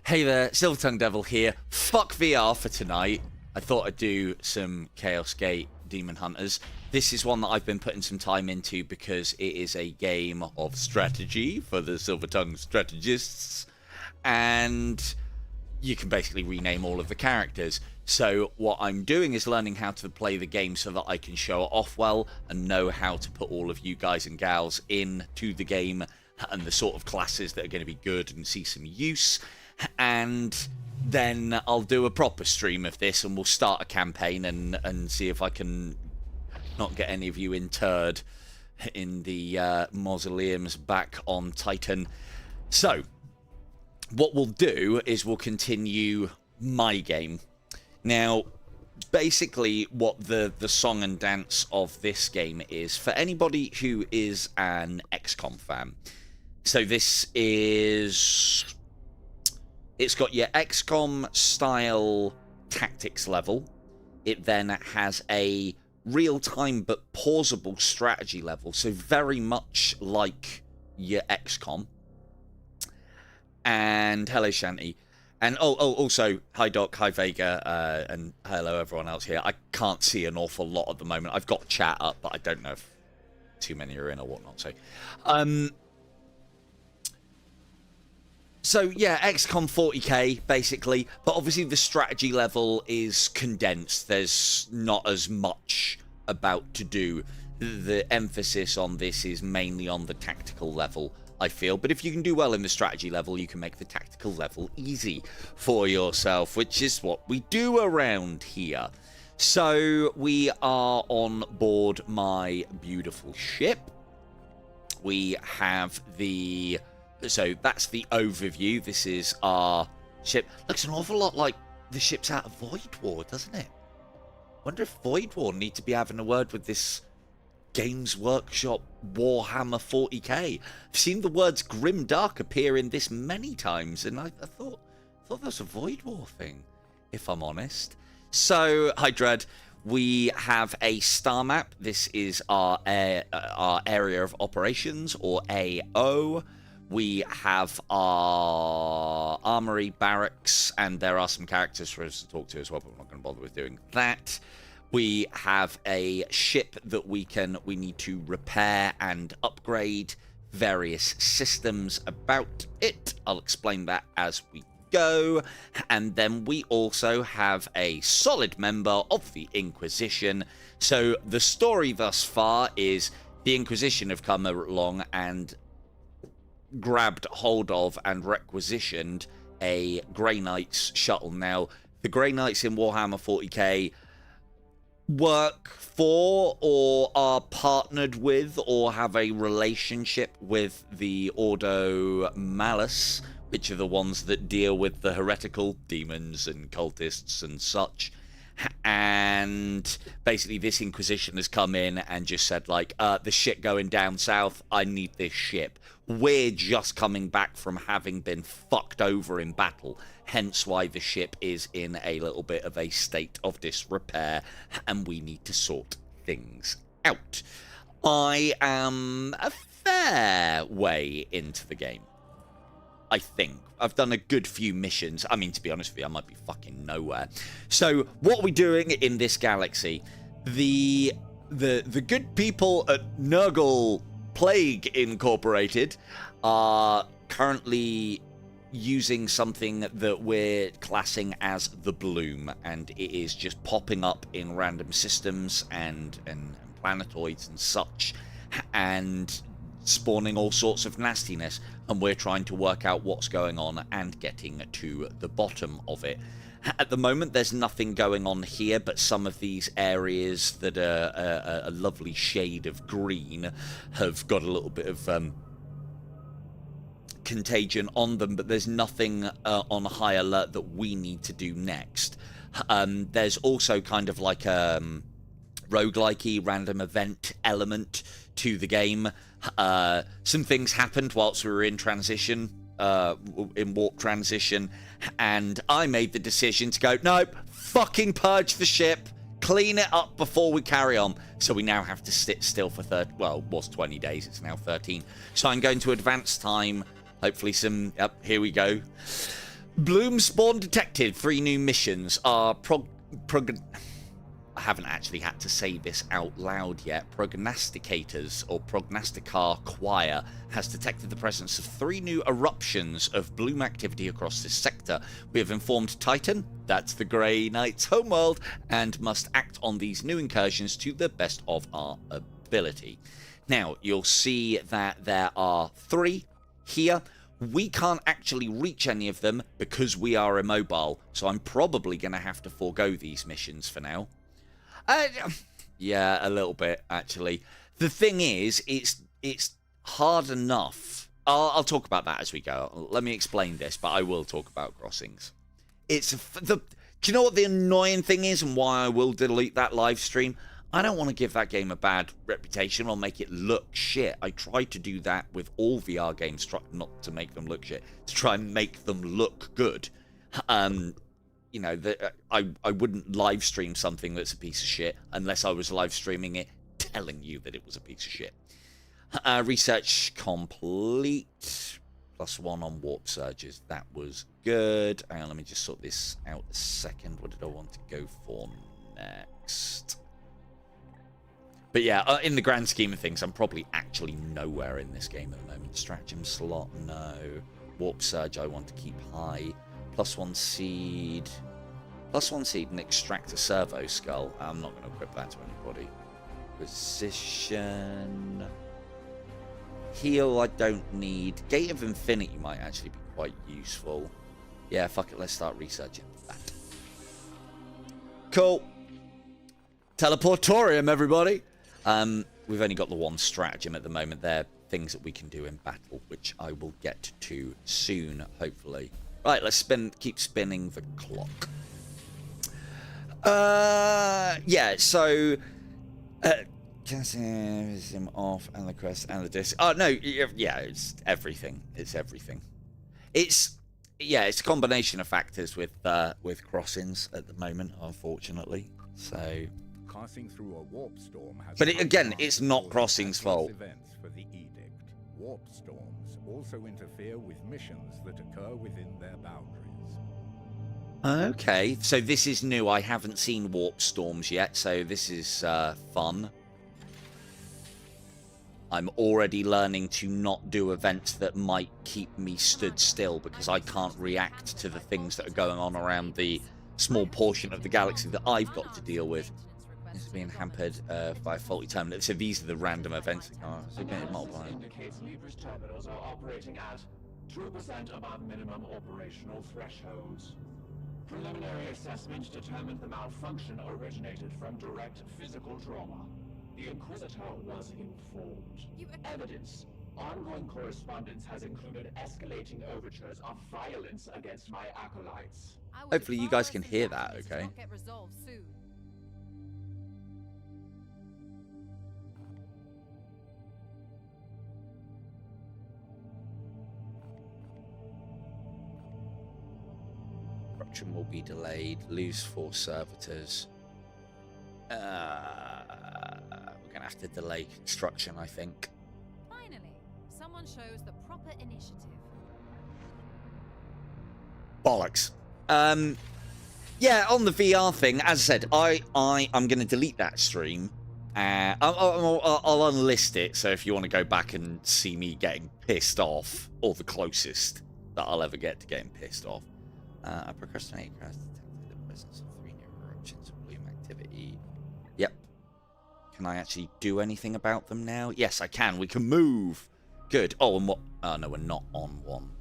Hey there, Silver Tongue Devil here. Fuck VR for tonight. I thought I'd do some Chaos Gate Demon Hunters. This is one that I've been putting some time into because it is a game of strategy for the Silver Tongue strategists. And you can basically rename all of the characters. So what I'm doing is learning how to play the game so that I can show it off well and know how to put all of you guys and gals into the game and the sort of classes that are going to be good and see some use. And then I'll do a proper stream of this and we'll start a campaign and see if I can not get any of you interred in the mausoleums back on Titan. So what we'll do is we'll continue my game. Now, basically what the song and dance of this game is, for anybody who is an XCOM fan, so this is... It's got your XCOM style tactics level. It then has a real-time but pausable strategy level. So very much like your XCOM. And hello, Shanty. And also, hi Doc, hi Vega, and hello everyone else here. I can't see an awful lot at the moment. I've got chat up, but I don't know if too many are in or whatnot. So yeah, XCOM 40k, basically, but obviously the strategy level is condensed. There's not as much about to do. The emphasis on this is mainly on the tactical level, I feel. But if you can do well in the strategy level, you can make the tactical level easy for yourself, which is what we do around here. So we are on board my beautiful ship. We have the... So that's the overview. This is our ship. Looks an awful lot like the ship's out of Void War, doesn't it? Wonder if Void War need to be having a word with this Games Workshop Warhammer 40k. I've seen the words grimdark appear in this many times, and I thought that was a Void War thing, if I'm honest. So, hi Dread. We have a star map. This is our area of operations, or AO. We have our armory, barracks, and there are some characters for us to talk to as well, but I'm not going to bother with doing that. We have a ship that we need to repair and upgrade, various systems about it. I'll explain that as we go. And then we also have a solid member of the Inquisition. So the story thus far is the Inquisition have come along and grabbed hold of and requisitioned a Greyknight's shuttle. Now, the Greyknights in Warhammer 40k work for or are partnered with or have a relationship with the Ordo Malus, which are the ones that deal with the heretical demons and cultists and such. And basically this Inquisition has come in and just said, like, the shit going down south, I need this ship. We're just coming back from having been fucked over in battle, hence why the ship is in a little bit of a state of disrepair, and we need to sort things out. I am a fair way into the game, I think. I've done a good few missions. I mean, to be honest with you, I might be fucking nowhere. So, what are we doing in this galaxy? The good people at Nurgle Plague Incorporated are currently using something that we're classing as the Bloom, and it is just popping up in random systems and planetoids and such, and spawning all sorts of nastiness, and we're trying to work out what's going on and getting to the bottom of it. At the moment, there's nothing going on here, but some of these areas that are a lovely shade of green have got a little bit of contagion on them, but there's nothing on high alert that we need to do next. There's also kind of like a roguelike-y random event element to the game. Some things happened whilst we were in transition, in warp transition, and I made the decision to go, nope, fucking purge the ship, clean it up before we carry on. So we now have to sit still for it was 20 days, it's now 13. So I'm going to advance time, hopefully some, yep, here we go. Bloom spawn detected. 3 new missions are I haven't actually had to say this out loud yet. Prognosticators, or Prognosticar Choir, has detected the presence of 3 new eruptions of bloom activity across this sector. We have informed Titan, that's the Greyknight's homeworld, and must act on these new incursions to the best of our ability. Now, you'll see that there are 3 here. We can't actually reach any of them because we are immobile, so I'm probably going to have to forego these missions for now. Yeah, a little bit, actually. The thing is, it's hard enough. I'll talk about that as we go. Let me explain this, but I will talk about crossings. Do you know what the annoying thing is and why I will delete that live stream? I don't want to give that game a bad reputation or make it look shit. I try to do that with all VR games, not to make them look shit, to try and make them look good. You know, I wouldn't live stream something that's a piece of shit unless I was live streaming it telling you that it was a piece of shit. Research complete. +1 on warp surges. That was good. Hang on, let me just sort this out a second. What did I want to go for next? But yeah, in the grand scheme of things, I'm probably actually nowhere in this game at the moment. Stratagem slot, no. Warp surge, I want to keep high. +1 seed. +1 seed and extract a servo skull. I'm not going to equip that to anybody. Position. Heal, I don't need. Gate of Infinity might actually be quite useful. Yeah, fuck it. Let's start researching that. Cool. Teleportorium, everybody. We've only got the 1 stratagem at the moment. They're things that we can do in battle, which I will get to soon, hopefully. Right, let's keep spinning the clock. Yeah, so him off and the crest and the disc. Oh no, yeah, it's everything. It's everything. It's a combination of factors with crossings at the moment, unfortunately. So passing through a warp storm has, but again, it's not crossing's fault. Events for the edict. Warp storms also interfere with missions that occur within their boundaries. Okay, so this is new. I haven't seen warp storms yet, so this is fun. I'm already learning to not do events that might keep me stood still because I can't react to the things that are going on around the small portion of the galaxy that I've got to deal with. This is being hampered by a faulty terminal. So these are the random events that come on. So indicates Libra's terminals are operating at 2% above minimum operational thresholds. Preliminary assessment determined the malfunction originated from direct physical trauma. The Inquisitor was informed. Evidence. Ongoing correspondence has included escalating overtures of violence against my acolytes. Hopefully you guys can hear that, okay? Corruption will be delayed. Lose 4 servitors. We're gonna have to delay construction, I think. Finally, someone shows the proper initiative. Bollocks. Yeah, on the VR thing, as I said, I'm gonna delete that stream. I'll unlist it, so if you want to go back and see me getting pissed off, or the closest that I'll ever get to getting pissed off. I procrastinate. Detected the presence of 3 new eruptions of bloom activity. Yep. Can I actually do anything about them now? Yes, I can. We can move. Good. Oh, and what? Oh, no, we're not on one.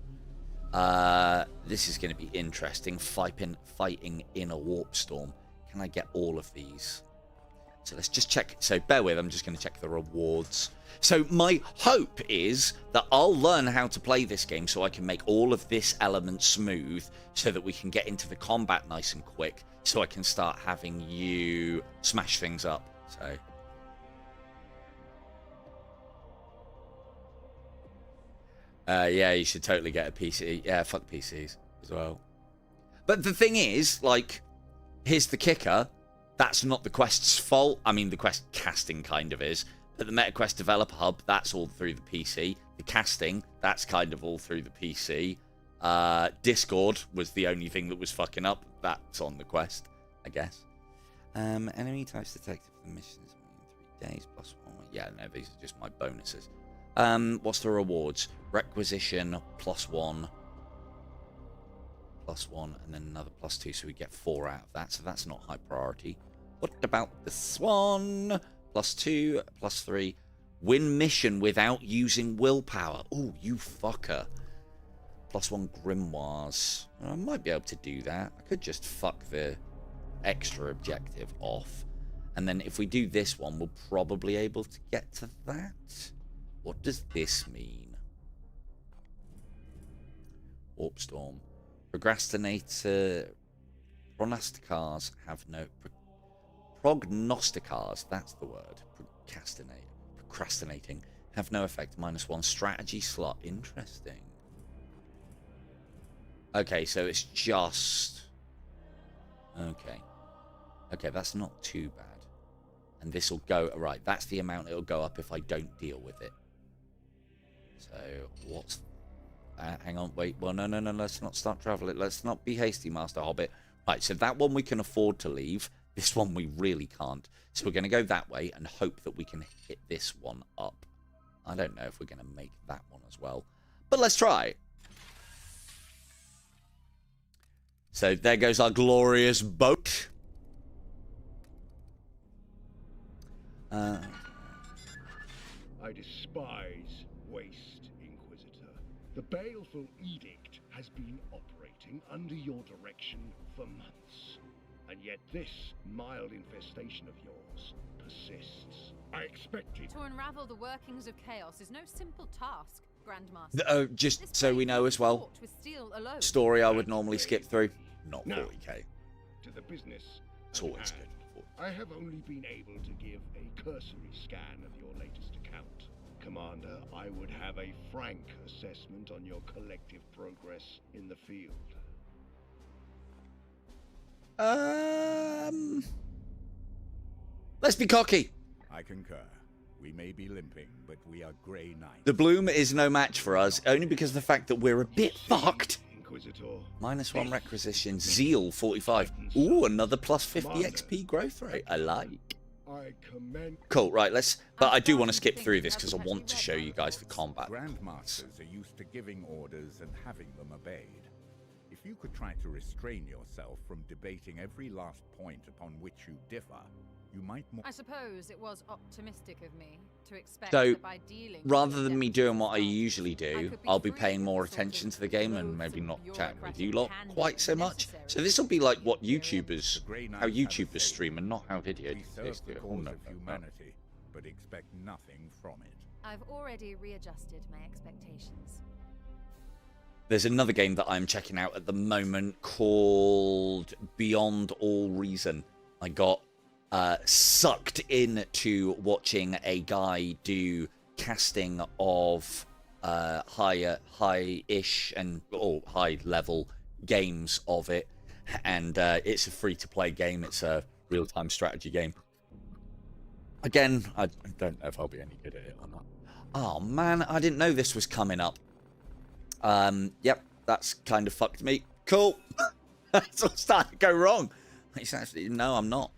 This is going to be interesting. Fighting in a warp storm. Can I get all of these? So let's just check. So bear with. I'm just going to check the rewards. So my hope is that I'll learn how to play this game so I can make all of this element smooth so that we can get into the combat nice and quick so I can start having you smash things up. So yeah, you should totally get a PC. Yeah, fuck PCs as well. But the thing is, like, here's the kicker. That's not the Quest's fault. I mean, the Quest casting kind of is. But the MetaQuest Developer Hub, that's all through the PC. The casting, that's kind of all through the PC. Discord was the only thing that was fucking up. That's on the quest, I guess. Enemy types detected for the missions in 3 days plus 1. Yeah, no, these are just my bonuses. What's the rewards? Requisition +1, +1, and then another +2, so we get 4 out of that. So that's not high priority. What about this one? +2, +3. Win mission without using willpower. Oh, you fucker. +1 grimoires. I might be able to do that. I could just fuck the extra objective off. And then if we do this one, we'll probably able to get to that. What does this mean? Warp Storm. Procrastinator. Prognosticars have no... Prognosticars, that's the word. Procrastinating. Have no effect. -1 strategy slot. Interesting. Okay, so it's just... Okay. Okay, that's not too bad. And this will go... Right, that's the amount it'll go up if I don't deal with it. So, what's... hang on, wait. Well, no, let's not start traveling. Let's not be hasty, Master Hobbit. Right, so that one we can afford to leave. This one we really can't. So we're going to go that way and hope that we can hit this one up. I don't know if we're going to make that one as well. But let's try. So there goes our glorious boat. I despise waste, Inquisitor. The baleful edict has been operating under your direction for months. And yet this mild infestation of yours persists. I expected... To unravel the workings of chaos is no simple task, Grandmaster. Just so we know as well, story I would normally skip through. Not 40k. To the business. It's always good. I have only been able to give a cursory scan of your latest account. Commander, I would have a frank assessment on your collective progress in the field. Let's be cocky. I concur. We may be limping, but we are Greyknight. The bloom is no match for us, only because of the fact that we're a bit fucked. Inquisitor. -1 requisition, zeal 45. Ooh, another +50 XP growth rate. I like. I commend... Cool, right, let's... But I do want to skip through this because I want to show you guys the combat. Grandmasters are used to giving orders and having them obeyed. If you could try to restrain yourself from debating every last point upon which you differ, you might more... I suppose it was optimistic of me to expect So, that by dealing rather with than me depth doing of what I thought, usually do, could be I'll be free paying of more the sort attention of to the game and loads maybe of not chatting with you bureaucratic lot quite so much. necessary So this will be like what The YouTubers, Greyknights how have a YouTubers saying, stream and not how video we editors serve do the it. Oh, cause no, of no, no. humanity, but expect nothing from it. I've already readjusted my expectations. There's another game that I'm checking out at the moment called Beyond All Reason. I got sucked into watching a guy do casting of high-ish and high-level games of it, and it's a free-to-play game. It's a real-time strategy game. Again, I don't know if I'll be any good at it or not. Oh man, I didn't know this was coming up. Yep, that's kind of fucked me. Cool. That's all starting to go wrong. It's actually, no, I'm not.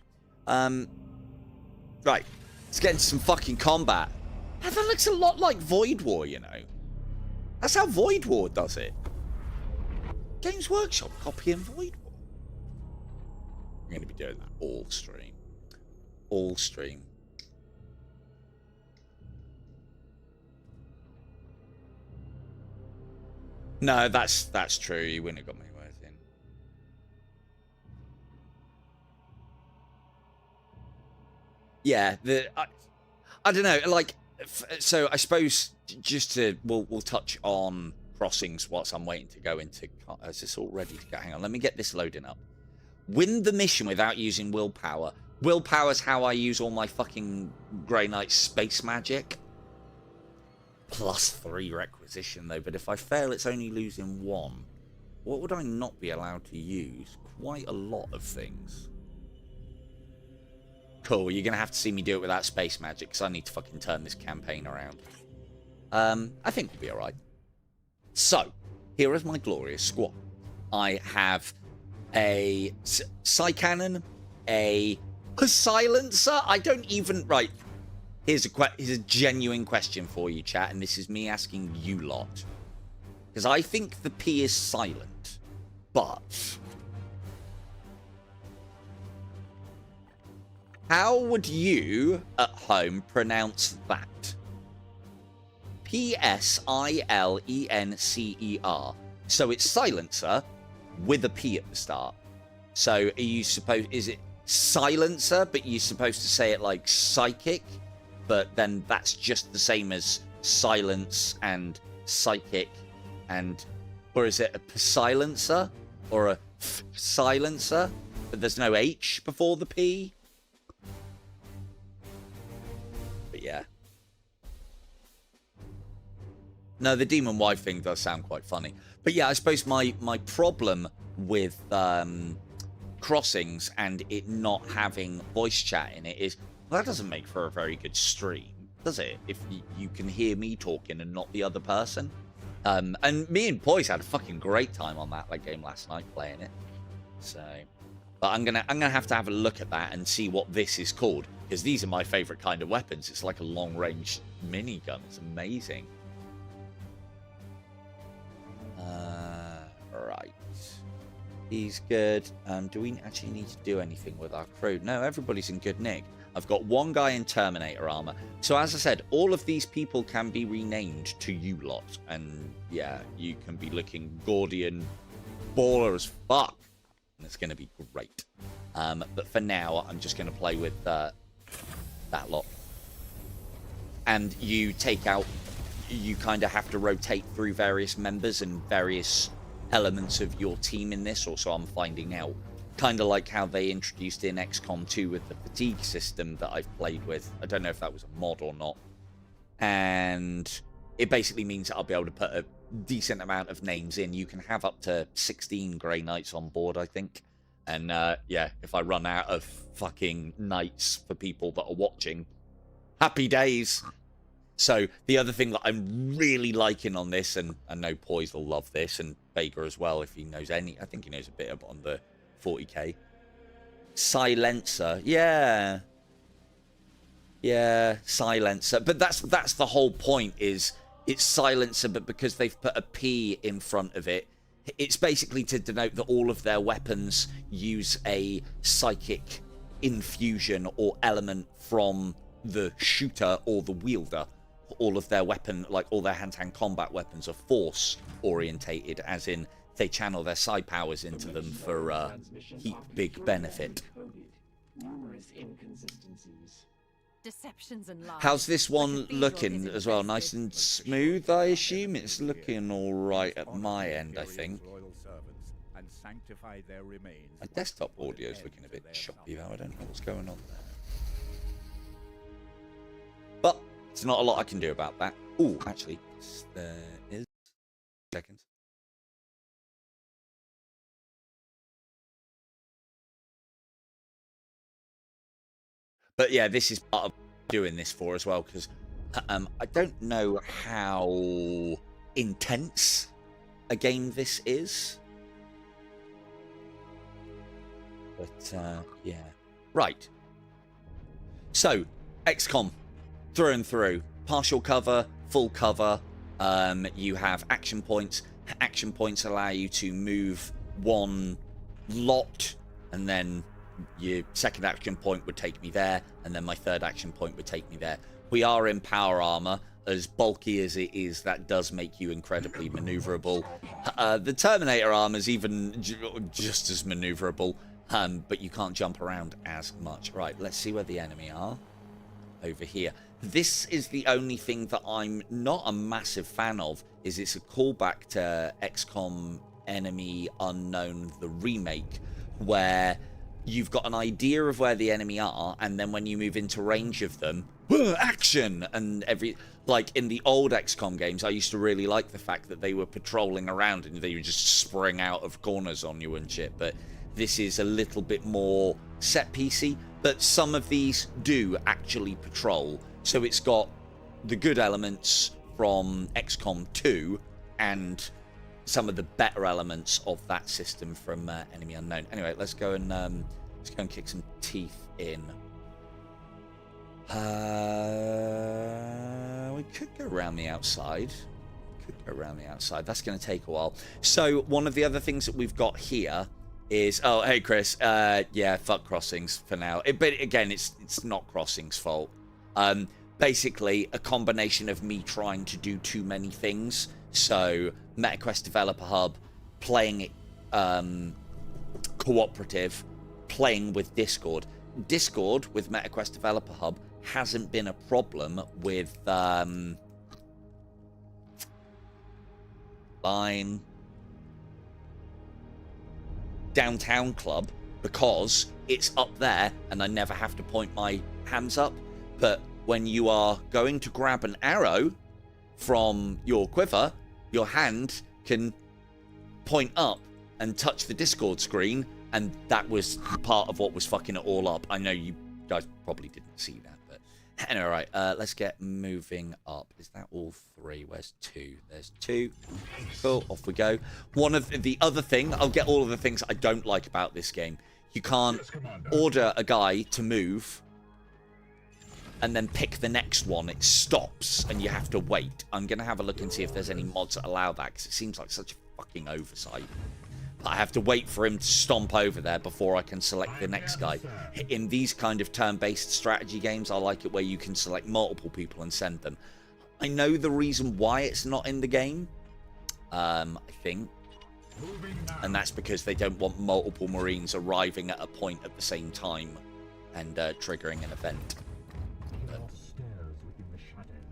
Right, let's get into some fucking combat. That looks a lot like Void War, you know. That's how Void War does it. Games Workshop copying Void War. I'm going to be doing that all stream. All stream. No, that's true. You wouldn't have got me words in. Yeah, I don't know. Like, so I suppose just to we'll touch on crossings whilst I'm waiting to go into. Is this all ready to go? Hang on, let me get this loading up. Win the mission without using willpower. Willpower's how I use all my fucking Greyknight space magic. +3 requisition though, but if I fail it's only losing 1. What would I not be allowed to use? Quite a lot of things. Cool, you're gonna have to see me do it without space magic because I need to fucking turn this campaign around. I think we'll be alright. So, here is my glorious squad. I have a Psy Cannon, a Silencer. I don't even... Right. Here's a genuine question for you, chat, and this is me asking you lot. Because I think the P is silent, but... how would you, at home, pronounce that? P-S-I-L-E-N-C-E-R. So it's silencer with a P at the start. So are you supposed... is it silencer, but you're supposed to say it like psychic? But then that's just the same as silence and psychic and... or is it a silencer? Or a silencer? But there's no H before the P? But yeah. No, the demon wife thing does sound quite funny. But yeah, I suppose my problem with Crossings and it not having voice chat in it is, well, that doesn't make for a very good stream, does it? If you can hear me talking and not the other person. And me and Poise had a fucking great time on that game last night playing it. So, but I'm gonna have a look at that and see what this is called, because these are my favorite kind of weapons. It's like a long range minigun. It's amazing. Right. He's good. Do we actually need to do anything with our crew? No, everybody's in good nick. I've got one guy in Terminator armor. So as I said, all of these people can be renamed to you lot. And yeah, you can be looking Gordian baller as fuck. And it's going to be great. But for now, I'm just going to play with that lot. And you take out... you kind of have to rotate through various members and various elements of your team in this, or so I'm finding out. Kind of like how they introduced in XCOM 2 with the fatigue system that I've played with. I don't know if that was a mod or not. And it basically means that I'll be able to put a decent amount of names in. You can have up to 16 Grey Knights on board, I think. And yeah, if I run out of fucking knights for people that are watching, happy days. So the other thing that I'm really liking on this, and I know Poise will love this, and Baker as well, if he knows any, I think he knows a bit on the 40k. Silencer, yeah, silencer. But that's the whole point. Is it's silencer, but because they've put a P in front of it, it's basically to denote that all of their weapons use a psychic infusion or element from the shooter or the wielder. All of their weapon, like all their hand-to-hand combat weapons, are force orientated, as in they channel their psi powers into them for big benefit. Deceptions and lies. How's this one looking as well? Nice and smooth, I assume. It's looking all right at my end, I think. My desktop audio is looking a bit choppy though. I don't know what's going on there. But there's not a lot I can do about that. Oh, actually, there is. Seconds. But yeah, this is part of doing this for as well, because I don't know how intense a game this is. But yeah. Right. So, XCOM. Through and through. Partial cover, full cover. You have action points. Action points allow you to move one lot, and then your second action point would take me there, and then my third action point would take me there. We are in power armor. As bulky as it is, that does make you incredibly maneuverable. The Terminator armor is even just as maneuverable, but you can't jump around as much. Right, let's see where the enemy are. Over here. This is the only thing that I'm not a massive fan of, is it's a callback to XCOM Enemy Unknown, the remake, where you've got an idea of where the enemy are, and then when you move into range of them, action! And like in the old XCOM games, I used to really like the fact that they were patrolling around and they would just spring out of corners on you and shit, but this is a little bit more set-piecey, but some of these do actually patrol. So it's got the good elements from XCOM 2 and some of the better elements of that system from Enemy Unknown. Anyway, let's go and kick some teeth in. We could go around the outside. That's going to take a while. So one of the other things that we've got here is, oh, hey Chris, yeah, fuck crossings for now. But again, it's not crossings' fault. Basically, a combination of me trying to do too many things. So MetaQuest Developer Hub, playing cooperative, playing with Discord. Discord with MetaQuest Developer Hub hasn't been a problem with Downtown Club, because it's up there and I never have to point my hands up. But when you are going to grab an arrow from your quiver, your hand can point up and touch the Discord screen, and that was part of what was fucking it all up. I know you guys probably didn't see that, but anyway, right, let's get moving up. Is that all three? Where's two? There's two. Cool, off we go. One of the other thing, I'll get all of the things I don't like about this game. You can't order a guy to move and then pick the next one. It stops and you have to wait. I'm going to have a look and see if there's any mods that allow that, because it seems like such a fucking oversight. I have to wait for him to stomp over there before I can select the next guy. In these kind of turn-based strategy games, I like it where you can select multiple people and send them. I know the reason why it's not in the game, I think, and that's because they don't want multiple Marines arriving at a point at the same time and triggering an event.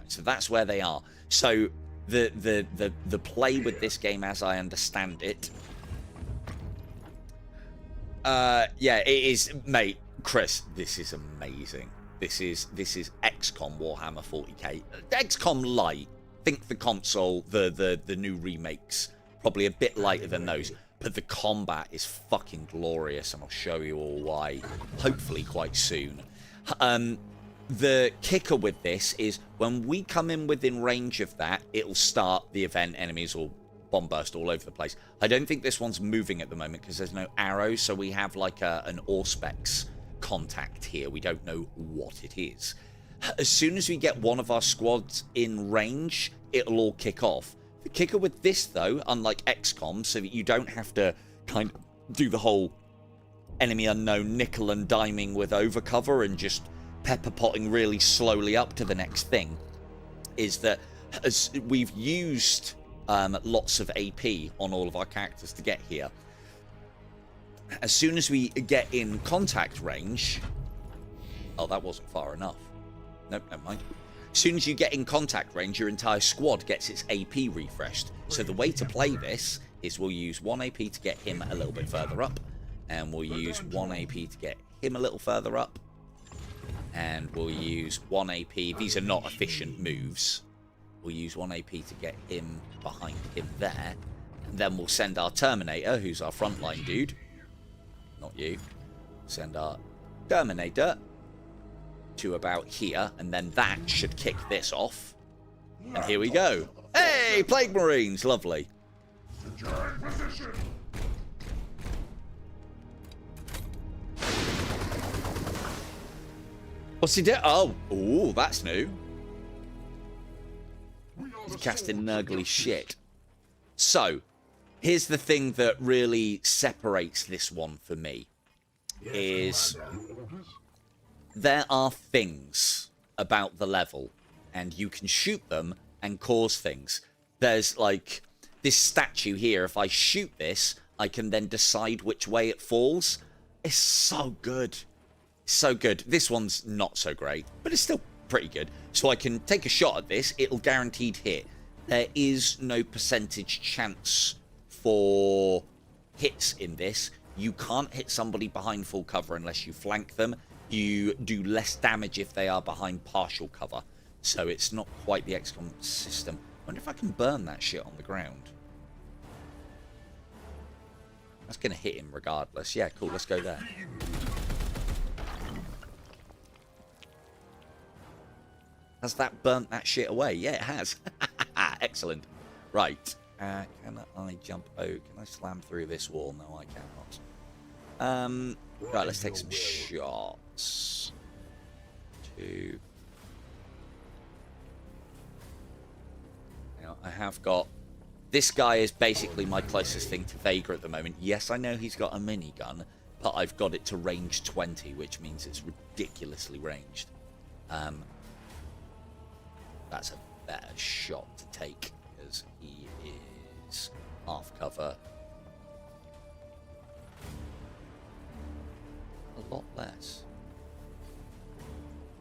So that's where they are. So the play with this game, as I understand it, yeah, it is, mate, Chris, this is amazing. This is XCOM Warhammer 40k. XCOM Lite. Think the console, the new remakes, probably a bit lighter than those. But the combat is fucking glorious, and I'll show you all why, hopefully quite soon. The kicker with this is when we come in within range of that, it'll start the event. Enemies will bomb burst all over the place. I don't think this one's moving at the moment because there's no arrows, so we have like an Auspex contact here. We don't know what it is. As soon as we get one of our squads in range, it'll all kick off. The kicker with this, though, unlike XCOM, so that you don't have to kind of do the whole Enemy Unknown nickel and diming with overcover and just pepper potting really slowly up to the next thing, is that as we've used lots of AP on all of our characters to get here, as soon as we get in contact range, oh, that wasn't far enough. Nope, never mind. As soon as you get in contact range, your entire squad gets its AP refreshed. So the way to play this is we'll use 1 AP to get him a little bit further up, and we'll use 1 AP to get him a little further up, and we'll use 1 AP. These are not efficient moves. We'll use 1 AP to get him behind him there, and then we'll send our Terminator, who's our frontline dude. Not you. Send our Terminator to about here, and then that should kick this off. And here we go. Hey, Plague Marines, lovely. What's he doing? Oh, ooh, that's new. He's casting Nurgly shit. So, here's the thing that really separates this one for me, is there are things about the level, and you can shoot them and cause things. There's like this statue here. If I shoot this, I can then decide which way it falls. It's so good. So good. This one's not so great, but it's still pretty good. So I can take a shot at this. It'll guaranteed hit. There is no percentage chance for hits in this. You can't hit somebody behind full cover unless you flank them. You do less damage if they are behind partial cover. So it's not quite the XCOM system. I wonder if I can burn that shit on the ground. That's going to hit him regardless. Yeah, cool. Let's go there. Has that burnt that shit away? Yeah, it has. Excellent. Right. Can I jump? Oh, can I slam through this wall? No, I cannot. Right, let's take some shots. 2. Now, I have got... This guy is basically my closest thing to Vega at the moment. Yes, I know he's got a minigun, but I've got it to range 20, which means it's ridiculously ranged. That's a better shot to take, because he is half cover. A lot less.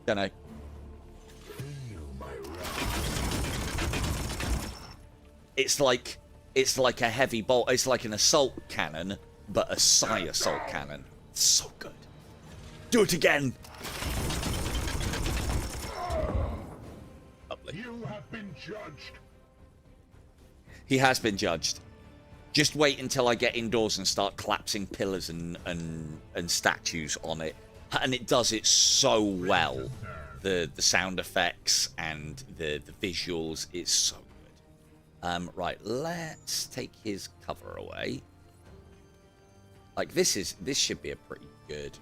Don't know. It's like a heavy bolt. It's like an assault cannon, but a psi assault cannon. It's so good. Do it again. Lovely. You have been judged. He has been judged. Just wait until I get indoors and start collapsing pillars and statues on it, and it does it so well. The sound effects and the visuals, it's so good. Right, let's take his cover away. Like this should be a pretty good.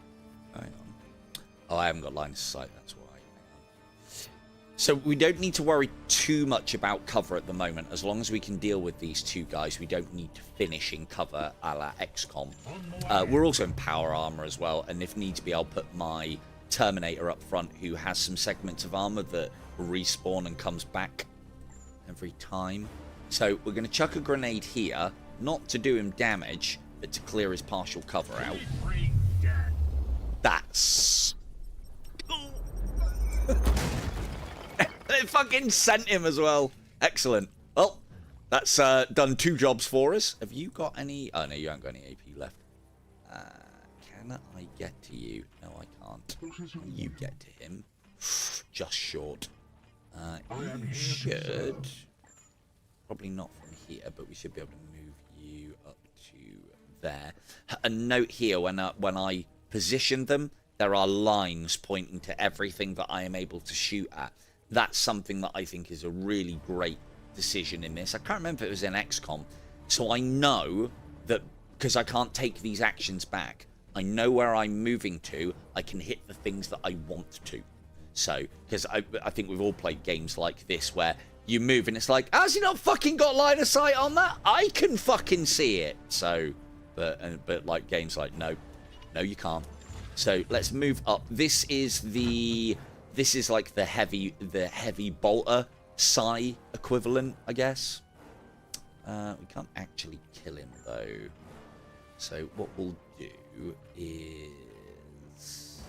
Hang on. Oh, I haven't got line of sight. That's why. So we don't need to worry too much about cover at the moment. As long as we can deal with these two guys, we don't need to finish in cover a la XCOM. We're also in power armor as well, and if needs be, I'll put my Terminator up front, who has some segments of armor that respawn and comes back every time. So we're going to chuck a grenade here, not to do him damage, but to clear his partial cover out. That's... It fucking sent him as well. Excellent. Well, that's done 2 jobs for us. Have you got any... Oh, no, you haven't got any AP left. Can I get to you? No, I can't. Can you get to him? Just short. You should... Probably not from here, but we should be able to move you up to there. A note here, when I position them, there are lines pointing to everything that I am able to shoot at. That's something that I think is a really great decision in this. I can't remember if it was in XCOM. So I know that, because I can't take these actions back, I know where I'm moving to, I can hit the things that I want to. So, because I think we've all played games like this where you move and it's like, has he not fucking got line of sight on that? I can fucking see it. So, but like games like, no, you can't. So let's move up. This is like the heavy bolter psi equivalent, I guess. We can't actually kill him though. So what we'll do is,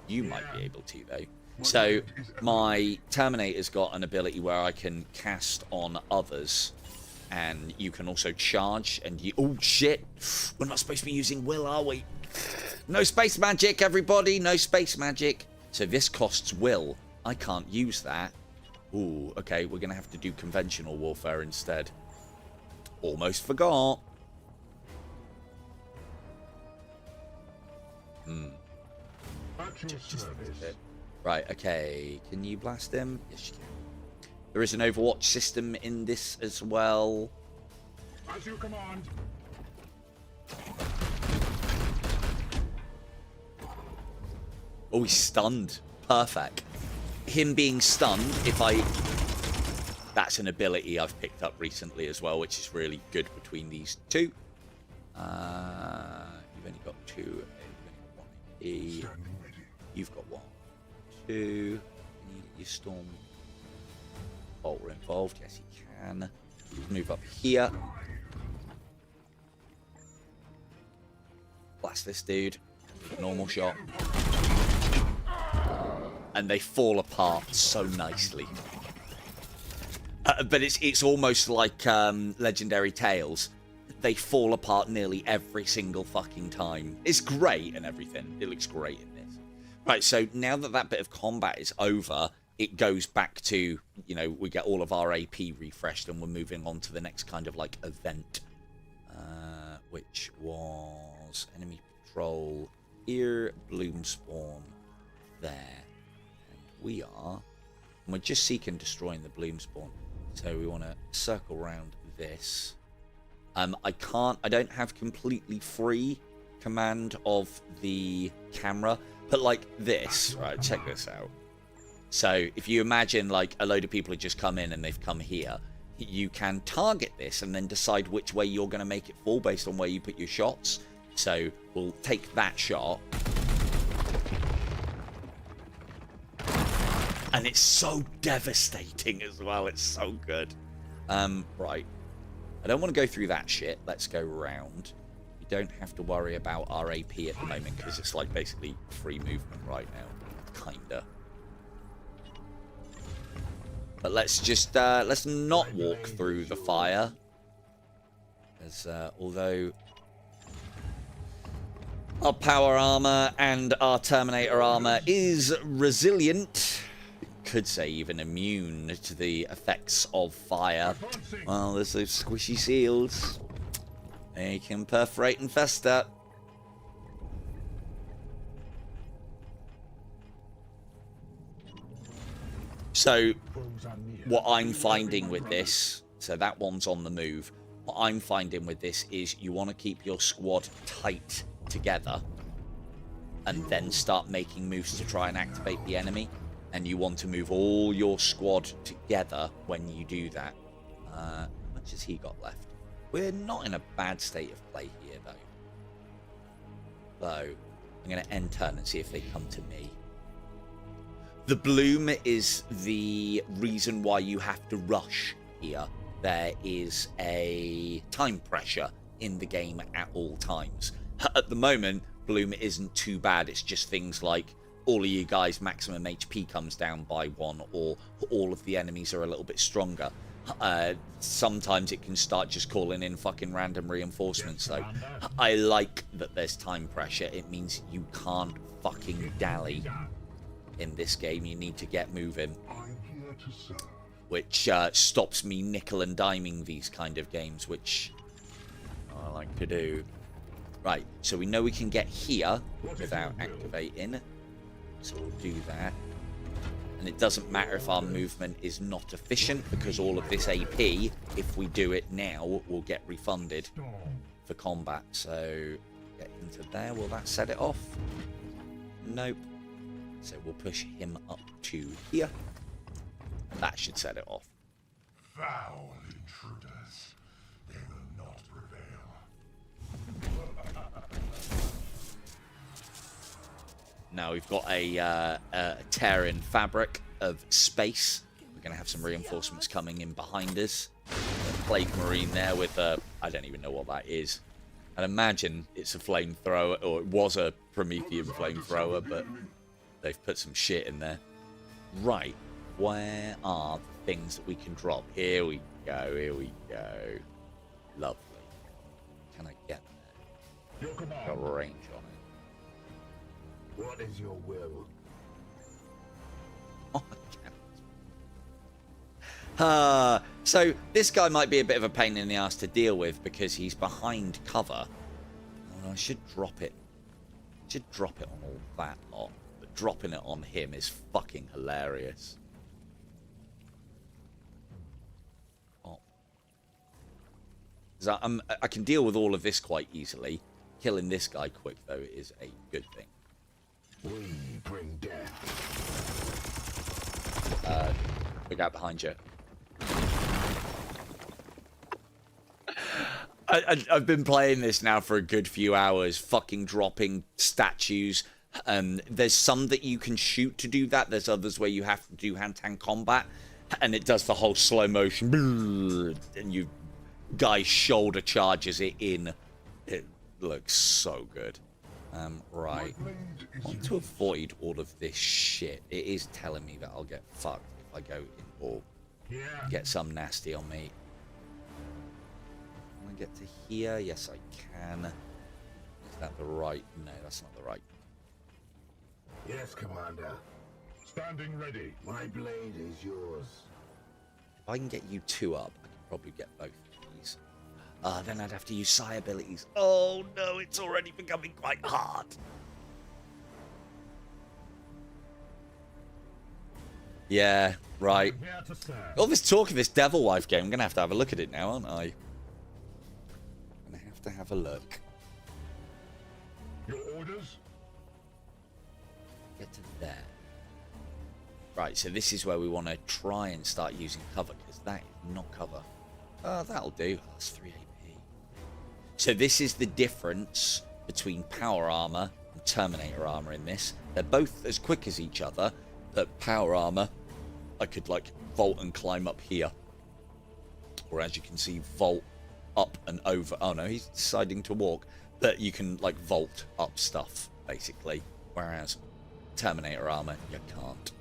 you might be able to though. So my Terminator's got an ability where I can cast on others, and you can also charge. And you, oh shit, we're not supposed to be using will, are we? No space magic, everybody. No space magic. So this costs will. I can't use that. Ooh, okay, we're gonna have to do conventional warfare instead. Almost forgot. Right, okay. Can you blast him? Yes, you can. There is an Overwatch system in this as well. As you command. Oh, he's stunned. Perfect. Him being stunned, if I... That's an ability I've picked up recently as well, which is really good between these two. You've only got 2. You've only got 1 AP. You've got 1, 2. Can you get your Storm Bolter involved? Yes, you can. Move up here. Blast this dude. Normal shot. And they fall apart so nicely. But it's almost like Legendary Tales. They fall apart nearly every single fucking time. It's great and everything. It looks great in this. Right, so now that bit of combat is over, it goes back to, you know, we get all of our AP refreshed and we're moving on to the next kind of like event. Which was enemy patrol here, bloom spawn there. And we're just seeking destroying the bloom spawn. So we want to circle around this. I don't have completely free command of the camera, but like this, right, check this out. So if you imagine like a load of people have just come in and they've come here, you can target this and then decide which way you're going to make it fall based on where you put your shots. So we'll take that shot. And it's so devastating as well. It's so good. Right. I don't want to go through that shit. Let's go round. You don't have to worry about our AP at the moment because it's like basically free movement right now. Kinda. But let's just, let's not walk through the fire. As, although our power armor and our Terminator armor is resilient, could say even immune to the effects of fire. Well, there's those squishy seals. They can perforate and fester. So, what I'm finding with this, so that one's on the move. What I'm finding with this is you want to keep your squad tight together and then start making moves to try and activate the enemy. And you want to move all your squad together when you do that. How much has he got left? We're not in a bad state of play here, though. So, I'm going to end turn and see if they come to me. The bloom is the reason why you have to rush here. There is a time pressure in the game at all times. At the moment, bloom isn't too bad. It's just things like all of you guys' maximum HP comes down by 1, or all of the enemies are a little bit stronger. Sometimes it can start just calling in fucking random reinforcements, though. I like that there's time pressure. It means you can't fucking dally in this game. You need to get moving. Which stops me nickel and diming these kind of games, which I like to do. Right, so we know we can get here without activating. So we'll do that. And it doesn't matter if our movement is not efficient, because all of this AP, if we do it now, will get refunded for combat. So get into there. Will that set it off? Nope. So we'll push him up to here. And that should set it off. Foul intruders. They will not prevail. Now we've got a tear-in fabric of space. We're going to have some reinforcements coming in behind us. A Plague Marine there with a... I don't even know what that is. I'd imagine it's a flamethrower, or it was a Promethean flamethrower, but they've put some shit in there. Right. Where are the things that we can drop? Here we go. Here we go. Lovely. Can I get there? Got range on it. What is your will? Oh, I can't. So this guy might be a bit of a pain in the ass to deal with because he's behind cover. Oh, I should drop it. I should drop it on all that lot. But dropping it on him is fucking hilarious. Oh. 'Cause I can deal with all of this quite easily. Killing this guy quick, though, is a good thing. We bring death. Look out behind you. I've been playing this now for a good few hours, fucking dropping statues. There's some that you can shoot to do that. There's others where you have to do hand-to-hand combat, and it does the whole slow motion, and you guys shoulder charges it in. It looks so good. Right. I want to avoid all of this shit. It is telling me that I'll get fucked if I go in or get some nasty on me. Can I get to here? Yes, I can. Is that the right? No, that's not the right. Yes, Commander. Standing ready. My blade is yours. If I can get you 2 up, I can probably get both of these. Then I'd have to use psi abilities. Oh no, it's already becoming quite hard. Yeah, right. I'm here to serve. All this talk of this Devil Wife game, I'm going to have a look at it now, aren't I? I'm going to have a look. Your orders? Get to there. Right, so this is where we want to try and start using cover, because that is not cover. Oh, that'll do. That's 3 AP. So this is the difference between power armor and Terminator armor in this. They're both as quick as each other, but power armor, I could, like, vault and climb up here. Or as you can see, vault up and over. Oh, no, he's deciding to walk. But you can, like, vault up stuff, basically. Whereas Terminator armor, you can't.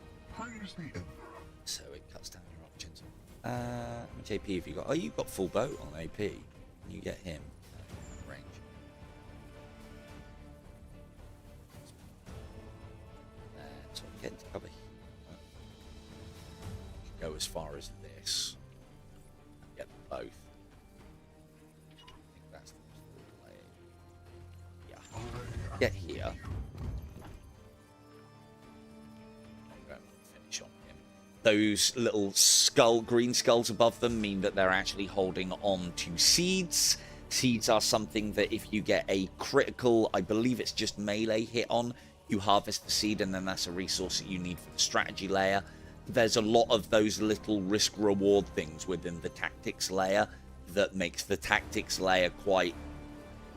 So it cuts down your options. How much AP have you got? Oh, you've got full boat on AP. Can you get him? Range. So I'm getting to cover here. Go as far as this. And get them both. I think that's the way. Yeah. Get here. Finish on him. Those little green skulls above them mean that they're actually holding on to seeds. Seeds are something that if you get a critical, I believe it's just melee hit on, you harvest the seed, and then that's a resource that you need for the strategy layer. There's a lot of those little risk-reward things within the tactics layer that makes the tactics layer quite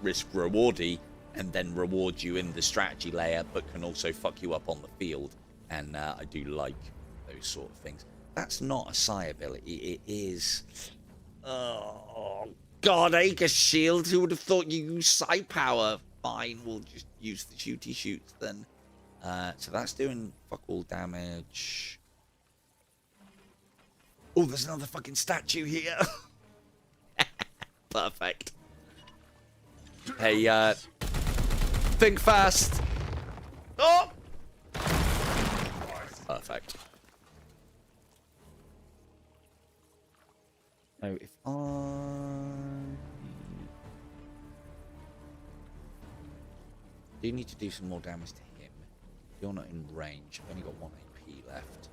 risk-rewardy, and then reward you in the strategy layer, but can also fuck you up on the field. And I do like those sort of things. That's not a psi ability. It is... Oh, God, Acre Shield. Who would have thought you use psi power? Fine, we'll just use the shooty shoots then. So that's doing fuck all damage. Oh, there's another fucking statue here. Perfect. Hey, think fast. Oh! Perfect. So if I do need to do some more damage to him. You're not in range. I've only got 1 AP left.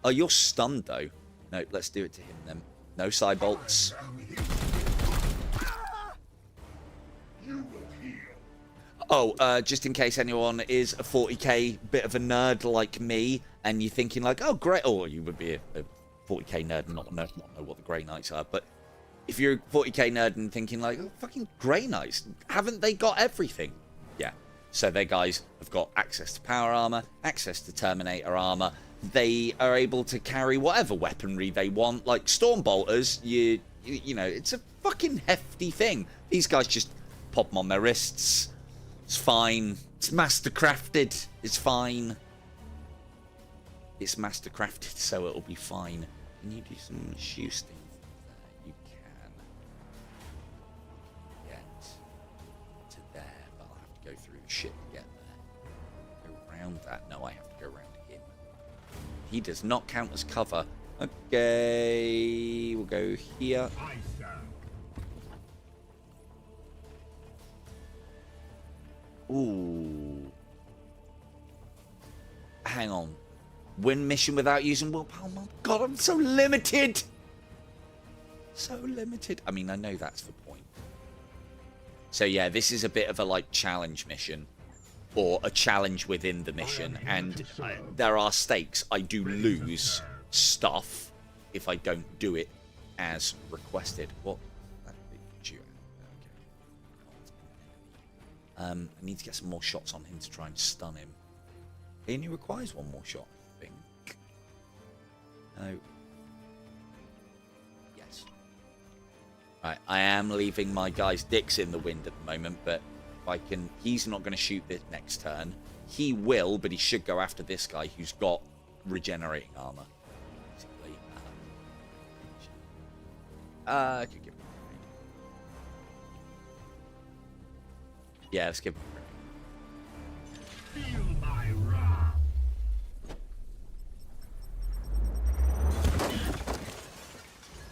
Oh, you're stunned though. No, let's do it to him then. No side bolts. Oh, just in case anyone is a 40k bit of a nerd like me, and you're thinking like, oh, great, or you would be a 40k nerd and not know what the Greyknights are, but if you're a 40k nerd and thinking like, oh, fucking Greyknights, haven't they got everything? Yeah. So their guys have got access to power armor, access to Terminator armor. They are able to carry whatever weaponry they want, like Stormbolters. You know, it's a fucking hefty thing. These guys just pop them on their wrists. It's fine. It's mastercrafted. It's fine. It's mastercrafted, so it'll be fine. Can you do some shoosting? You can. Get to there, but I'll have to go through shit to get there. Go around that. No, I have to go around him. He does not count as cover. Okay, we'll go here. Ooh. Hang on. Win mission without using willpower? Oh my god, I'm so limited! So limited. I mean, I know that's the point. So yeah, this is a bit of a, like, challenge mission. Or a challenge within the mission. And there are stakes. I do lose stuff if I don't do it as requested. What? I need to get some more shots on him to try and stun him. He only requires 1 more shot, I think. No. Yes. Right, I am leaving my guy's dicks in the wind at the moment, but if I can... He's not going to shoot this next turn. He will, but he should go after this guy who's got regenerating armor. Basically. I could give him a grenade. Yeah, let's give him a grenade. Feel my wrath.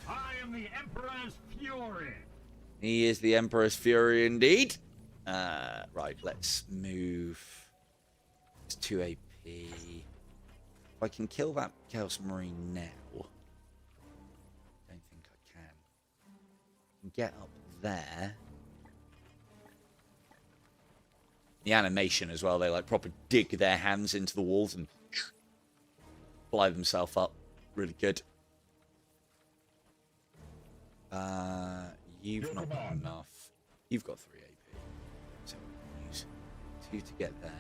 I am the Emperor's Fury. He is the Emperor's Fury indeed. Right, let's move. It's 2 AP. If I can kill that Chaos Marine now, don't think I can. Get up there. The animation as well, they like proper dig their hands into the walls and fly themselves up. Really good. You've not got enough. You've got 3 AP. So we'll use 2 to get there.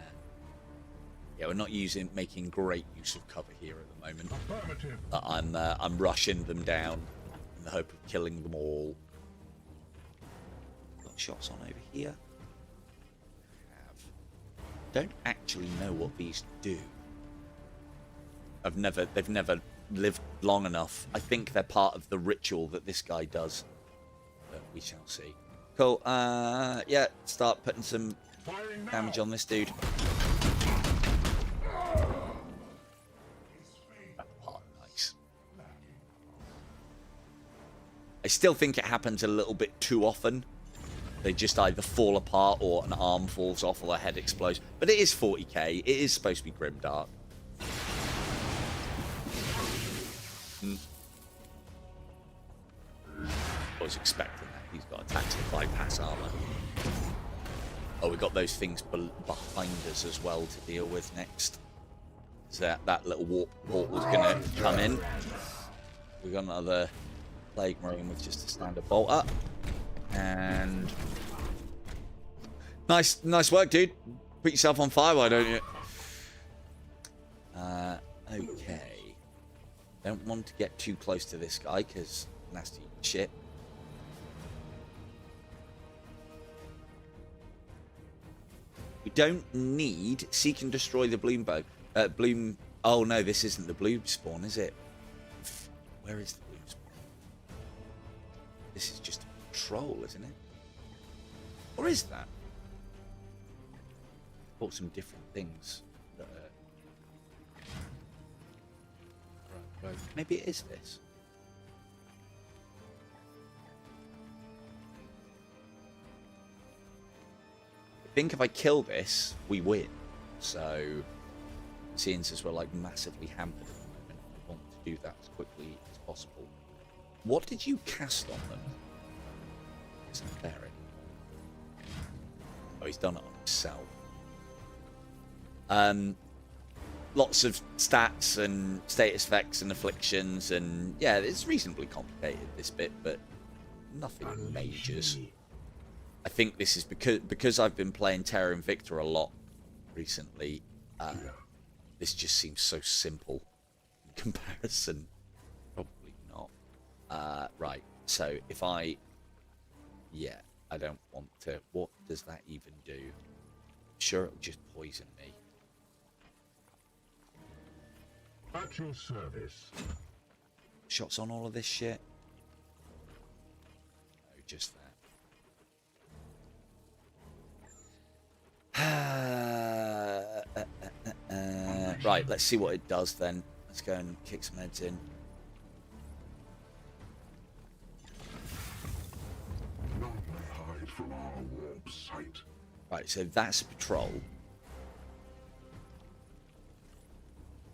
Yeah, we're not making great use of cover here at the moment. But I'm rushing them down in the hope of killing them all. Got shots on over here. Don't actually know what these do. They've never lived long enough. I think they're part of the ritual that this guy does. But we shall see. Cool. Yeah, start putting some damage on this dude. Oh, nice. I still think it happens a little bit too often. They just either fall apart or an arm falls off or a head explodes. But it is 40k. It is supposed to be grimdark. I was expecting that. He's got attacks to bypass armor. Oh, we got those things behind us as well to deal with next. So that little warp portal's going to come in. We got another Plague Marine with just a standard bolt up. And nice work, dude. Put yourself on fire, why don't you? Okay. Don't want to get too close to this guy because nasty shit. We don't need seek and destroy the bloom bow. Bloom. Oh no, this isn't the bloom spawn, is it? Where is the bloom spawn? This is just a troll, isn't it? Or is that? Bought some different things. Right. Maybe it is this. I think if I kill this, we win. So, seeing as we're like massively hampered at the moment, I want to do that as quickly as possible. What did you cast on them? Isn't there any? Oh, he's done it on himself. Lots of stats and status effects and afflictions, and yeah, it's reasonably complicated, this bit, but nothing majors. I think this is because I've been playing Terra Invicta a lot recently. This just seems so simple in comparison. Probably not. Right, so if I... Yeah, I don't want to... What does that even do? Sure, it'll just poison me. At your service. Shots on all of this shit? No, just that. Right, let's see what it does then. Let's go and kick some heads in. None may hide from our warp sight. Right, so that's a patrol.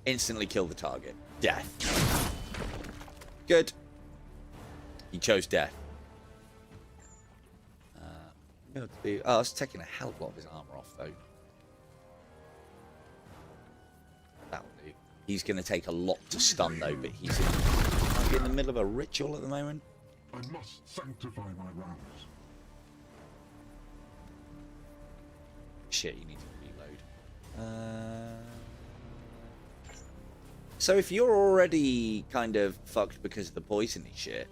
Instantly kill the target. Death. Good. He chose death. Oh, it's taking a hell of a lot of his armor off, though. That'll do. He's going to take a lot to stun, though, but he's in the middle of a ritual at the moment. I must sanctify my rounds. Shit, you need to reload. So if you're already kind of fucked because of the poisony shit,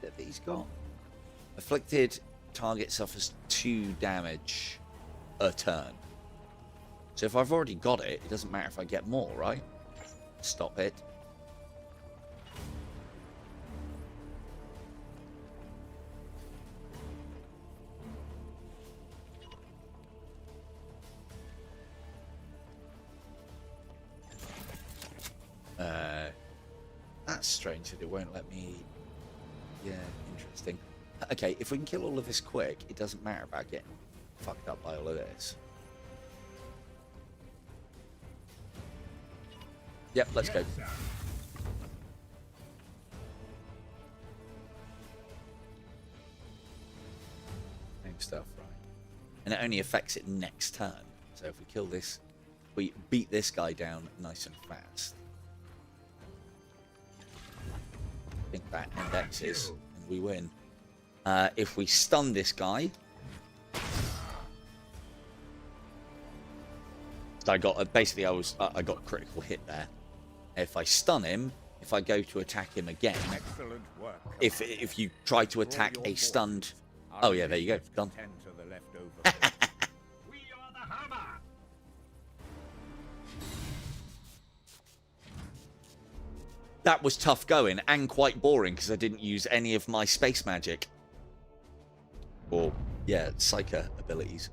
that he's got. Afflicted target suffers 2 damage a turn. So if I've already got it, it doesn't matter if I get more, right? Stop it. That's strange that it won't let me... Yeah, interesting. Okay, if we can kill all of this quick, it doesn't matter about getting fucked up by all of this. Yep, let's go. Same stuff, right? And it only affects it next turn. So if we kill this, we beat this guy down nice and fast. I think that indexes, and we win. If we stun this guy, so I got basically I got a critical hit there. If I stun him, if I go to attack him again, Excellent work. if you try to attack a stunned, oh yeah, there you go, done. Tend to the leftover. We are the hammer! That was tough going and quite boring because I didn't use any of my space magic. Or, yeah, Psyker abilities.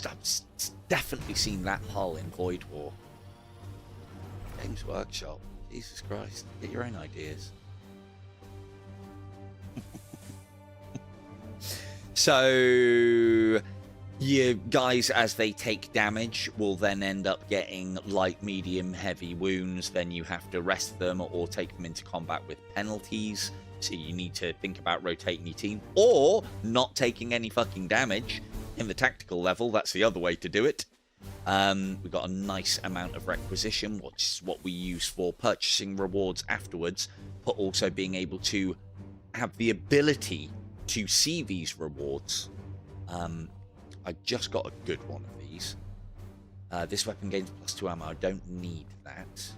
I've definitely seen that hull in Void War. Games Workshop. Jesus Christ. Get your own ideas. So, you guys, as they take damage, will then end up getting light, medium, heavy wounds. Then you have to rest them or take them into combat with penalties. So you need to think about rotating your team or not taking any fucking damage in the tactical level. That's the other way to do it. We've got a nice amount of requisition, which is what we use for purchasing rewards afterwards, but also being able to have the ability to see these rewards. I just got a good one of these. This weapon gains +2 ammo. I don't need that.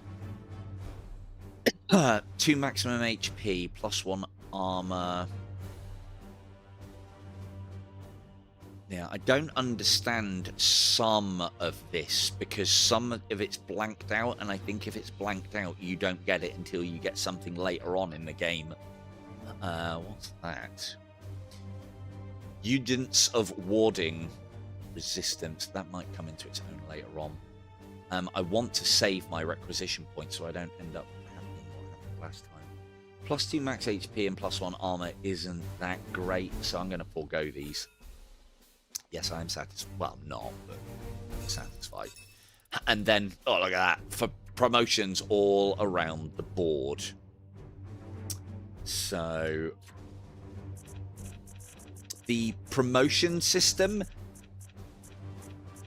2 maximum HP, +1 armor. Yeah, I don't understand some of this because some of it's blanked out, and I think if it's blanked out, you don't get it until you get something later on in the game. What's that? Units of warding resistance. That might come into its own later on. I want to save my requisition points so I don't end up happening what happened last time. +2 max HP and +1 armor isn't that great, so I'm going to forego these. Yes, I am satisfied. Well, not, but I'm satisfied. And then, oh, look at that. For promotions all around the board. So, the promotion system,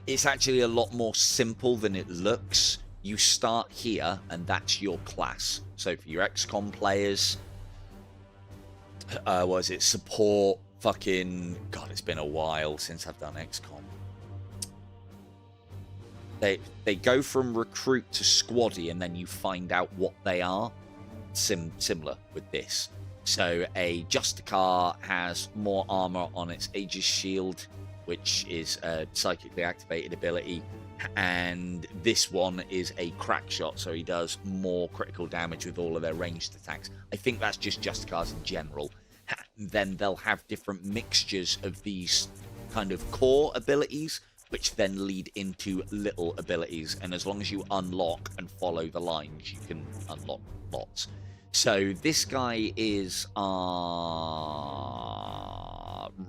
it's actually a lot more simple than it looks. You start here, and that's your class. So, for your XCOM players, what is it? Support. Fucking God, it's been a while since I've done XCOM. They go from recruit to squaddy, and then you find out what they are. Similar with this. So a Justicar has more armor on its Aegis shield, which is a psychically activated ability, and this one is a crack shot, so he does more critical damage with all of their ranged attacks. I think that's just Justicars in general. Then they'll have different mixtures of these kind of core abilities, which then lead into little abilities. And as long as you unlock and follow the lines, you can unlock lots. So this guy is our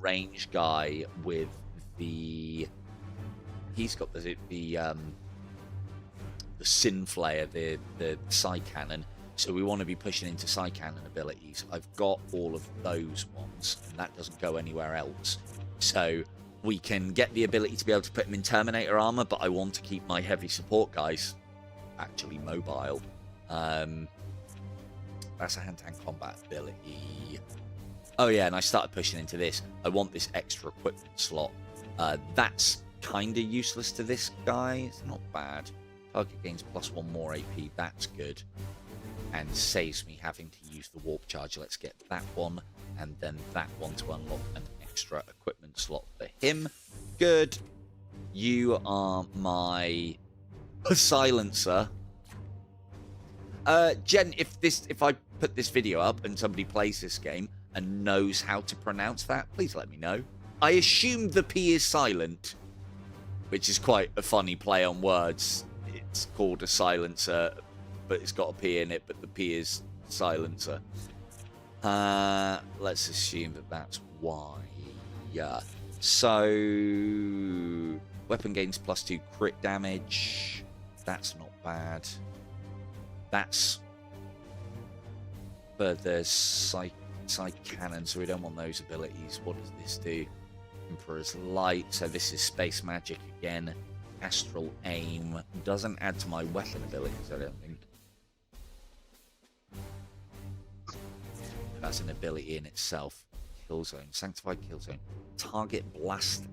range guy with the... He's got the Sin Flayer, the Psy Cannon. So we want to be pushing into Psy Cannon abilities. I've got all of those ones, and that doesn't go anywhere else. So we can get the ability to be able to put him in Terminator armor, but I want to keep my heavy support guys actually mobile. That's a hand-to-hand combat ability. Oh yeah, and I started pushing into this. I want this extra equipment slot. That's kind of useless to this guy. It's not bad. Target gains +1 more AP. That's good. And saves me having to use the warp charge. Let's get that one, and then that one to unlock an extra equipment slot for him. Good. You are my silencer. Jen, if I put this video up and somebody plays this game and knows how to pronounce that, please let me know. I assume the P is silent, which is quite a funny play on words. It's called a silencer, but it's got a P in it, but the P is silencer. Let's assume that that's why. Yeah. So weapon gains +2 crit damage. That's not bad. That's but there's side cannon, so we don't want those abilities. What does this do? Emperor's Light. So this is space magic again. Astral aim doesn't add to my weapon abilities, I don't think. That's an ability in itself. Kill zone, sanctified kill zone. Target blast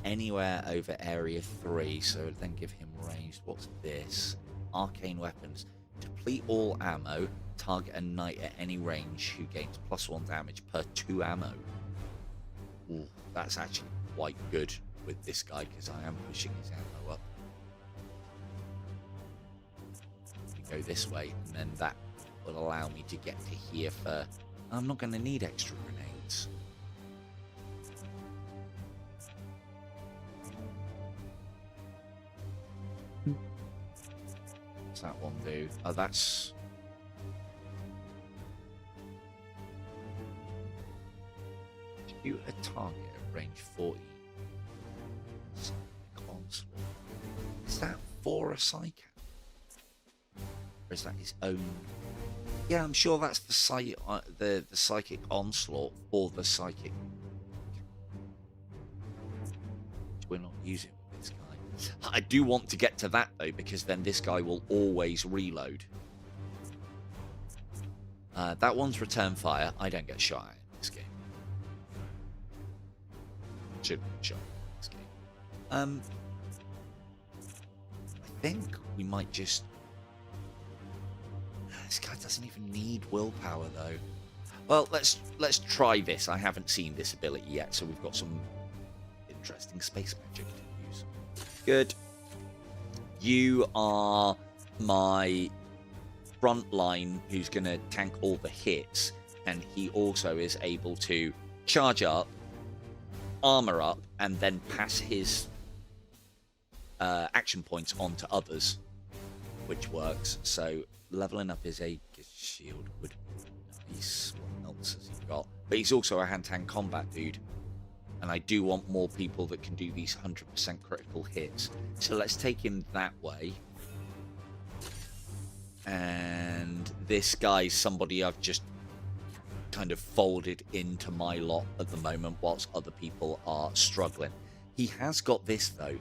anywhere over area 3, so then give him ranged. What's this? Arcane weapons. Deplete all ammo. Target a knight at any range who gains +1 damage per 2 ammo. Ooh, that's actually quite good with this guy because I am pushing his ammo up. We go this way, and then that will allow me to get to here for. I'm not going to need extra grenades. What's that one do? Oh, that's. Shoot a target at range 40. Onslaught. Is that for a psychic? Or is that his own? Yeah, I'm sure that's the psychic onslaught for the psychic. We're not using this guy. I do want to get to that though, because then this guy will always reload. That one's return fire. I don't get shot at in this game. Shouldn't get shot at in this game. I think we might just. This guy doesn't even need willpower though. Well, let's try this. I haven't seen this ability yet, so we've got some interesting space magic to use. Good. You are my front line who's going to tank all the hits, and he also is able to charge up, armor up, and then pass his action points on to others, which works. So leveling up his Aegis shield would be nice. What else has he got? But he's also a hand-to-hand combat dude. And I do want more people that can do these 100% critical hits. So let's take him that way. And this guy's somebody I've just kind of folded into my lot at the moment whilst other people are struggling. He has got this though.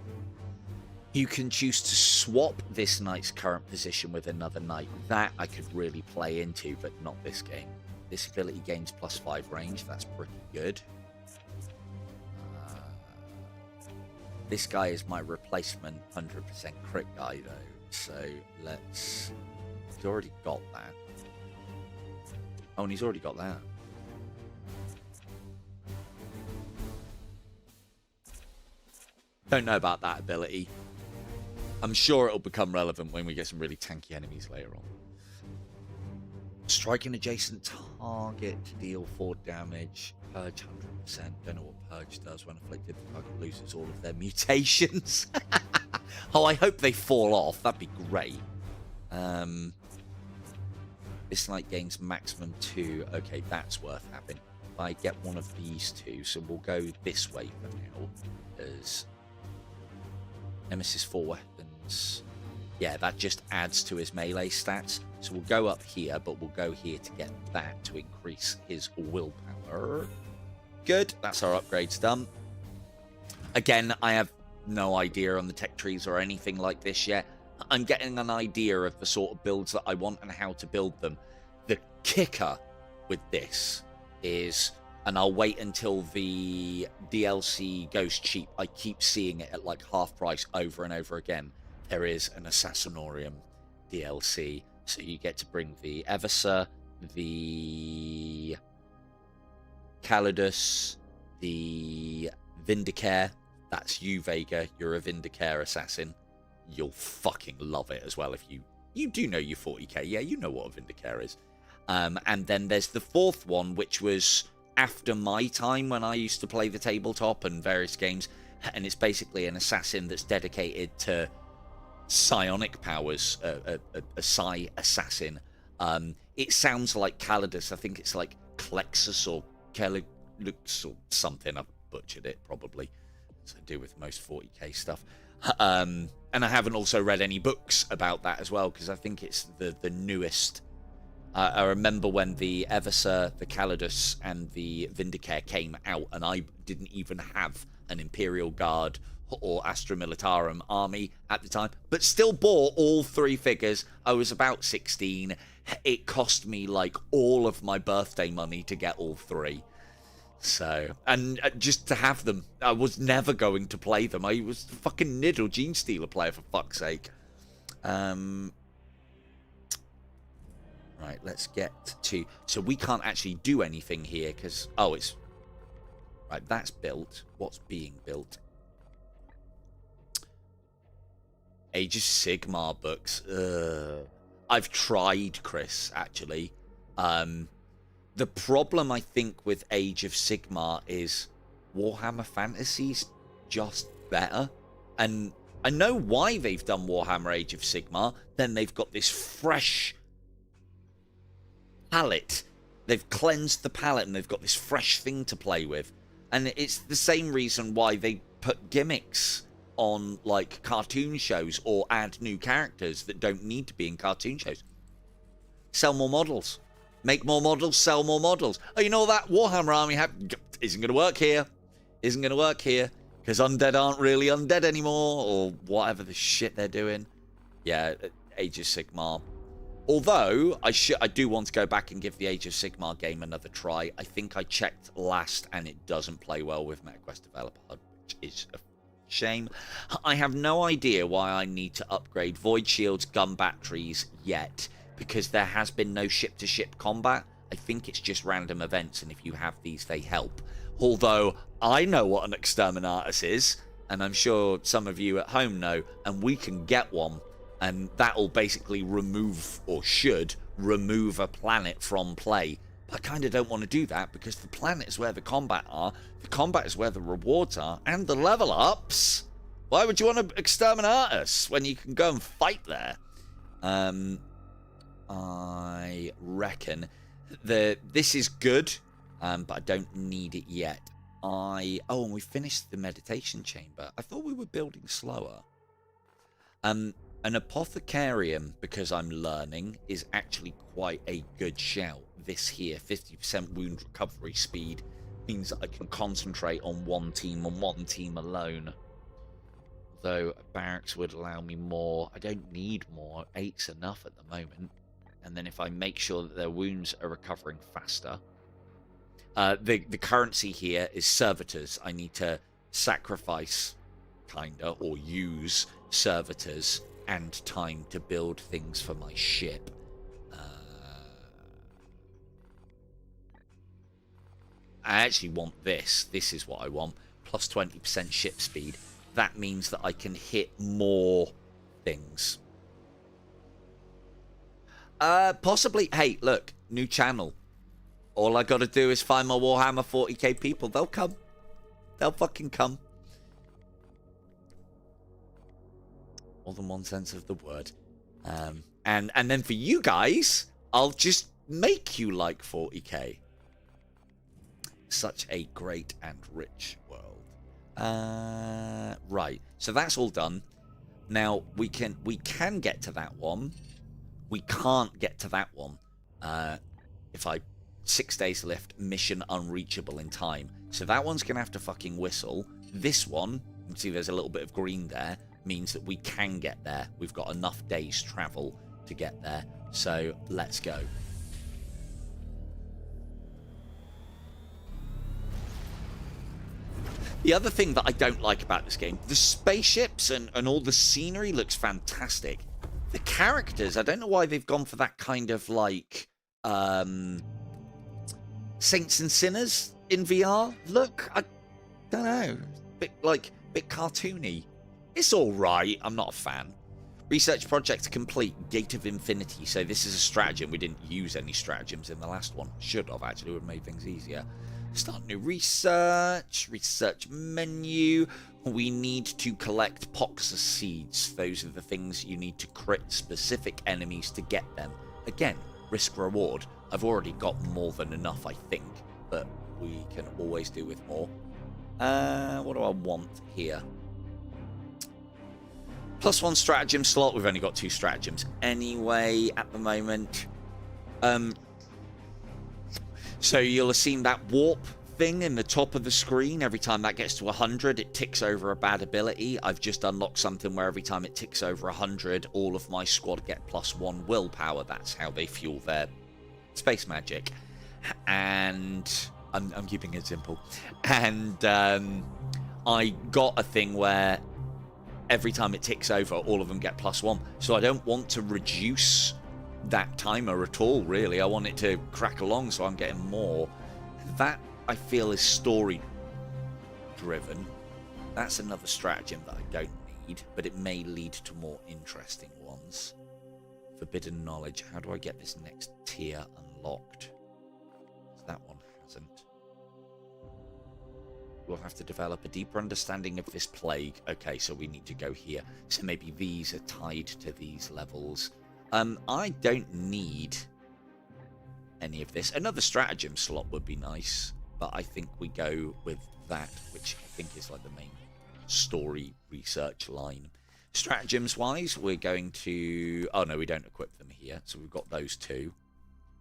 You can choose to swap this knight's current position with another knight. That I could really play into, but not this game. This ability gains +5 range. That's pretty good. This guy is my replacement 100% crit guy, though. So let's. He's already got that. Oh, and he's already got that. Don't know about that ability. I'm sure it'll become relevant when we get some really tanky enemies later on. Strike an adjacent target to deal 4 damage. Purge 100%. Don't know what Purge does. When afflicted, the target loses all of their mutations. Oh, I hope they fall off. That'd be great. This knight gains maximum 2. Okay, that's worth having. I get one of these two, so we'll go this way for now. As Nemesis 4 weapons. Yeah, that just adds to his melee stats. So we'll go up here, but we'll go here to get that to increase his willpower. Good, that's our upgrades done. Again, I have no idea on the tech trees or anything like this yet. I'm getting an idea of the sort of builds that I want and how to build them. The kicker with this is, and I'll wait until the DLC goes cheap. I keep seeing it at like half price over and over again. There is an Assassinorium DLC. So you get to bring the Eversa, the Calidus, the Vindicare. That's you, Vega. You're a Vindicare assassin. You'll fucking love it as well if you do know your 40k. Yeah, you know what a Vindicare is. And then there's the fourth one, which was after my time when I used to play the tabletop and various games. And it's basically an assassin that's dedicated to psionic powers, a psi assassin. It sounds like Calidus. I think it's like Kelexus or Kelix or something. I've butchered it, probably. As I do with most 40k stuff. And I haven't also read any books about that as well, because I think it's the newest. I remember when the Eversur, the Calidus, and the Vindicare came out, and I didn't even have an Imperial Guard or Astra Militarum army at the time, but still bought all 3 figures. I was about 16. It cost me like all of my birthday money to get all 3. So, and just to have them, I was never going to play them. I was a fucking Niddle Gene Stealer player, for fuck's sake. Right, let's get to... So we can't actually do anything here, because... Oh, it's... Right, that's built. What's being built? Age of Sigmar books. I've tried, Chris, actually. The problem, I think, with Age of Sigmar is Warhammer Fantasy's just better. And I know why they've done Warhammer Age of Sigmar. Then they've got this fresh palette. They've cleansed the palette and they've got this fresh thing to play with. And it's the same reason why they put gimmicks on, like, cartoon shows or add new characters that don't need to be in cartoon shows. Sell more models. Make more models, sell more models. Oh, you know that Warhammer army isn't going to work here. Isn't going to work here. Because undead aren't really undead anymore. Or whatever the shit they're doing. Yeah, Age of Sigmar. Although, I do want to go back and give the Age of Sigmar game another try. I think I checked last and it doesn't play well with MetaQuest Developer HUD, which is a shame. I have no idea why I need to upgrade Void Shield's gun batteries yet, because there has been no ship-to-ship combat. I think it's just random events, and if you have these, they help. Although, I know what an Exterminatus is, and I'm sure some of you at home know, and we can get one. And that'll basically remove, or should remove, a planet from play. But I kind of don't want to do that, because the planet is where the combat are, the combat is where the rewards are, and the level ups. Why would you want to Exterminatus when you can go and fight there? I reckon this is good, but I don't need it yet. Oh, and we finished the meditation chamber. I thought we were building slower. An apothecarium, because I'm learning, is actually quite a good shout. This here, 50% wound recovery speed, means that I can concentrate on one team and one team alone. Though barracks would allow me more. I don't need more. 8's enough at the moment. And then if I make sure that their wounds are recovering faster. The currency here is servitors. I need to sacrifice, kinda, or use servitors and time to build things for my ship. I actually want this. This is what I want. Plus 20% ship speed. That means that I can hit more things. Possibly. Hey, look. New channel. All I gotta do is find my Warhammer 40k people. They'll come. They'll fucking come. More than one sense of the word. And then for you guys, I'll just make you like 40k. Such a great and rich world. Right. So that's all done. Now we can get to that one. We can't get to that one. 6 days left, mission unreachable in time. So that one's gonna have to fucking whistle. This one, you can see there's a little bit of green there, means that we can get there. We've got enough days travel to get there. So let's go. The other thing that I don't like about this game, the spaceships and all the scenery looks fantastic. The characters, I don't know why they've gone for that kind of like Saints and Sinners in VR look. I don't know. Bit cartoony. It's alright. I'm not a fan. Research project complete. Gate of Infinity. So this is a stratagem. We didn't use any stratagems in the last one. Should have, actually. Would have made things easier. Start new research. Research menu. We need to collect Poxa seeds. Those are the things you need to crit specific enemies to get them. Again, risk reward. I've already got more than enough, I think, but we can always do with more. What do I want here? +1 stratagem slot. We've only got 2 stratagems anyway at the moment. So you'll have seen that warp thing in the top of the screen. Every time that gets to 100, it ticks over a bad ability. I've just unlocked something where every time it ticks over 100, all of my squad get +1 willpower. That's how they fuel their space magic. And I'm keeping it simple. And I got a thing where every time it ticks over, all of them get +1. So I don't want to reduce that timer at all, really. I want it to crack along so I'm getting more. That, I feel, is story driven. That's another stratagem that I don't need, but it may lead to more interesting ones. Forbidden knowledge. How do I get this next tier unlocked? That one hasn't. We'll have to develop a deeper understanding of this plague. Okay, so we need to go here. So maybe these are tied to these levels. I don't need any of this. Another stratagem slot would be nice, but I think we go with that, which I think is like the main story research line. Stratagems wise, we're going to... Oh no, we don't equip them here, so we've got those 2.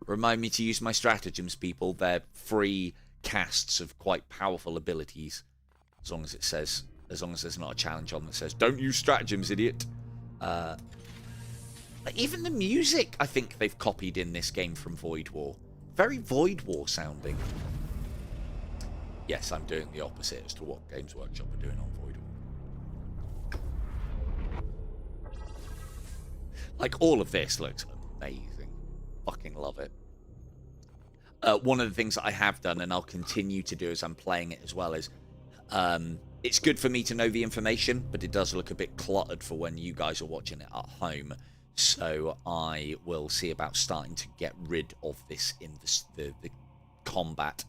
Remind me to use my stratagems, people. They're free casts of quite powerful abilities, as long as it says, as long as there's not a challenge on that says, don't use stratagems, idiot. Even the music, I think they've copied in this game from Void War. Very Void War sounding. Yes, I'm doing the opposite as to what Games Workshop are doing on Void War. Like, all of this looks amazing. Fucking love it. One of the things that I have done, and I'll continue to do as I'm playing it as well, is it's good for me to know the information, but it does look a bit cluttered for when you guys are watching it at home. So I will see about starting to get rid of this in the combat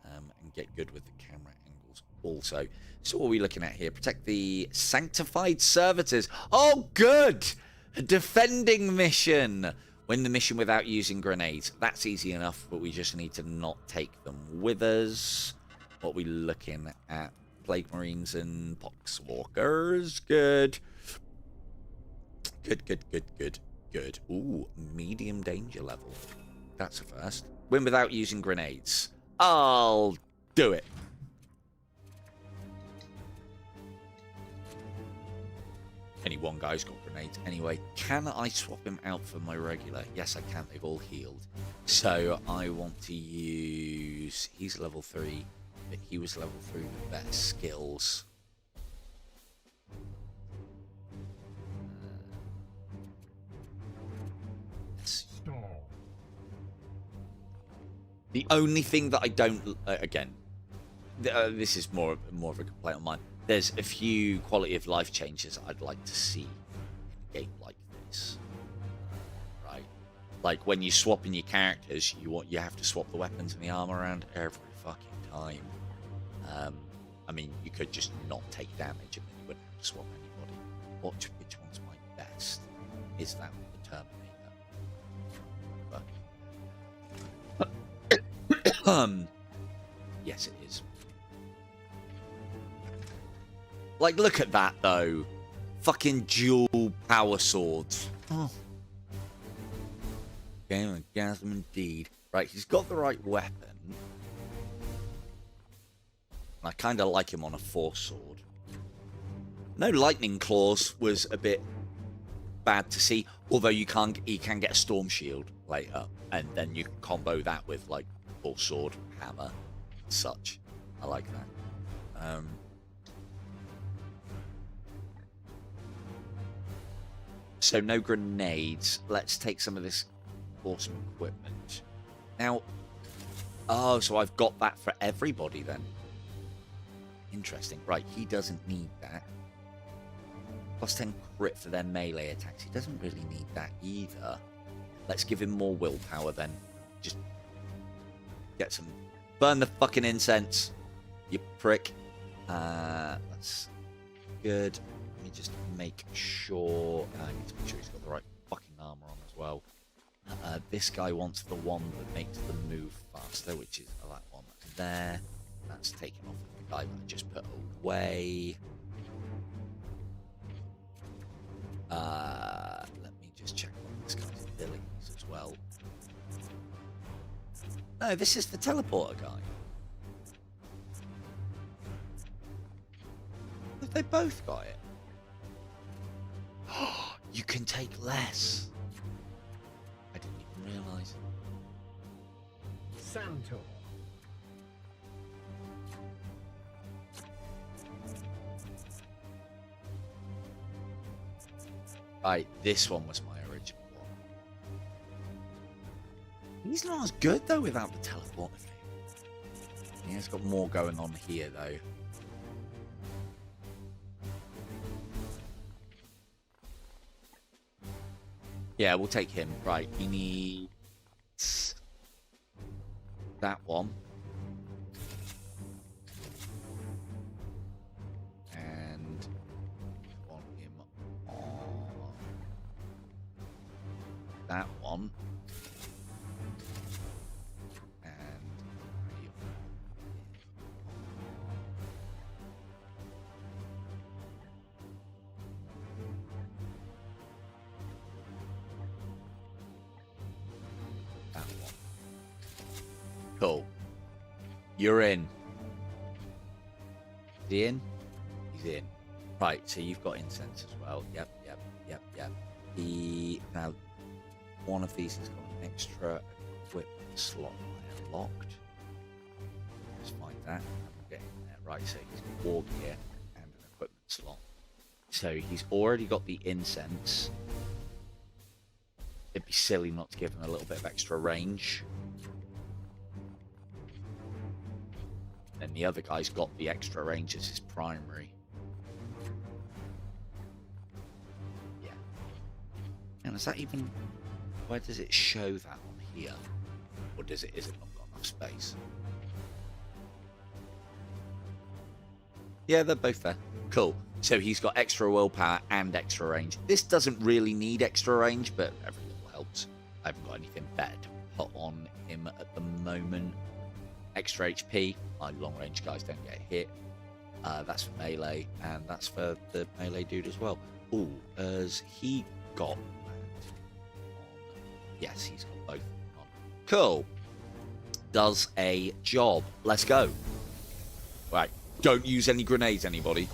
and get good with the camera angles also. So what are we looking at here? Protect the sanctified servitors. Oh, good! A defending mission. Win the mission without using grenades. That's easy enough, but we just need to not take them with us. What are we looking at? Plague Marines and Poxwalkers. Good. Good. Ooh, medium danger level. That's a first. Win without using grenades. I'll do it. Only one guy's got grenades. Anyway, can I swap him out for my regular? Yes, I can. They've all healed. So I want to use... He's level 3, but he was level 3 with better skills. The only thing that I don't... again, this is more of a complaint on mine. There's a few quality of life changes I'd like to see in a game like this. Right? Like when you're swapping your characters, you have to swap the weapons and the armor around every fucking time. I mean, you could just not take damage and then you wouldn't have to swap anybody. Which one's my best? Is that the Terminator? Yes, it is. Like, look at that, though. Fucking dual power swords. Oh. Game orgasm indeed. Right, he's got the right weapon. I kind of like him on a force sword. No lightning claws was a bit bad to see. Although he can get a storm shield later, and then you can combo that with like force sword, hammer, such. I like that. So no grenades. Let's take some of this awesome equipment. Now, oh, so I've got that for everybody then. Interesting. Right, he doesn't need that. Plus 10 crit for their melee attacks. He doesn't really need that either. Let's give him more willpower then. Just get some... Burn the fucking incense, you prick. That's good. Let me just make sure... I need to make sure he's got the right fucking armor on as well. This guy wants the one that makes them move faster, which is that one that's there. That's taken off the guy that I just put away. Let me just check what this guy's abilities as well. No, this is the teleporter guy. Have they both got it? You can take less. I didn't even realise. Santor. Right, this one was my original one. He's not as good though without the teleporter thing. He has got more going on here though. Yeah, we'll take him. Right, he needs that one. And want him on that one. And that one. Cool. You're in. Is he in? He's in. Right, so you've got incense as well. Yep. Now, one of these has got an extra equipment slot I unlocked. Let's find that. I'm getting there. Right, so he's got war gear and an equipment slot. So he's already got the incense. It'd be silly not to give him a little bit of extra range. And the other guy's got the extra range as his primary. Yeah. And is that even... Where does it show that on here? Or is it not got enough space? Yeah, they're both there. Cool. So he's got extra willpower and extra range. This doesn't really need extra range, but every little helps. I haven't got anything better to put on him at the moment. Extra HP. My long range guys don't get hit. That's for melee, and that's for the melee dude as well. Ooh, has he got that on? Yes, he's got both on. Cool. Does a job. Let's go. Right. Don't use any grenades, anybody.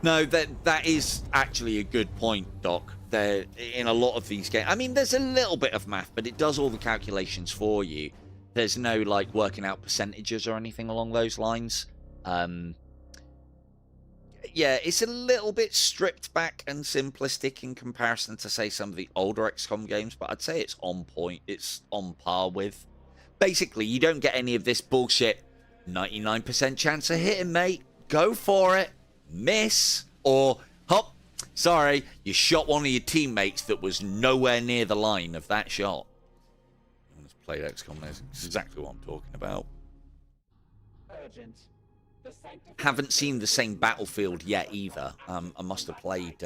No, that is actually a good point, Doc. There, in a lot of these games, I mean, there's a little bit of math, but it does all the calculations for you. There's no, like, working out percentages or anything along those lines. Yeah, it's a little bit stripped back and simplistic in comparison to, say, some of the older XCOM games, but I'd say it's on point. It's on par with. Basically, you don't get any of this bullshit 99% chance of hitting, mate. Go for it. Miss. Or, hop. Sorry, you shot one of your teammates that was nowhere near the line of that shot. Let's play XCOM. That's exactly what I'm talking about. Urgent. The Haven't seen the same Battlefield yet either. I must have played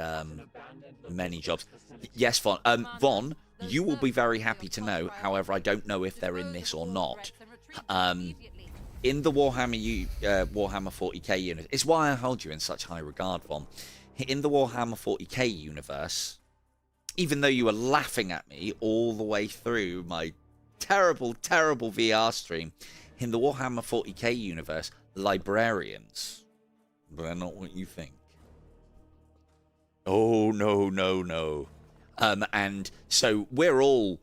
many jobs. Yes, Von. Von, you will be very happy to know. However, I don't know if they're in this or not. In the Warhammer 40k unit, it's why I hold you in such high regard, Von. In the Warhammer 40k universe, even though you were laughing at me all the way through my terrible, terrible VR stream, in the Warhammer 40k universe, librarians, they're not what you think. Oh, no. And so we're all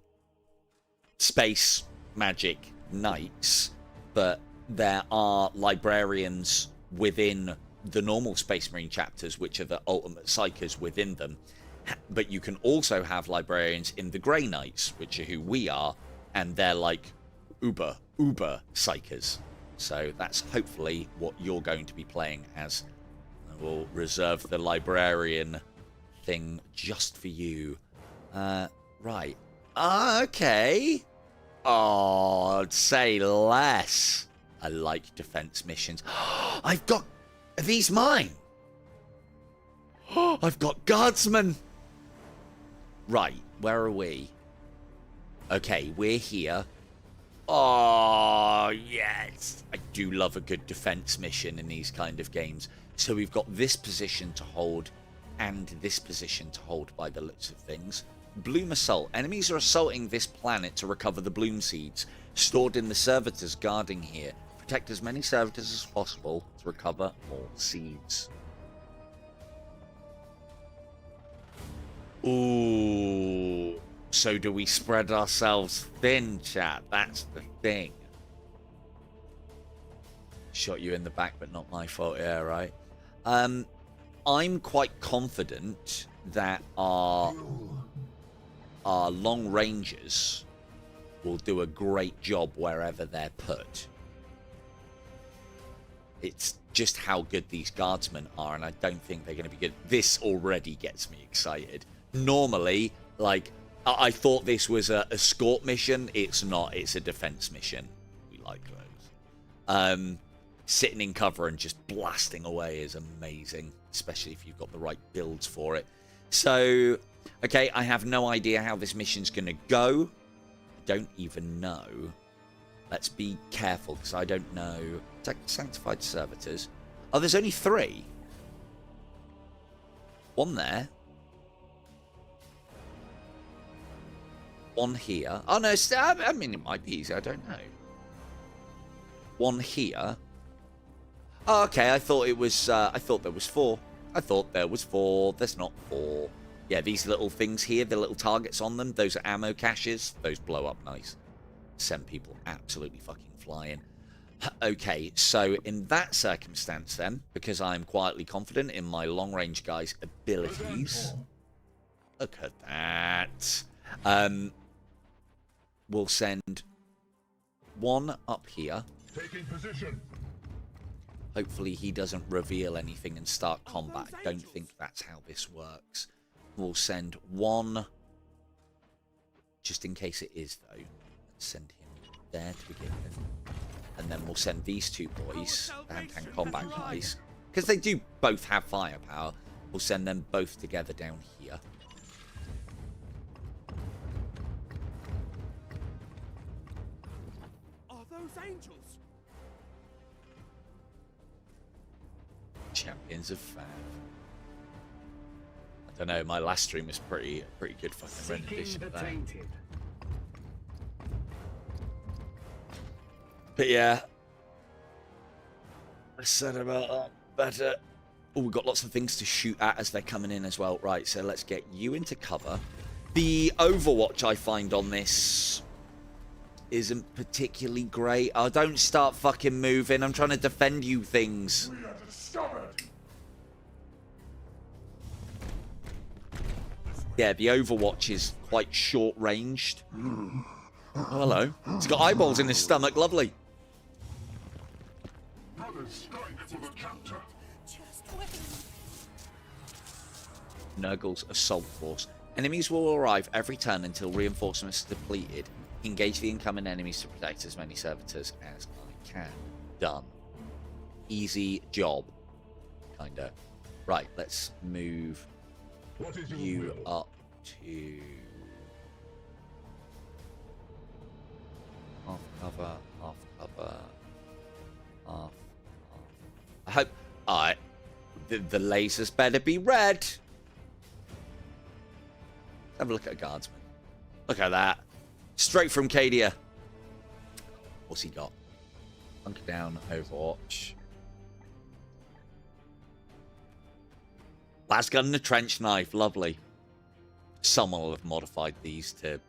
space magic knights, but there are librarians within the normal Space Marine chapters, which are the ultimate psychers within them. But you can also have librarians in the Greyknights, which are who we are, and they're like uber psychers. So that's hopefully what you're going to be playing as. I will reserve the librarian thing just for you. Right. Okay. Oh, I'd say less. I like defense missions. I've got... Are these mine? I've got guardsmen. Right, where are we? Okay, we're here. Oh, yes. I do love a good defense mission in these kind of games. So we've got this position to hold and this position to hold by the looks of things. Bloom Assault. Enemies are assaulting this planet to recover the bloom seeds stored in the servitors guarding here. Protect as many servitors as possible to recover more seeds. Ooh. So do we spread ourselves thin, chat? That's the thing. Shot you in the back, but not my fault. Yeah, right. I'm quite confident that our long rangers will do a great job wherever they're put. It's just how good these guardsmen are, and I don't think they're going to be good. This already gets me excited. Normally, like, I thought this was a escort mission. It's not. It's a defense mission. We like those. Sitting in cover and just blasting away is amazing, especially if you've got the right builds for it. So, okay, I have no idea how this mission's going to go. I don't even know. Let's be careful, because I don't know. Sanctified servitors. Oh, there's only 3. One there. One here. Oh, no, I mean, it might be easy. I don't know. One here. Oh, okay, I thought it was, I thought there was 4. I thought there was 4. There's not 4. Yeah, these little things here, the little targets on them, those are ammo caches. Those blow up nice. Send people absolutely fucking flying. Okay, so in that circumstance then, because I'm quietly confident in my long-range guy's abilities. Look at that. We'll send one up here. Taking position. Hopefully he doesn't reveal anything and start combat. I don't think that's how this works. We'll send one, just in case it is though. Let's send him there to begin with. And then we'll send these 2 boys, the hand-to-hand combat guys, because they do both have firepower. We'll send them both together down here. Are those angels? Champions of Fav. I don't know, my last stream was pretty good fucking rendition of that. But yeah, I said about that better. Oh, we've got lots of things to shoot at as they're coming in as well. Right, so let's get you into cover. The Overwatch I find on this isn't particularly great. Oh, don't start fucking moving. I'm trying to defend you things. We are discovered. Yeah, the Overwatch is quite short-ranged. Oh, hello. He's got eyeballs in his stomach. Lovely. Brothers, strike for the chapter. Nurgle's Assault Force. Enemies will arrive every turn until reinforcements are depleted. Engage the incoming enemies to protect as many servitors as I can. Done. Easy job. Kinda. Right, let's move you up to half cover, half. I hope the lasers better be red. Have a look at a guardsman. Look at that. Straight from Cadia. What's he got? Hunker down, Overwatch. Las gun and a trench knife. Lovely. Someone will have modified these to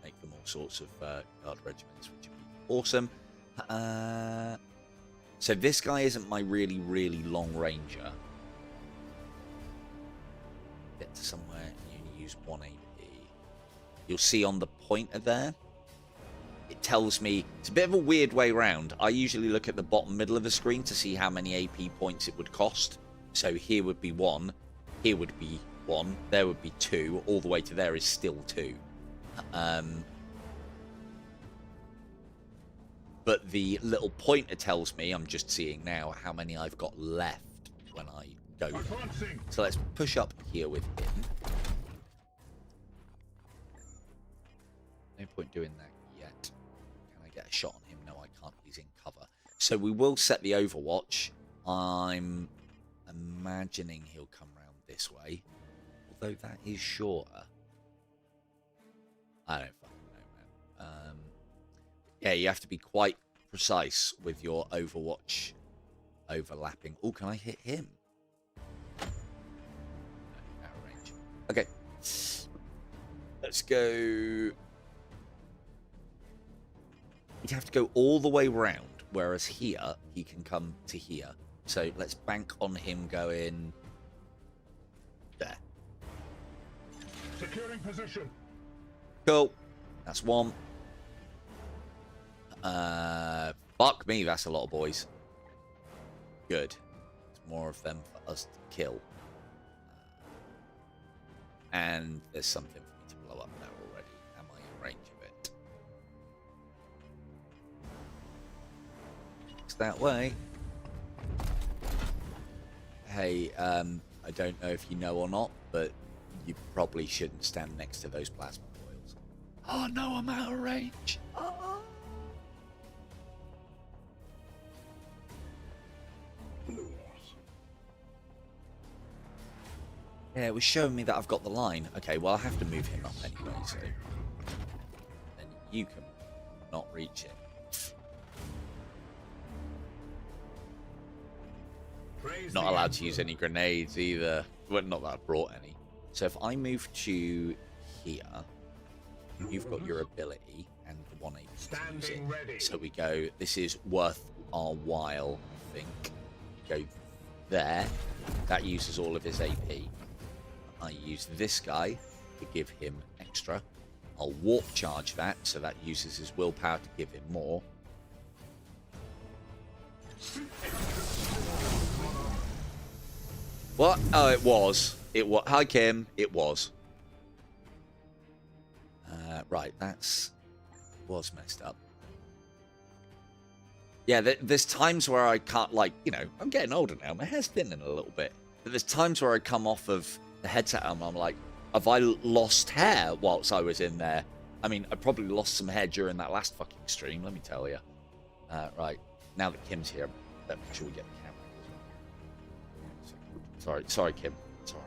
make them all sorts of guard regiments, which would be awesome. So this guy isn't my really long ranger. Get to somewhere and you use 1 AP. You'll see on the pointer there, it tells me, it's a bit of a weird way around. I usually look at the bottom middle of the screen to see how many AP points it would cost. So here would be 1, here would be 1, there would be 2, all the way to there is still 2. But the little pointer tells me, I'm just seeing now, how many I've got left when I go there. So let's push up here with him. No point doing that yet. Can I get a shot on him? No, I can't. He's in cover. So we will set the Overwatch. I'm imagining he'll come round this way. Although that is shorter. I don't fucking know, man. Yeah, you have to be quite precise with your Overwatch overlapping. Oh, can I hit him? No, out of range. Okay. Let's go. You'd have to go all the way round, whereas here, he can come to here. So let's bank on him going there. Securing position. Cool. That's one. Fuck me, that's a lot of boys. Good. There's more of them for us to kill. And there's something for me to blow up there already. Am I in range of it? It's that way. Hey, I don't know if you know or not, but you probably shouldn't stand next to those plasma coils. Oh no, I'm out of range. Oh. Yeah, it was showing me that I've got the line. Okay, well, I have to move him up anyway, so then you can not reach it. Not allowed to use any grenades either. Well, not that I brought any. So if I move to here, you've got your ability and the 180 to use it. So we go, this is worth our while, I think. Go there. That uses all of his AP. I use this guy to give him extra. I'll warp charge that, so that uses his willpower to give him more. What? Oh, it was. It was. Hi, Kim. It was. Right, that's... was messed up. Yeah, there's times where I can't, like, you know, I'm getting older now. My hair's thinning a little bit. But there's times where I come off of the headset and I'm like, have I lost hair whilst I was in there? I mean, I probably lost some hair during that last fucking stream, let me tell you. Right, now that Kim's here, let's make sure we get the camera as well. Sorry, Kim. Sorry.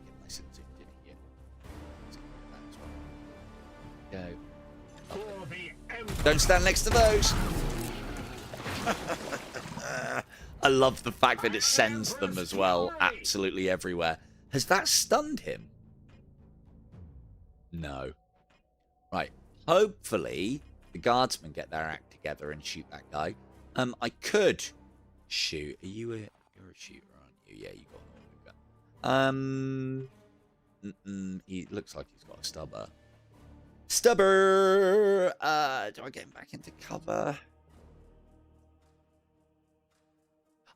Get nice and zoomed in here. Let's get that as well. Go. Don't stand next to those. I love the fact that it sends them as well, absolutely everywhere. Has that stunned him? No. Right. Hopefully, the guardsmen get their act together and shoot that guy. I could shoot. You're a shooter, aren't you? Yeah, you got an gun. He looks like he's got a stubber. Stubber! Do I get him back into cover?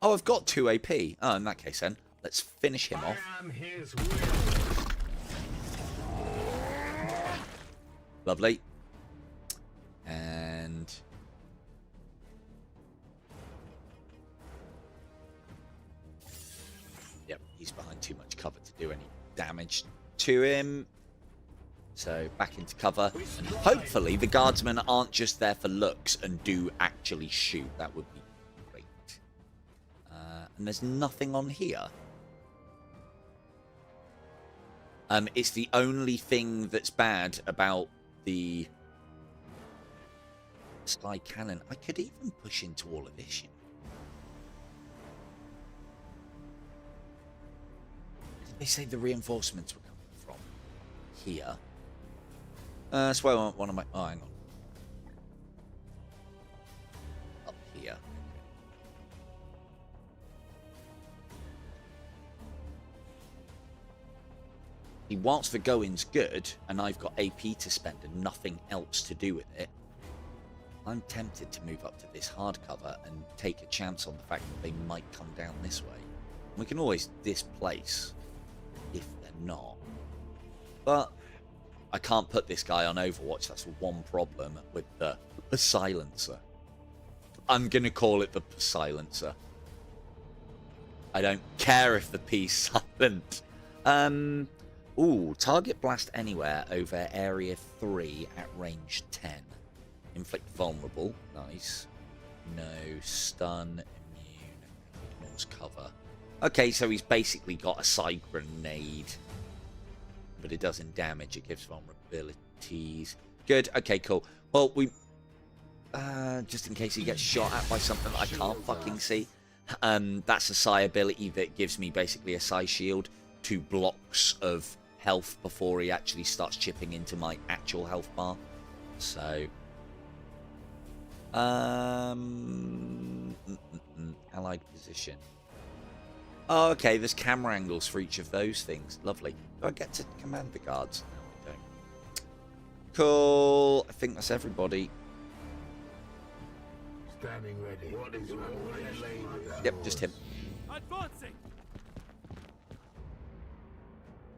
Oh, I've got 2 AP. Oh, in that case then, let's finish him off. Lovely. And... yep, he's behind too much cover to do any damage to him. So, back into cover. And hopefully the guardsmen aren't just there for looks and do actually shoot. That would be great. And there's nothing on here. It's the only thing that's bad about the sky cannon. I could even push into all of this. You know? Did they say the reinforcements were coming from here? That's where one of my... oh, hang on. Up here. Whilst the going's good, and I've got AP to spend and nothing else to do with it, I'm tempted to move up to this hardcover and take a chance on the fact that they might come down this way. We can always displace if they're not. But I can't put this guy on Overwatch. That's one problem with the silencer. I'm going to call it the silencer. I don't care if the P's silent. Ooh, target blast anywhere over area 3 at range 10. Inflict vulnerable. Nice. No. Stun. Immune. Ignores cover. Okay, so he's basically got a side grenade. But it doesn't damage. It gives vulnerabilities. Good. Okay, cool. Well, we... just in case he gets shot at by something that I can't fucking see. That's a psi ability that gives me basically a psi shield. 2 blocks of health before he actually starts chipping into my actual health bar. So... allied position. Oh, okay, there's camera angles for each of those things. Lovely. Do I get to command the guards? No, I don't. Cool. I think that's everybody. Standing ready. What is your Yep, just him. Advancing.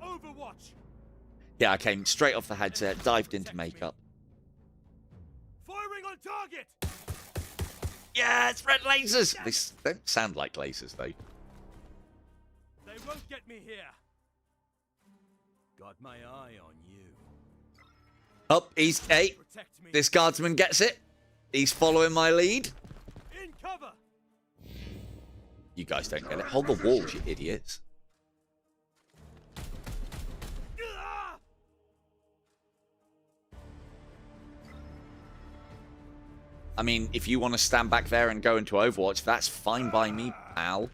Overwatch. Yeah, I came straight off the headset, dived into makeup. Firing on target. Yeah, it's red lasers! They don't sound like lasers, though. They won't get me here. Got my eye on you. Oh, he's... Hey, Protect me. this guardsman gets it. He's following my lead. In cover. You guys don't get it. Hold the walls, you idiots. Ah! I mean, if you want to stand back there and go into Overwatch, that's fine by me, pal.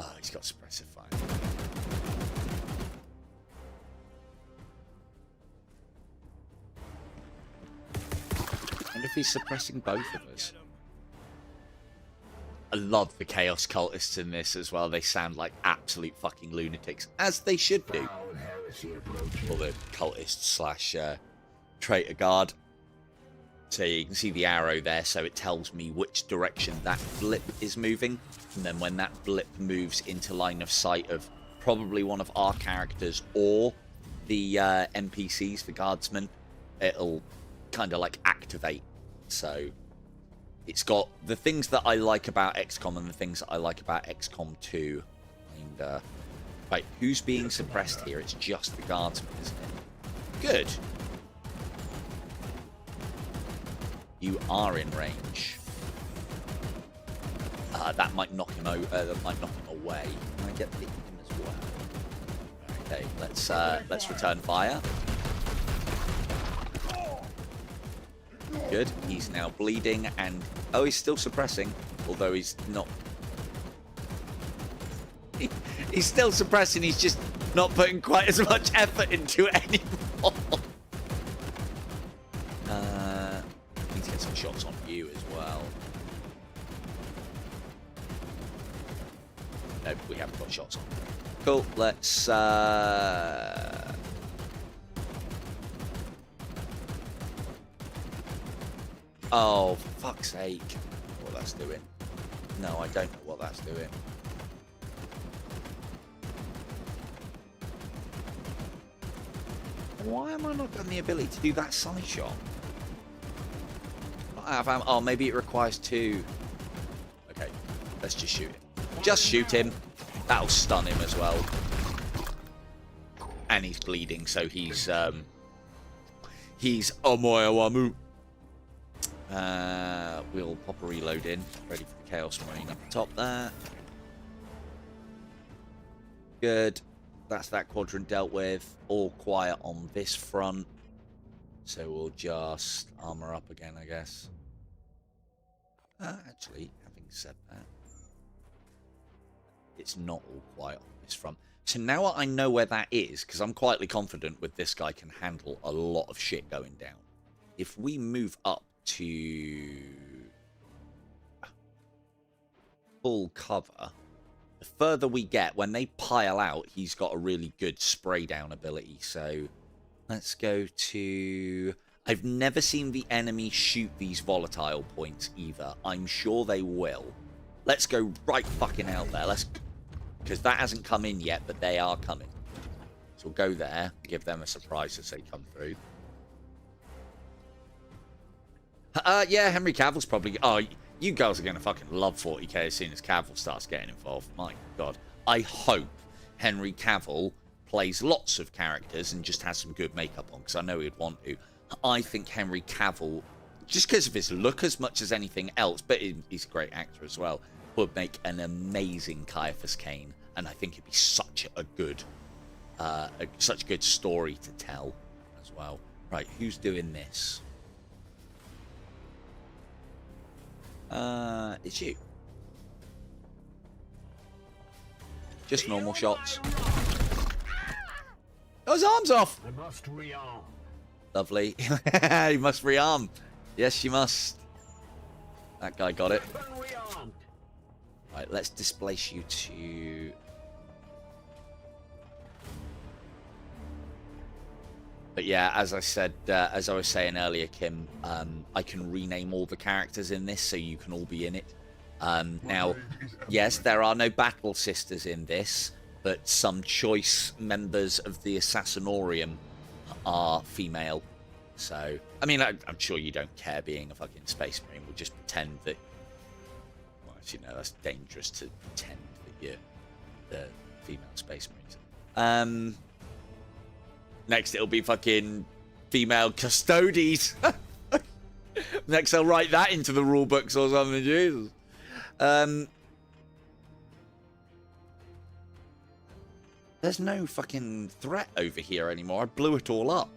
Oh, he's got suppressive fire. And if he's suppressing both of us. I love the Chaos Cultists in this as well. They sound like absolute fucking lunatics, as they should do. Or the cultists slash traitor guard. So you can see the arrow there, so it tells me which direction that blip is moving. And then when that blip moves into line of sight of probably one of our characters or the NPCs, the guardsmen, it'll kind of like activate. So it's got the things that I like about XCOM and the things that I like about XCOM 2. And, right, who's being suppressed here? It's just the guardsmen, isn't it? Good. You are in range. That might knock him that might knock him away. Can I get him as well? Okay, let's return fire. Good. He's now bleeding and oh, he's still suppressing, although he's not. He's still suppressing. He's just not putting quite as much effort into it anymore. Need to get some shots on you as well. No, we haven't got shots on. Cool. Let's. Oh, for fuck's sake. I don't know what that's doing. No, I don't know what that's doing. Why am I not getting the ability to do that side shot? Not out of ammo. Oh, maybe it requires 2. Okay, let's just shoot him. Just shoot him. That'll stun him as well. And he's bleeding, so he's Omoyawamu. We'll pop a reload in. Ready for the Chaos Marine up the top there. Good. That's that quadrant dealt with. All quiet on this front. So we'll just armor up again, I guess. Actually, having said that, it's not all quiet on this front. So now I know where that is, because I'm quietly confident with this guy can handle a lot of shit going down. If we move up to full cover, the further we get, when they pile out, he's got a really good spray down ability. So let's go to... I've never seen the enemy shoot these volatile points either. I'm sure they will. Let's go right fucking out there. Let's... Because that hasn't come in yet, but they are coming. So we'll go there, give them a surprise as they come through. Yeah, Henry Cavill's probably... Oh, you girls are going to fucking love 40k as soon as Cavill starts getting involved. My God. I hope Henry Cavill plays lots of characters and just has some good makeup on, because I know he'd want to. I think Henry Cavill, just because of his look as much as anything else, but he's a great actor as well, would make an amazing Caiaphas Cain, and I think it'd be such a good story to tell as well. Right, who's doing this? It's you. Just normal shots. Oh, his arm's off! I must rearm. Lovely. You must rearm. Yes, you must. That guy got it. Right, let's displace you to... But yeah, as I said, as I was saying earlier, Kim, I can rename all the characters in this so you can all be in it. Now, yes, there are no battle sisters in this, but some choice members of the Assassinorium are female. So, I mean, I'm sure you don't care being a fucking Space Marine. We'll just pretend that... Well, actually, no, that's dangerous to pretend that you're the female Space Marines. Next, it'll be fucking female Custodes. Next, I'll write that into the rule books or something. Jesus. There's no fucking threat over here anymore. I blew it all up.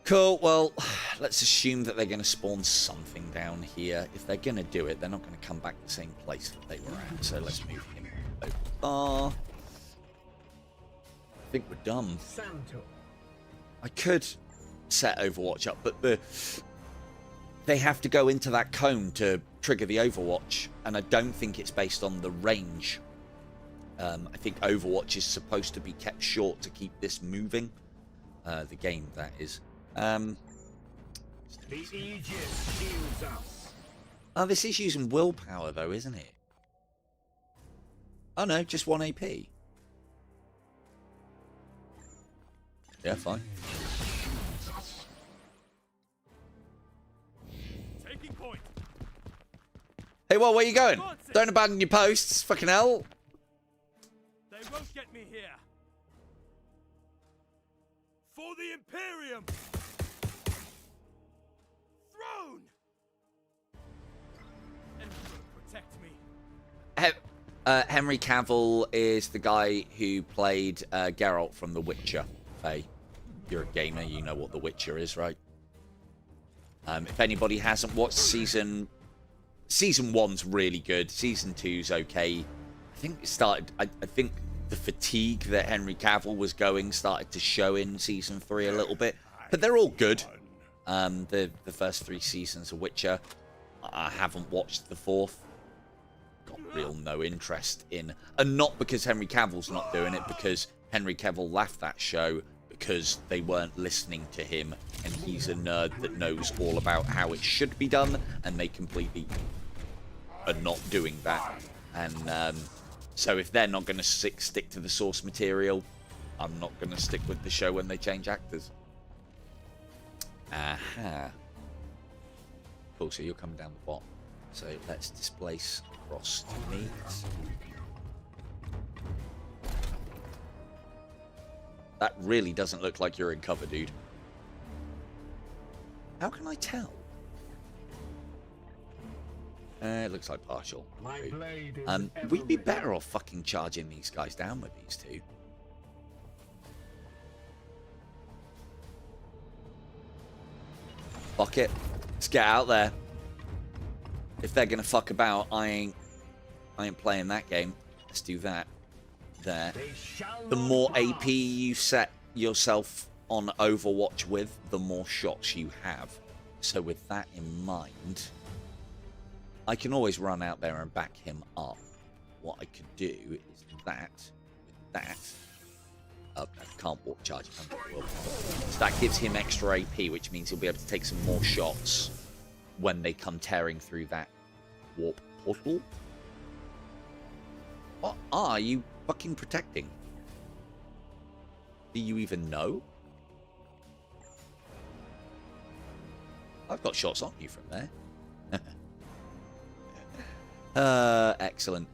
Cool. Well, let's assume that they're going to spawn something down here. If they're going to do it, they're not going to come back to the same place that they were at. So let's move him over. I think we're done. I could set Overwatch up, but they have to go into that cone to trigger the Overwatch, and I don't think it's based on the range. I think Overwatch is supposed to be kept short to keep this moving. The game, that is. The Aegis shields us. Oh, this is using willpower, though, isn't it? Oh, no, just 1 AP. Yeah, fine. Taking point. Hey, well, where you going? Don't abandon your posts, fucking hell. They won't get me here. For the Imperium. Throne. Emperor, protect me. Henry Cavill is the guy who played Geralt from The Witcher. Hey, you're a gamer, you know what The Witcher is, right? If anybody hasn't watched season 1's really good. Season 2's okay. I think it started. I think the fatigue that Henry Cavill was going started to show in season 3 a little bit, but they're all good. The first 3 seasons of Witcher. I haven't watched the 4th. Got real no interest in, and not because Henry Cavill's not doing it, because Henry Cavill left that show because they weren't listening to him, and he's a nerd that knows all about how it should be done, and they completely are not doing that. And so if they're not going to stick to the source material, I'm not going to stick with the show when they change actors. Aha. Cool, so you're coming down the bottom. So let's displace across to me. That really doesn't look like you're in cover, dude. How can I tell? It looks like partial. We'd be better off fucking charging these guys down with these two. Fuck it. Let's get out there. If they're gonna fuck about, I ain't playing that game. Let's do that. There. The more AP you set yourself on Overwatch with, the more shots you have. So with that in mind, I can always run out there and back him up. What I could do is that, with that. Oh, I can't walk charge. So that gives him extra AP, which means he'll be able to take some more shots when they come tearing through that warp portal. What are you fucking protecting? Do you even know? I've got shots on you from there. Excellent.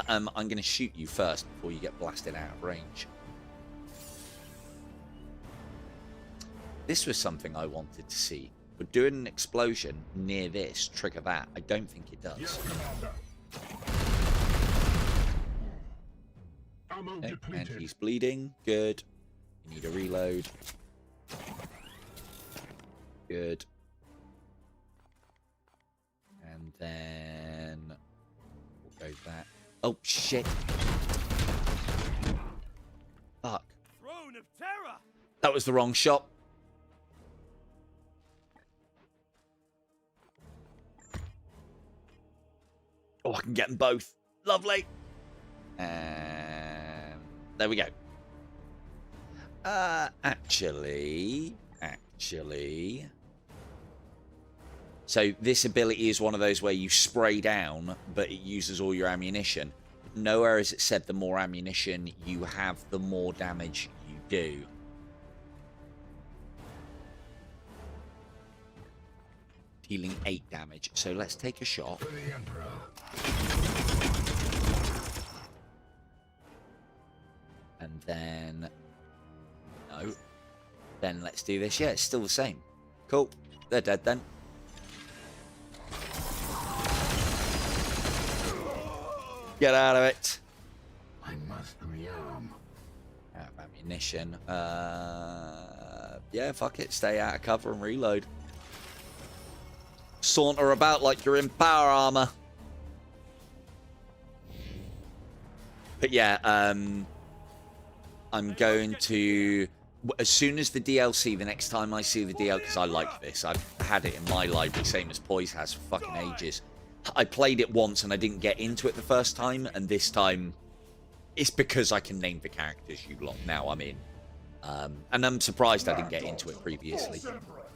I'm going to shoot you first before you get blasted out of range. This was something I wanted to see. Would doing an explosion near this trigger that? I don't think it does. Yes, Commander. Ammo Okay, and depleted. he's bleeding. Good. You need a reload. Good. And then we'll go that. Oh shit! Fuck. Throne of terror. That was the wrong shot. Oh, I can get them both. Lovely. And there we go. Actually. So this ability is one of those where you spray down, but it uses all your ammunition. Nowhere is it said the more ammunition you have, the more damage you do. Dealing 8 damage. So let's take a shot. For the Emperor. And then... No. Then let's do this. Yeah, it's still the same. Cool. They're dead then. Get out of it. I must rearm. Out of ammunition. Yeah, fuck it. Stay out of cover and reload. Saunter about like you're in power armor. But yeah, I'm going to... As soon as the DLC, the next time I see the DLC, because I like this, I've had it in my library, same as Poise has for fucking ages. I played it once and I didn't get into it the first time, and this time it's because I can name the characters you lot now I'm in. And I'm surprised I didn't get into it previously.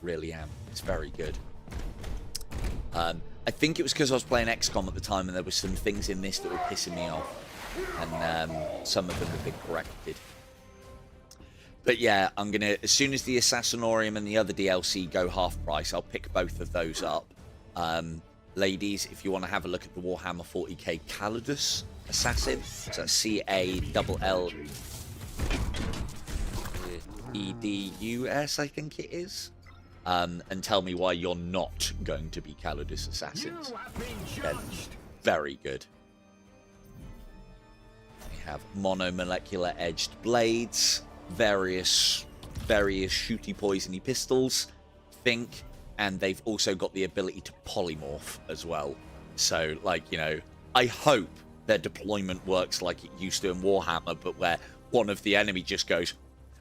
Really am. It's very good. I think it was because I was playing XCOM at the time and there were some things in this that were pissing me off. And some of them have been corrected. But yeah, I'm going to, as soon as the Assassinorium and the other DLC go half price, I'll pick both of those up. Ladies, if you want to have a look at the Warhammer 40k Calidus Assassin, so that's C-A-L-L-E-D-U-S, I think it is. And tell me why you're not going to be Calidus Assassins. They're very good. We have monomolecular edged blades, various shooty poisony pistols, think, and they've also got the ability to polymorph as well. So, like, you know, I hope their deployment works like it used to in Warhammer, but where one of the enemy just goes,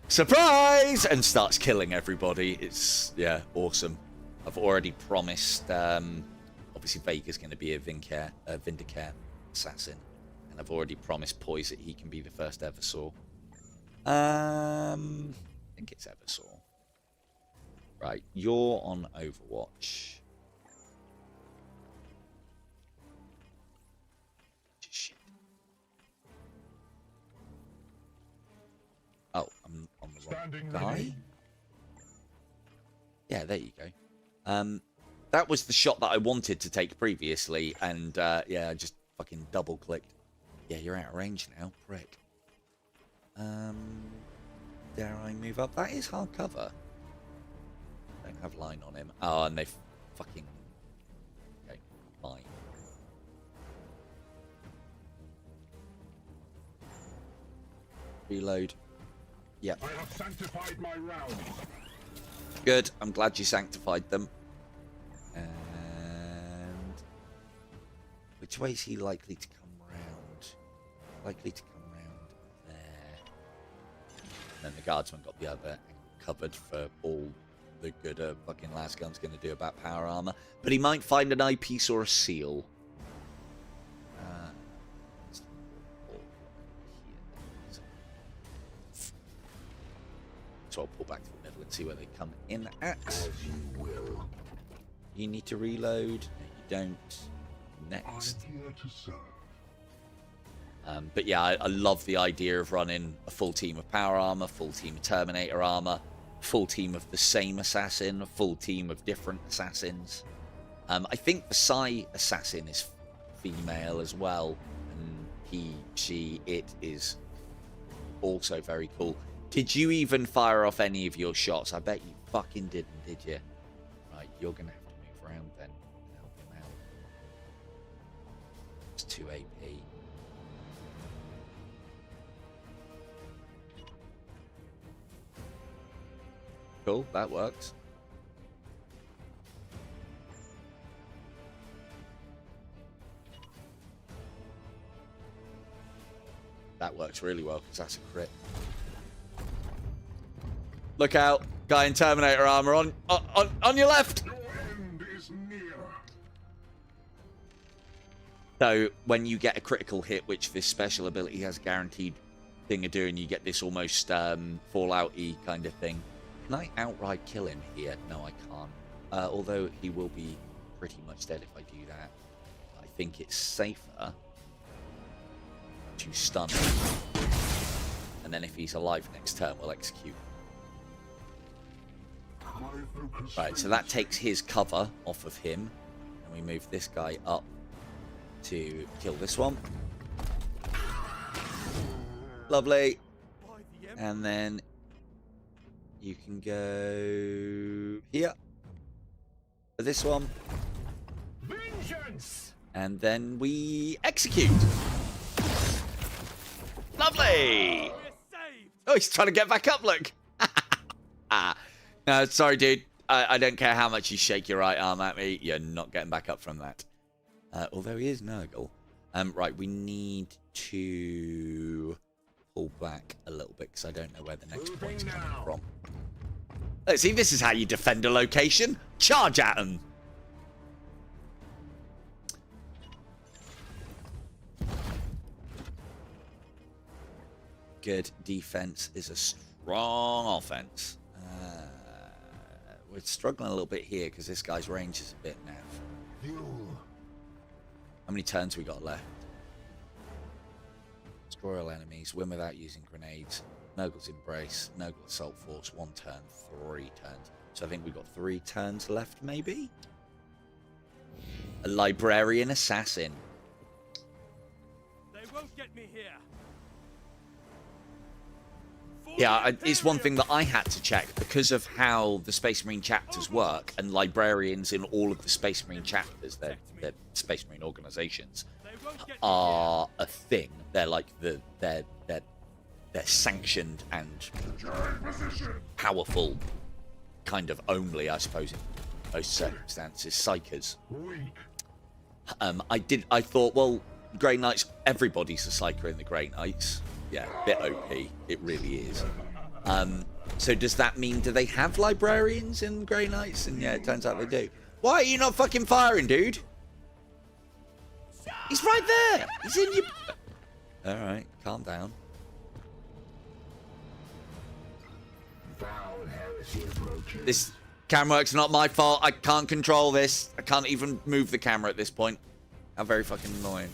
surprise, and starts killing everybody. It's, yeah, awesome. I've already promised, obviously Vega's going to be a Vindicare assassin, and I've already promised Poise that he can be the first Eversaw. I think it's Eversaw. Right, you're on Overwatch. Shit. Oh, I'm on the wrong guy. Yeah, there you go. That was the shot that I wanted to take previously, and yeah, I just fucking double clicked. Yeah, you're out of range now, prick. Dare I move up? That is hard cover. Don't have line on him. Oh, and they fucking... Okay, fine. Reload. Yep. I have sanctified my rounds. Good. I'm glad you sanctified them. And... which way is he likely to come round? Likely to come round there. And then the guardsman got the other covered for all the good fucking last gun's going to do about power armor. But he might find an eyepiece or a seal. So I'll pull back to the middle and see where they come in at. As you will. You need to reload. No, you don't. Next. I'm here to serve. But yeah, I love the idea of running a full team of power armor, full team of Terminator armor, full team of the same assassin, a full team of different assassins. I think the Psy assassin is female as well, and RPG. It is also very cool. Did you even fire off any of your shots? I bet you fucking didn't, did you? Right, you're going to have to move around then and help him out. It's 2 AP. Cool, that works. That works really well because that's a crit. Look out, guy in Terminator armor on your left. Your end is near. So when you get a critical hit, which this special ability has a guaranteed thing of doing, you get this almost Fallout-y kind of thing. Can I outright kill him here? No, I can't. Although he will be pretty much dead if I do that. I think it's safer to stun him. And then if he's alive next turn, we'll execute. Right, so that takes his cover off of him. And we move this guy up to kill this one. Lovely. And then you can go here for this one. Vengeance! And then we execute. Lovely. Oh, he's trying to get back up, look. No, sorry, dude. I don't care how much you shake your right arm at me. You're not getting back up from that. Although he is Nurgle. Right, we need to pull back a little bit because I don't know where the next point's coming from. Let's see, this is how you defend a location. Charge at them. Good defense is a strong offense. We're struggling a little bit here because this guy's range is a bit naff. How many turns we got left? Destroy all enemies. Win without using grenades. Nurgle's Embrace. Nurgle Assault Force. 1 turn. 3 turns. So I think we've got 3 turns left, maybe? A Librarian Assassin. They won't get me here. Yeah, it's one thing that I had to check because of how the Space Marine chapters work, and librarians in all of the Space Marine chapters, they're Space Marine organizations, are a thing. They're like they're sanctioned and powerful, kind of only, I suppose, in most circumstances. Psychers. I thought, well, Greyknights, everybody's a Psyker in the Greyknights. Yeah, a bit OP. It really is. So does that mean, do they have librarians in Greyknights? And yeah, it turns out they do. Why are you not fucking firing, dude? He's right there. He's in your... Alright, calm down. This camera work's not my fault. I can't control this. I can't even move the camera at this point. How very fucking annoying.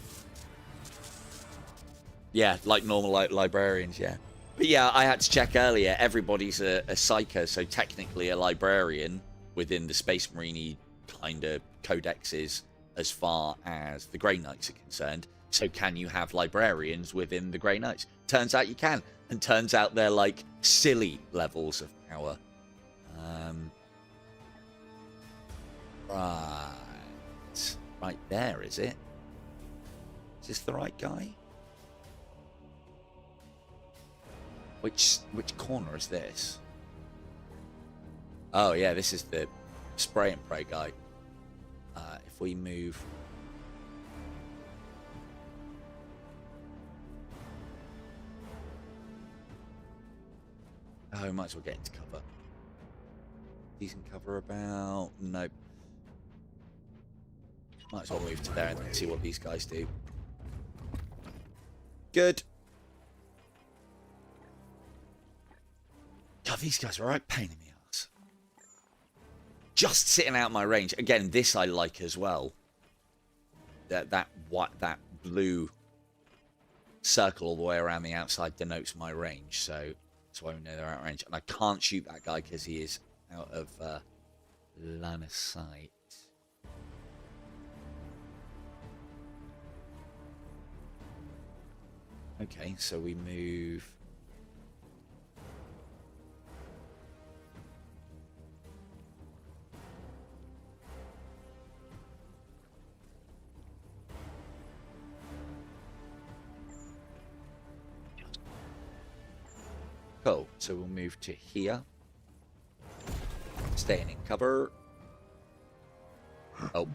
Yeah, like normal librarians, yeah. But yeah, I had to check earlier. Everybody's a psyker, so technically a librarian within the Space Marine kind of codexes as far as the Greyknights are concerned. So can you have librarians within the Greyknights? Turns out you can. And turns out they're like silly levels of power. Right. Right there, is it? Is this the right guy? Which corner is this? Oh yeah, this is the spray and pray guy. If we move... Oh, might as well get into cover. Decent cover about... Nope. Might as well move to there and then see what these guys do. Good. God, these guys are a right pain in the ass. Just sitting out my range. Again, this I like as well. That blue circle all the way around the outside denotes my range, so that's why we know they're out of range. And I can't shoot that guy because he is out of line of sight. Okay, so we move. Cool. So we'll move to here. Staying in cover. Oh.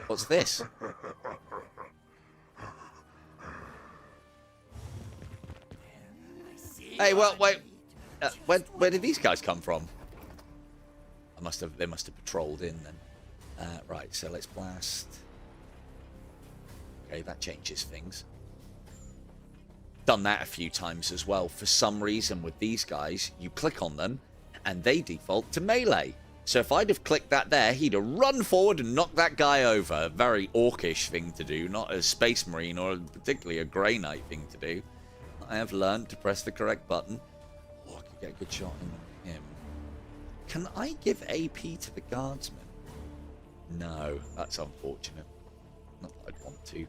What's this? Hey, well, wait. Where did these guys come from? They must have patrolled in then. Right, so let's blast. Okay, that changes things. Done that a few times as well. For some reason with these guys, you click on them and they default to melee. So if I'd have clicked that there, he'd have run forward and knocked that guy over. A very orcish thing to do, not a space marine or particularly a Greyknight thing to do. I have learned to press the correct button. Oh, I could get a good shot in him. Can I give AP to the guardsman? No, that's unfortunate. Not that I'd want to.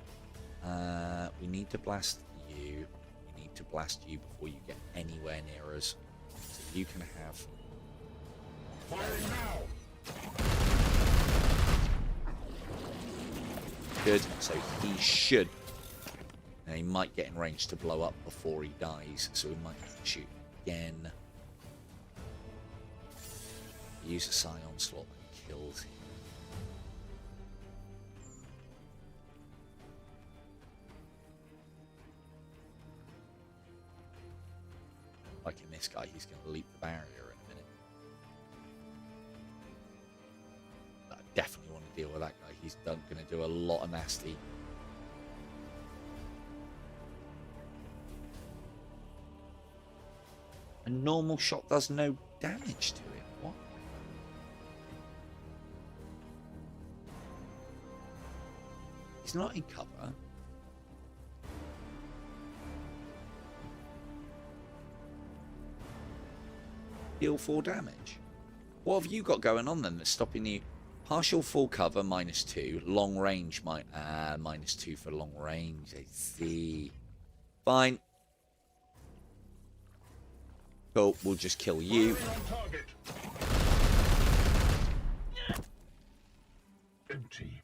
We need to blast you. We need to blast you before you get anywhere near us. So you can have... Good. So he should... Now he might get in range to blow up before he dies, so we might have to shoot again. Use a Scion slot and kills him. Like in this guy, he's going to leap the barrier in a minute. But I definitely want to deal with that guy. He's going to do a lot of nasty. A normal shot does no damage to him. What? He's not in cover. Deal 4 damage. What have you got going on then that's stopping you? Partial full cover, -2. Long range, -2 for long range. I see. Fine. Cool, we'll just kill you. Empty.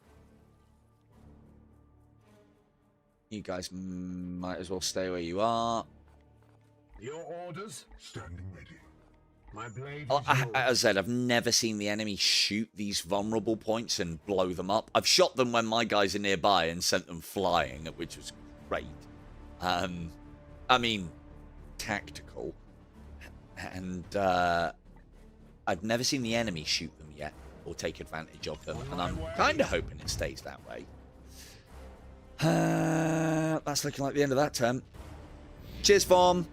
You guys might as well stay where you are. Your orders? Standing ready. My blade As I said, I've never seen the enemy shoot these vulnerable points and blow them up. I've shot them when my guys are nearby and sent them flying, which was great. I mean, tactical. And I've never seen the enemy shoot them yet or take advantage of them, and I'm kind of hoping it stays that way. That's looking like the end of that turn. Cheers, Farm.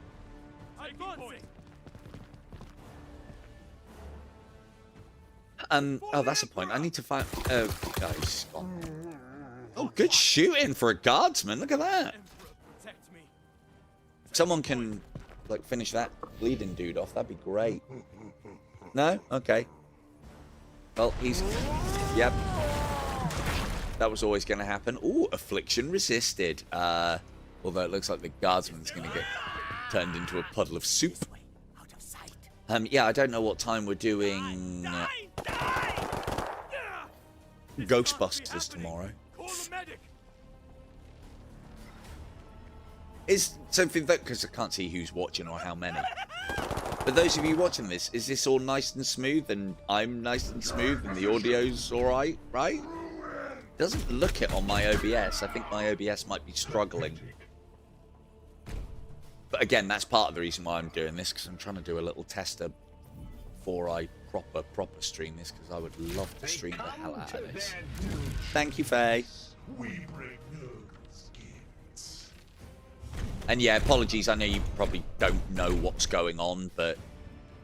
Oh, that's a point. I need to find... Oh, guys. Oh, good shooting for a guardsman. Look at that. Someone can, like, finish that bleeding dude off. That'd be great. No? Okay. Well, he's... Yep. That was always going to happen. Ooh, affliction resisted. Although it looks like the guardsman's going to get turned into a puddle of soup. Yeah, I don't know what time we're doing Ghostbusters tomorrow. Is something that, because I can't see who's watching or how many. But those of you watching this, is this all nice and smooth and I'm nice and smooth and the audio's alright, right? Doesn't look it on my OBS. I think my OBS might be struggling. But again, that's part of the reason why I'm doing this, because I'm trying to do a little tester before I proper stream this, because I would love to stream the hell out of this. Thank you, Faye. And yeah, apologies, I know you probably don't know what's going on, but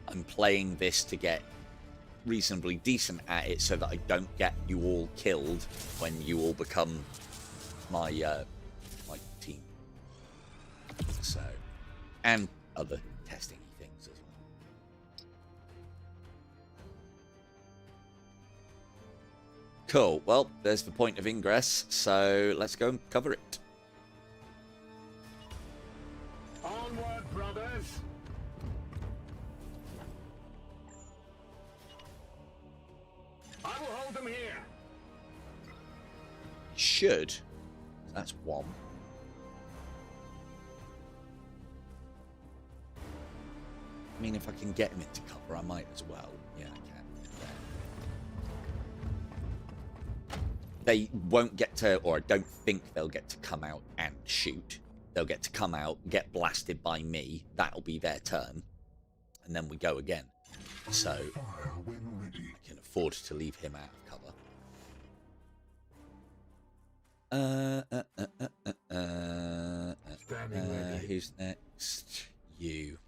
I'm playing this to get reasonably decent at it so that I don't get you all killed when you all become my my team. So, and other testing things as well. Cool. Well, there's the point of ingress, so let's go and cover it. want them here. Should. That's one. I mean, if I can get him into cover, I might as well. Yeah, I can. Yeah. They won't get to, or I don't think they'll get to come out and shoot. They'll get to come out, get blasted by me. That'll be their turn. And then we go again. So, I can afford to leave him out of cover. Who's next? You.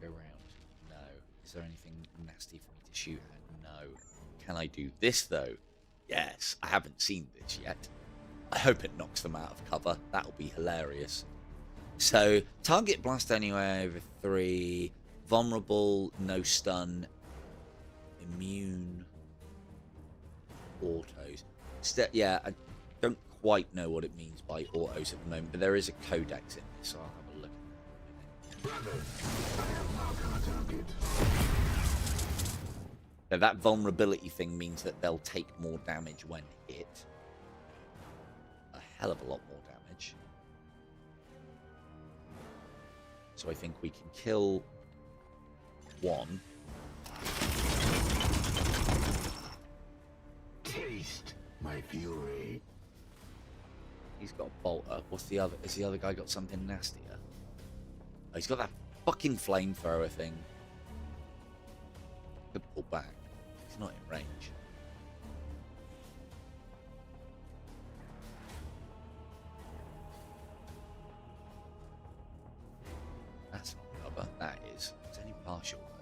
Go round. No. Is there anything nasty for me to shoot at? No. Can I do this though? Yes. I haven't seen this yet. I hope it knocks them out of cover. That'll be hilarious. So, target blast anywhere over 3. Vulnerable, no stun. Immune. Autos. Yeah, I don't quite know what it means by autos at the moment, but there is a codex in this, so I'll have a look at it. So that vulnerability thing means that they'll take more damage when hit. A hell of a lot more damage. So I think we can kill one. Taste my fury. He's got a bolter. What's the other? Has the other guy got something nastier? Oh, he's got that fucking flamethrower thing. Could pull back. He's not in range. That's not cover. That is. It's only partial though.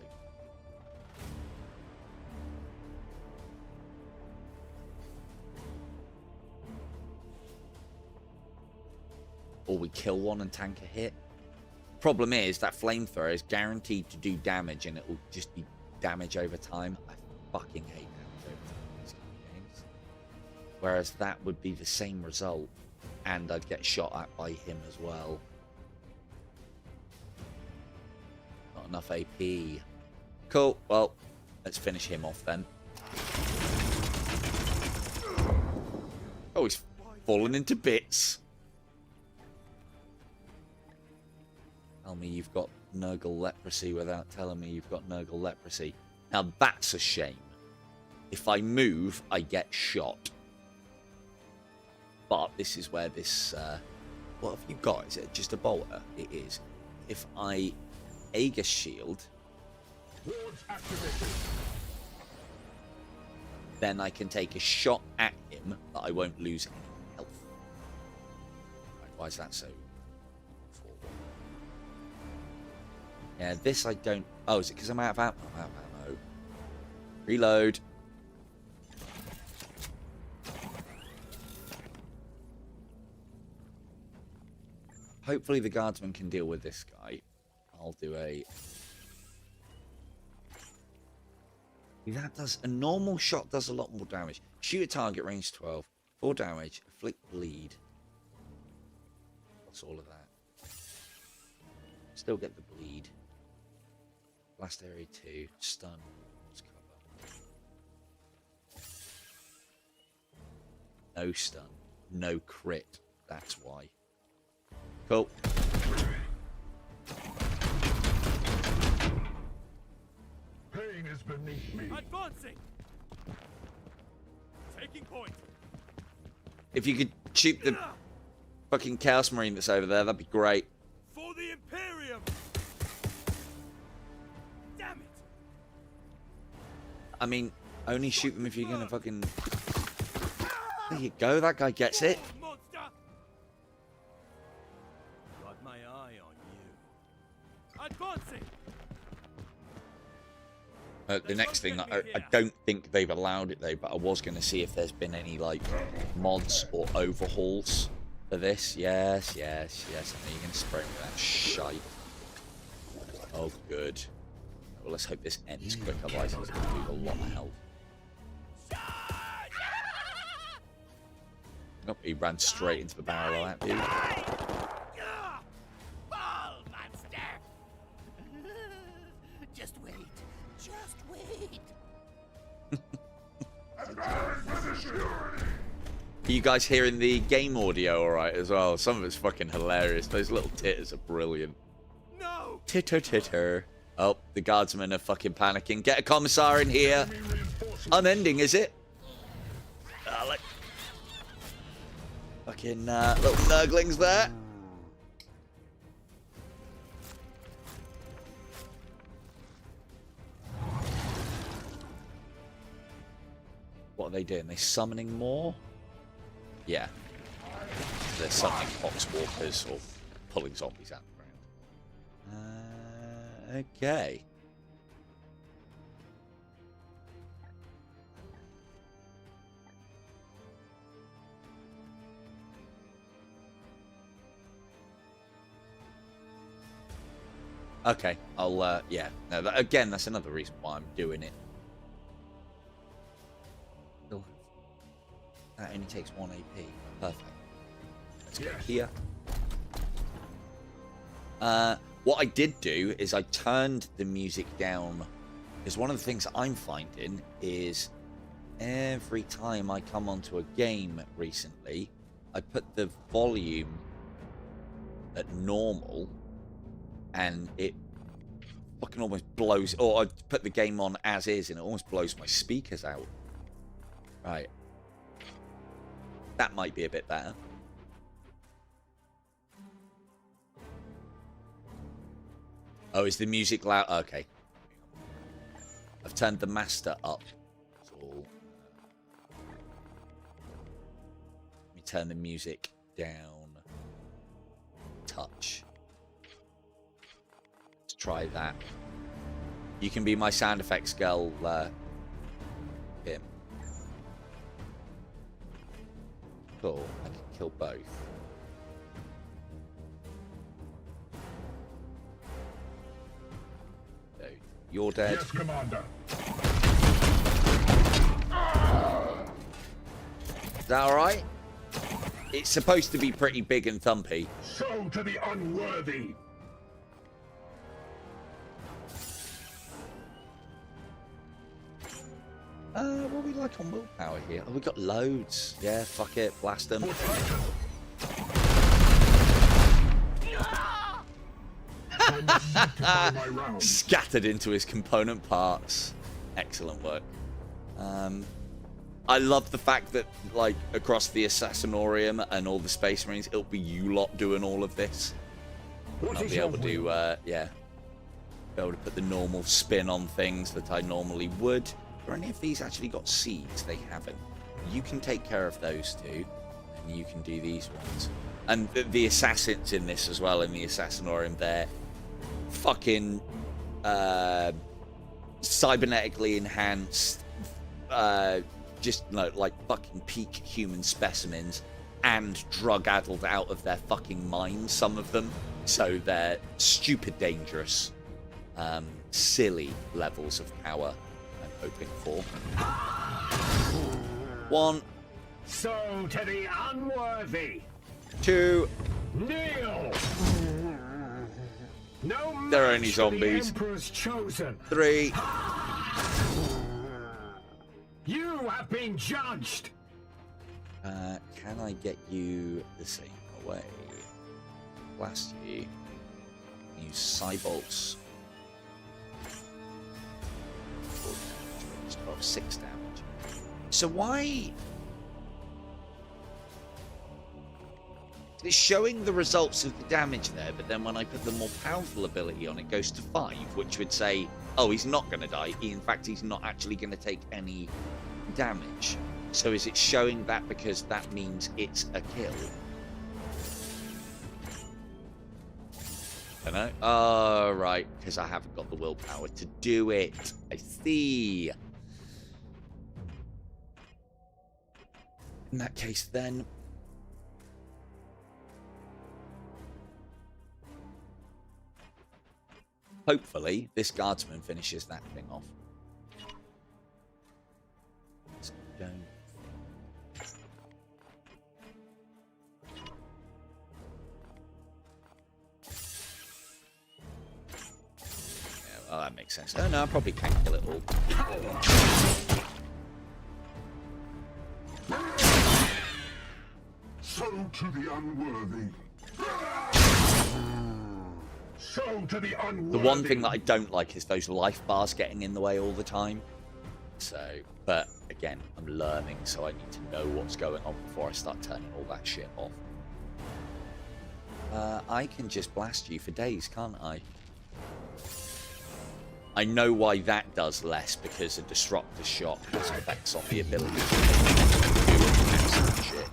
Or we kill one and tank a hit. Problem is that flamethrower is guaranteed to do damage, and it will just be damage over time. I fucking hate damage over time in these kind of games. Whereas that would be the same result, and I'd get shot at by him as well. Not enough AP. Cool. Well, let's finish him off then. Oh, he's fallen into bits. Tell me you've got Nurgle leprosy without telling me you've got Nurgle leprosy. Now that's a shame. If I move, I get shot. But this is where this... what have you got? Is it just a bolter? It is. If I Aegis shield... then I can take a shot at him, but I won't lose any health. Right, why is that so... Yeah, this I don't... Oh, is it because I'm out of ammo? I'm out of ammo. Reload. Hopefully the guardsman can deal with this guy. I'll do a... That does... A normal shot does a lot more damage. Shoot a target, range 12. 4 damage. Afflict bleed. What's all of that? Still get the bleed. Blast area 2, stun, cover. No stun, no crit. That's why. Cool. Pain is beneath me. Advancing. Taking point. If you could shoot the fucking Chaos Marine that's over there, that'd be great. For the Imperium. Damn it. I mean, only shoot them if you're gonna fucking... There you go, that guy gets it. Monster. Got my eye on you. Advancing. The next thing, I don't think they've allowed it though, but I was going to see if there's been any like mods or overhauls for this. Yes. I know you're going to spray me with that shite. Oh, good. Well, let's hope this ends quick, otherwise he's going to lose a lot of health. Nope, he ran straight into the barrel of that dude. you guys hearing the game audio all right as well? Some of it's fucking hilarious. Those little titters are brilliant. No! Titter, titter. Oh, the guardsmen are fucking panicking. Get a commissar in here. Unending, is it? Like fucking little nurglings there. What are they doing? They summoning more? Yeah. They're summoning poxwalkers or pulling zombies out of the ground. Okay. Okay, I'll, yeah. No, again, that's another reason why I'm doing it. That only takes 1 AP. Perfect. Let's go here. What I did do is I turned the music down, because one of the things I'm finding is every time I come onto a game recently, I put the volume at normal, and it fucking almost blows, or I put the game on as is, and it almost blows my speakers out. Right. That might be a bit better. Oh, is the music loud? Okay. I've turned the master up. So, let me turn the music down. Touch. Let's try that. You can be my sound effects girl, Kim. Cool. I can kill both. So, you're dead. Yes, Commander. Is that alright? It's supposed to be pretty big and thumpy. Show to the unworthy. What are we like on willpower here? Oh, we got loads. Yeah, fuck it. Blast them. Scattered into his component parts. Excellent work. I love the fact that, like, across the Assassinorium and all the Space Marines, it'll be you lot doing all of this. I'll be able to, yeah, be able to put the normal spin on things that I normally would. Are any of these actually got seeds? They haven't. You can take care of those two, and you can do these ones. And the assassins in this as well, in the Assassinorium, they're fucking cybernetically enhanced, just like fucking peak human specimens, and drug-addled out of their fucking minds, some of them. So they're stupid dangerous, silly levels of power. Hoping for. 1. So to the unworthy. 2. Kneel. No, they're only zombies. The Emperor's chosen. 3. You have been judged. Can I get you the same way? Blast you. Use Cybolts. 6 damage. So why? It's showing the results of the damage there, but then when I put the more powerful ability on, it goes to 5, which would say, oh, he's not going to die. In fact, he's not actually going to take any damage. So is it showing that because that means it's a kill? I don't know. Oh, right, because I haven't got the willpower to do it. I see. In that case, then, hopefully this guardsman finishes that thing off. So don't. Yeah, well, that makes sense. Oh no, I probably can't kill it all. to the unworthy. Show to the unworthy. The one thing that I don't like is those life bars getting in the way all the time. So, but again, I'm learning, so I need to know what's going on before I start turning all that shit off. I can just blast you for days, can't I? I know why that does less, because a disruptor shot has effects on the ability to do excellent shit.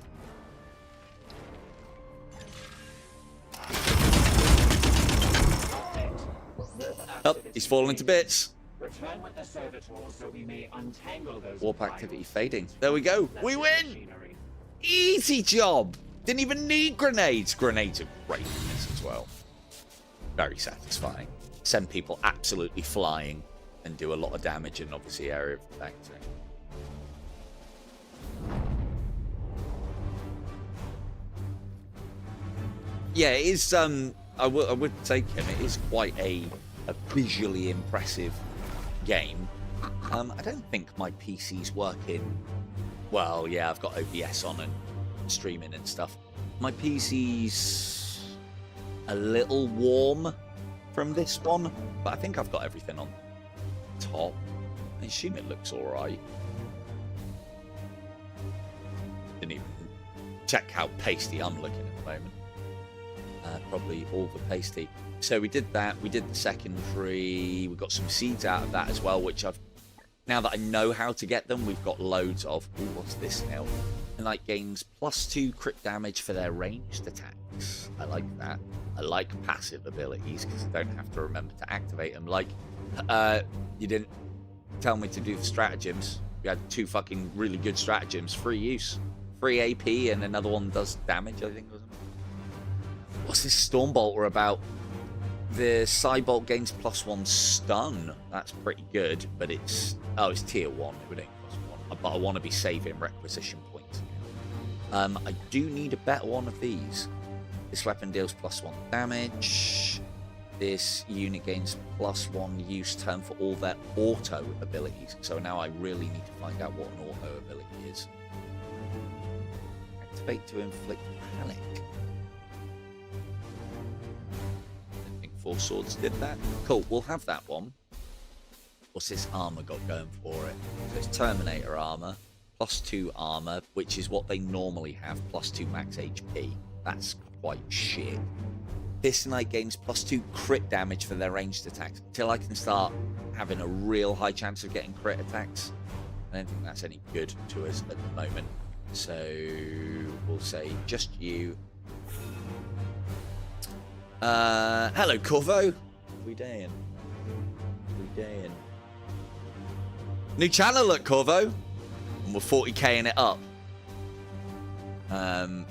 Oh, he's falling to bits. Return with the servitors so we may untangle those Warp activity fading. There we go. We win! Easy job! Didn't even need grenades. Grenades are great in this as well. Very satisfying. Send people absolutely flying and do a lot of damage and obviously area of effect. Yeah, it is. I would say, Kim, it is quite a visually impressive game. I don't think my PC's working. Well, yeah, I've got OBS on and streaming and stuff. My PC's a little warm from this one, but I think I've got everything on top. I assume it looks alright. Didn't even check how pasty I'm looking at the moment. Probably all the pasty. So we did that. We did the secondary. We got some seeds out of that as well, which I've, now that I know how to get them, we've got loads of. Ooh, what's this now? Greyknight gains +2 crit damage for their ranged attacks. I like that. I like passive abilities because I don't have to remember to activate them. Like, you didn't tell me to do the stratagems. We had 2 fucking really good stratagems. Free use. Free AP and another one does damage, I think. What's this Stormbolter about? The Cybolt gains +1 stun. That's pretty good, but it's... Oh, it's tier 1. It ain't +1. But I want to be saving requisition points. I do need a better one of these. This weapon deals +1 damage. This unit gains +1 use turn for all their auto abilities. So now I really need to find out what an auto ability is. Activate to inflict panic. I think 4 swords did that. Cool, we'll have that one. What's this armor got going for it? So it's Terminator armor, +2 armor, which is what they normally have, +2 max HP. That's quite shit. This knight gains +2 crit damage for their ranged attacks. Until I can start having a real high chance of getting crit attacks, I don't think that's any good to us at the moment. So we'll say just you. Hello, Corvo. We doing? We doing? New channel at Corvo, and we're 40k-ing it up. Are you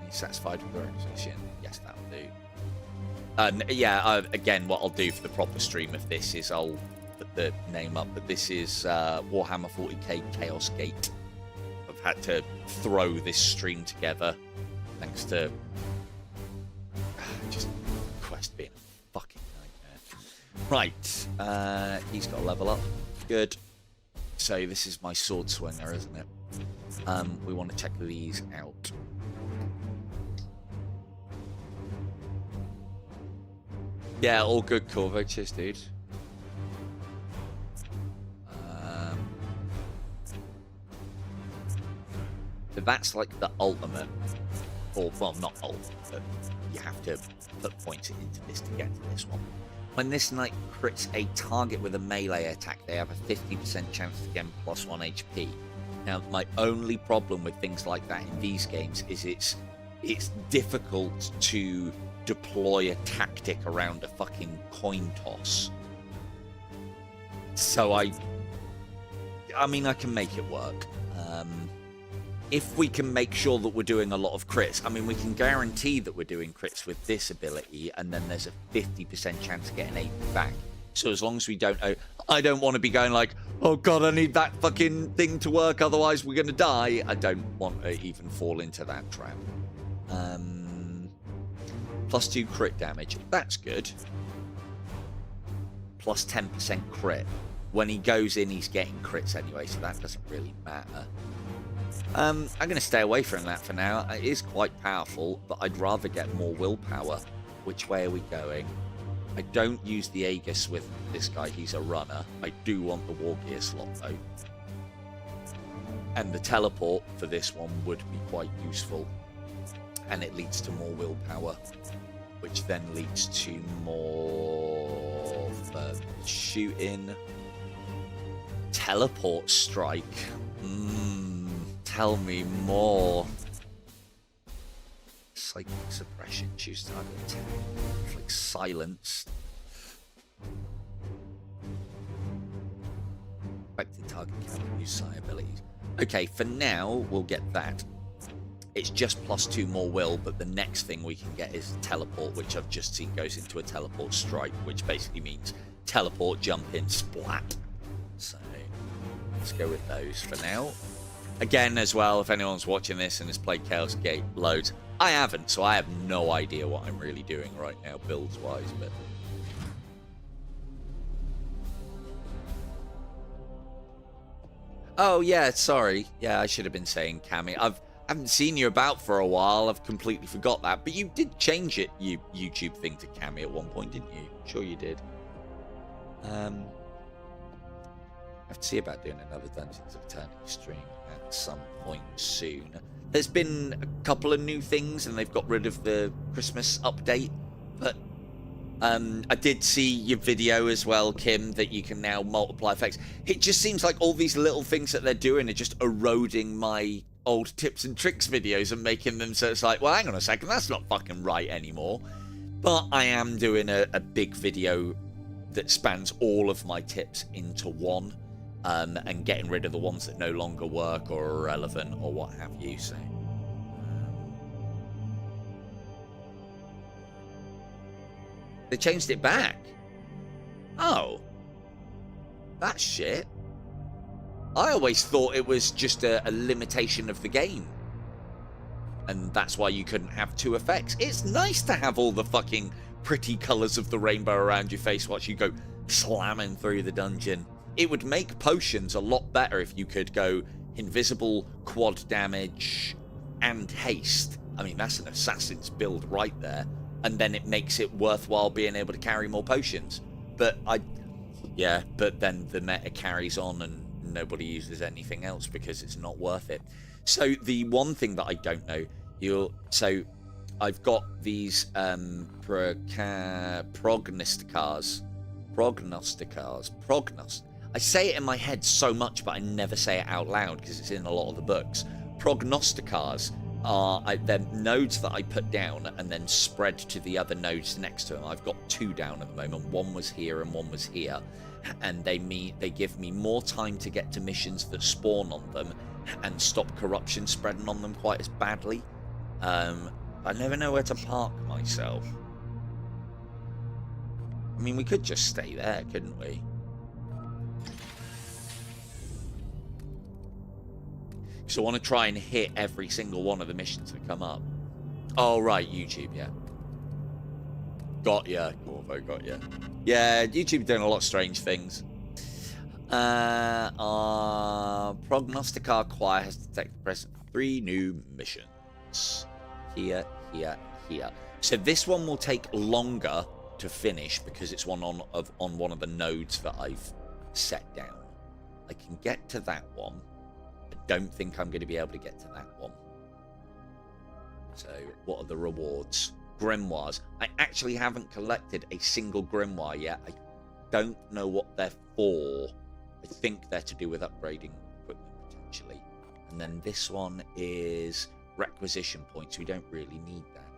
satisfied with the requisition? Yes, that'll do. Yeah, again, what I'll do for the proper stream of this is I'll put the name up, but this is Warhammer 40k Chaos Gate. I've had to throw this stream together thanks to just Quest being a fucking nightmare. Right, he's got to level up. Good. So this is my sword swinger, isn't it? We want to check these out. Yeah, all good, Corvo. Cheers, dude. So that's like the ultimate, or well, not ultimate, but you have to put points into this to get to this one. When this knight crits a target with a melee attack, they have a 50% chance to gain +1 HP. Now, my only problem with things like that in these games is it's difficult to deploy a tactic around a fucking coin toss. So I mean, I can make it work. If we can make sure that we're doing a lot of crits, I mean, we can guarantee that we're doing crits with this ability, and then there's a 50% chance of getting AP back. So as long as we don't... I don't want to be going like, oh god, I need that fucking thing to work, otherwise we're going to die. I don't want to even fall into that trap. +2 crit damage. That's good. Plus 10% crit. When he goes in, he's getting crits anyway, so that doesn't really matter. I'm going to stay away from that for now. It is quite powerful, but I'd rather get more willpower. Which way are we going? I don't use the Aegis with this guy. He's a runner. I do want the War Gear slot, though. And the teleport for this one would be quite useful. And it leads to more willpower, which then leads to more shooting. Teleport strike. Tell me more. Psychic suppression. Choose target attack. Like silence. Affected target cannot use psi abilities. Okay, for now, we'll get that. It's just +2 more will, but the next thing we can get is teleport, which I've just seen goes into a teleport strike, which basically means teleport, jump in, splat. So, let's go with those for now. Again, as well, if anyone's watching this and has played Chaos Gate loads, I haven't, so I have no idea what I'm really doing right now, builds-wise, but... Oh, yeah, sorry. Yeah, I should have been saying Cammy. I haven't seen you about for a while. I've completely forgot that. But you did change it, YouTube thing to Cammy at one point, didn't you? Sure you did. I have to see about doing another Dungeons of Eternity stream at some point soon. There's been a couple of new things, and they've got rid of the Christmas update. But I did see your video as well, Kim, that you can now multiply effects. It just seems like all these little things that they're doing are just eroding my old tips and tricks videos and making them so it's like, well, hang on a second, that's not fucking right anymore. But I am doing a big video that spans all of my tips into one, and getting rid of the ones that no longer work or are irrelevant or what have you. So they changed it back. Oh, that's shit. I always thought it was just a limitation of the game, and that's why you couldn't have 2 effects. It's nice to have all the fucking pretty colours of the rainbow around your face while you go slamming through the dungeon. It would make potions a lot better if you could go invisible, quad damage, and haste. I mean, that's an assassin's build right there. And then it makes it worthwhile being able to carry more potions. But but then the meta carries on and nobody uses anything else because it's not worth it. So the one thing that I don't know, so I've got these prognosticars. I say it in my head so much, but I never say it out loud because it's in a lot of the books. Prognosticars are they're nodes that I put down and then spread to the other nodes next to them. I've got 2 down at the moment. One was here and one was here, and they give me more time to get to missions that spawn on them and stop corruption spreading on them quite as badly. I never know where to park myself. I mean, we could just stay there, couldn't we? So I want to try and hit every single one of the missions that come up. Oh, right, YouTube, yeah. Got ya, Corvo, got ya. Yeah, YouTube doing a lot of strange things. Our Prognosticar Choir has detected the presence of 3 new missions. Here. So this one will take longer to finish because it's on one of the nodes that I've set down. I can get to that one. I don't think I'm going to be able to get to that one. So what are the rewards? Grimoires. I actually haven't collected a single grimoire yet. I don't know what they're for. I think they're to do with upgrading equipment potentially. And then this one is requisition points. We don't really need that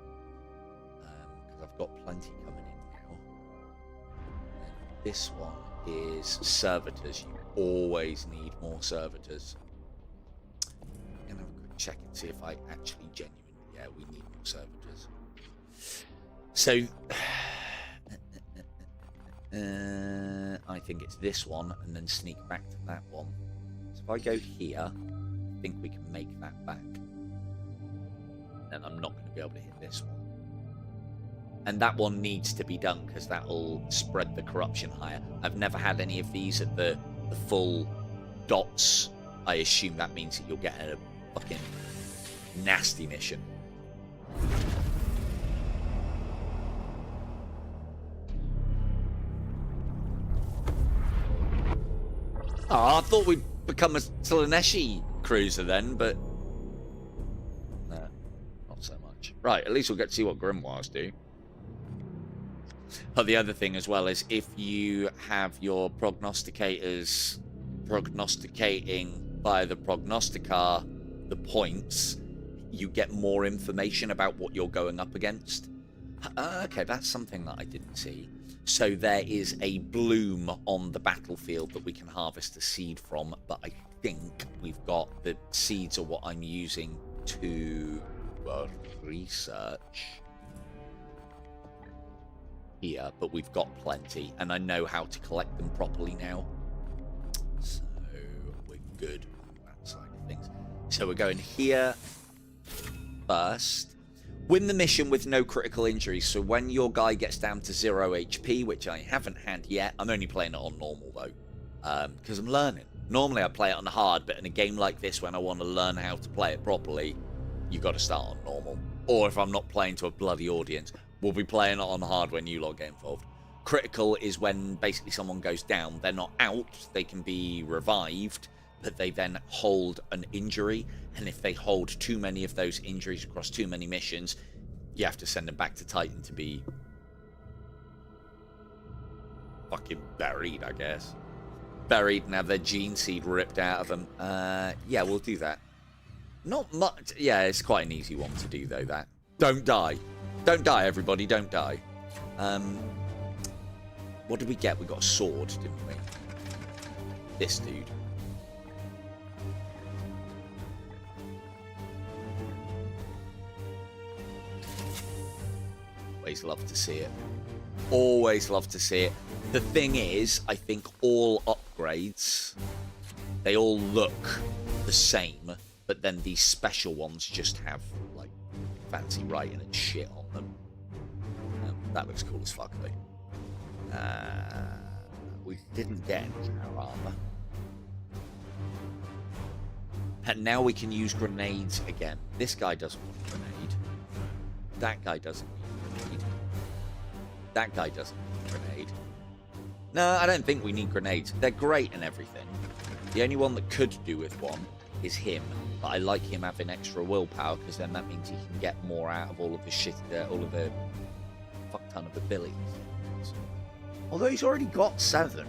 because I've got plenty coming in now. And this one is servitors. You always need more servitors. I'm gonna have a quick check and see if I actually genuinely, yeah, we need more servitors. So I think it's this one and then sneak back to that one. So if I go here, I think we can make that back. And I'm not going to be able to hit this one. And that one needs to be done because that'll spread the corruption higher. I've never had any of these at the full dots. I assume that means that you'll get a Fucking nasty mission. Oh, I thought we'd become a Slaneshi cruiser then, but no, not so much. Right, at least we'll get to see what grimoires do. But the other thing as well is if you have your prognosticators prognosticating by the prognosticar the points, you get more information about what you're going up against. Okay, that's something that I didn't see. So there is a bloom on the battlefield that we can harvest a seed from, but I think we've got the seeds are what I'm using to research here, but we've got plenty, and I know how to collect them properly now. So we're good on that side of things. So we're going here first. Win the mission with no critical injuries. So when your guy gets down to 0 HP, which I haven't had yet, I'm only playing it on normal though, because I'm learning. Normally I play it on hard, but in a game like this, when I want to learn how to play it properly, you got to start on normal. Or if I'm not playing to a bloody audience, we'll be playing it on hard when you lot get involved. Critical is when basically someone goes down. They're not out, they can be revived, but they then hold an injury, and if they hold too many of those injuries across too many missions, you have to send them back to Titan to be fucking buried, I guess. Buried and have their gene seed ripped out of them. Yeah, we'll do that. Not much. Yeah, it's quite an easy one to do, though, that. Don't die. Don't die, everybody. Don't die. What did we get? We got a sword, didn't we? This dude. Always love to see it. Always love to see it. The thing is, I think all upgrades, they all look the same, but then these special ones just have, like, fancy writing and shit on them. That looks cool as fuck, though. We didn't get any power armor. And now we can use grenades again. This guy doesn't want a grenade. That guy doesn't need a grenade. That guy doesn't need a grenade. No, I don't think we need grenades. They're great and everything. The only one that could do with one is him. But I like him having extra willpower, because then that means he can get more out of all of the shit, all of the fuck ton of abilities. Although he's already got 7.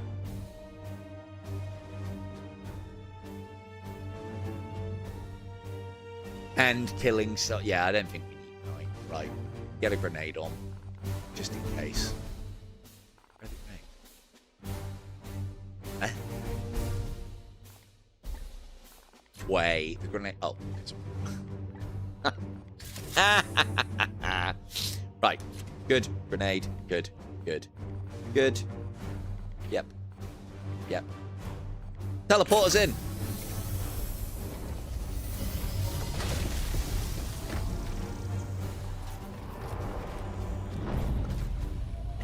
And killing, so yeah, I don't think we need 9. Right, get a grenade on, just in case. Ready, mate. Wait, the grenade. Oh, right, good grenade. Good, good, good. Yep, yep. Teleport us in.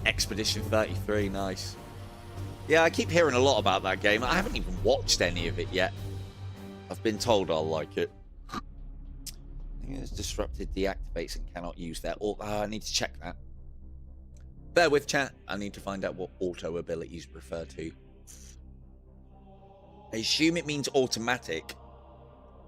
Expedition 33, nice. Yeah, I keep hearing a lot about that game. I haven't even watched any of it yet. I've been told I'll like it. I think it's disrupted, deactivates, and cannot use that. I need to check that. Bear with, chat. I need to find out what auto abilities refer to. I assume it means automatic.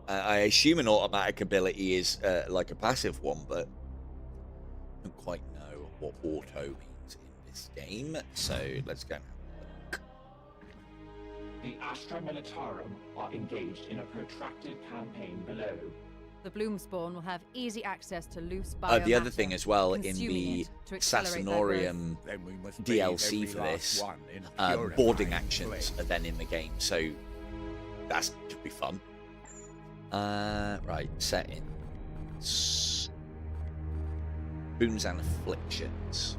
I assume an automatic ability is like a passive one, but I don't quite know what auto means in this game. So let's go. The Astra Militarum are engaged in a protracted campaign below. The Bloomspawn will have easy access to loose biomatter. The other thing as well, in consuming the it to accelerate their growth. Assassinorium Then we must bathe DLC every for last this, one in boarding purifying actions flame. are then in the game, so that could be fun. Right, settings. Boons and afflictions.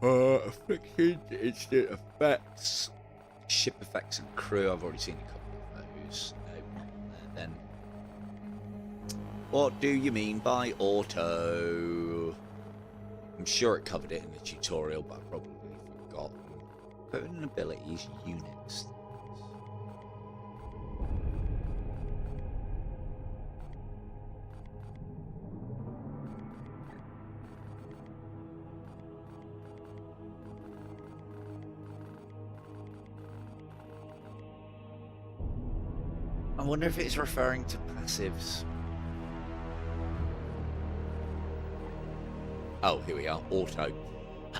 Afflictions, instant effects, ship effects and crew. I've already seen a couple of those. No, then What do you mean by auto? I'm sure it covered it in the tutorial, but I probably forgot. Open abilities, units. I wonder if it's referring to passives. Oh, here we are. Auto.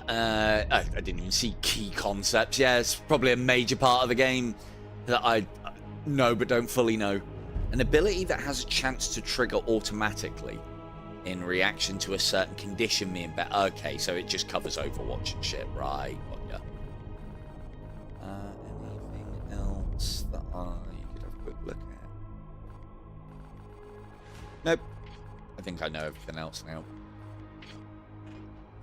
I didn't even see key concepts. Yeah, it's probably a major part of the game that I know but don't fully know. An ability that has a chance to trigger automatically in reaction to a certain condition being better. Okay, so it just covers Overwatch and shit. Right, got ya. Anything else that I could have a quick look at? Nope. I think I know everything else now.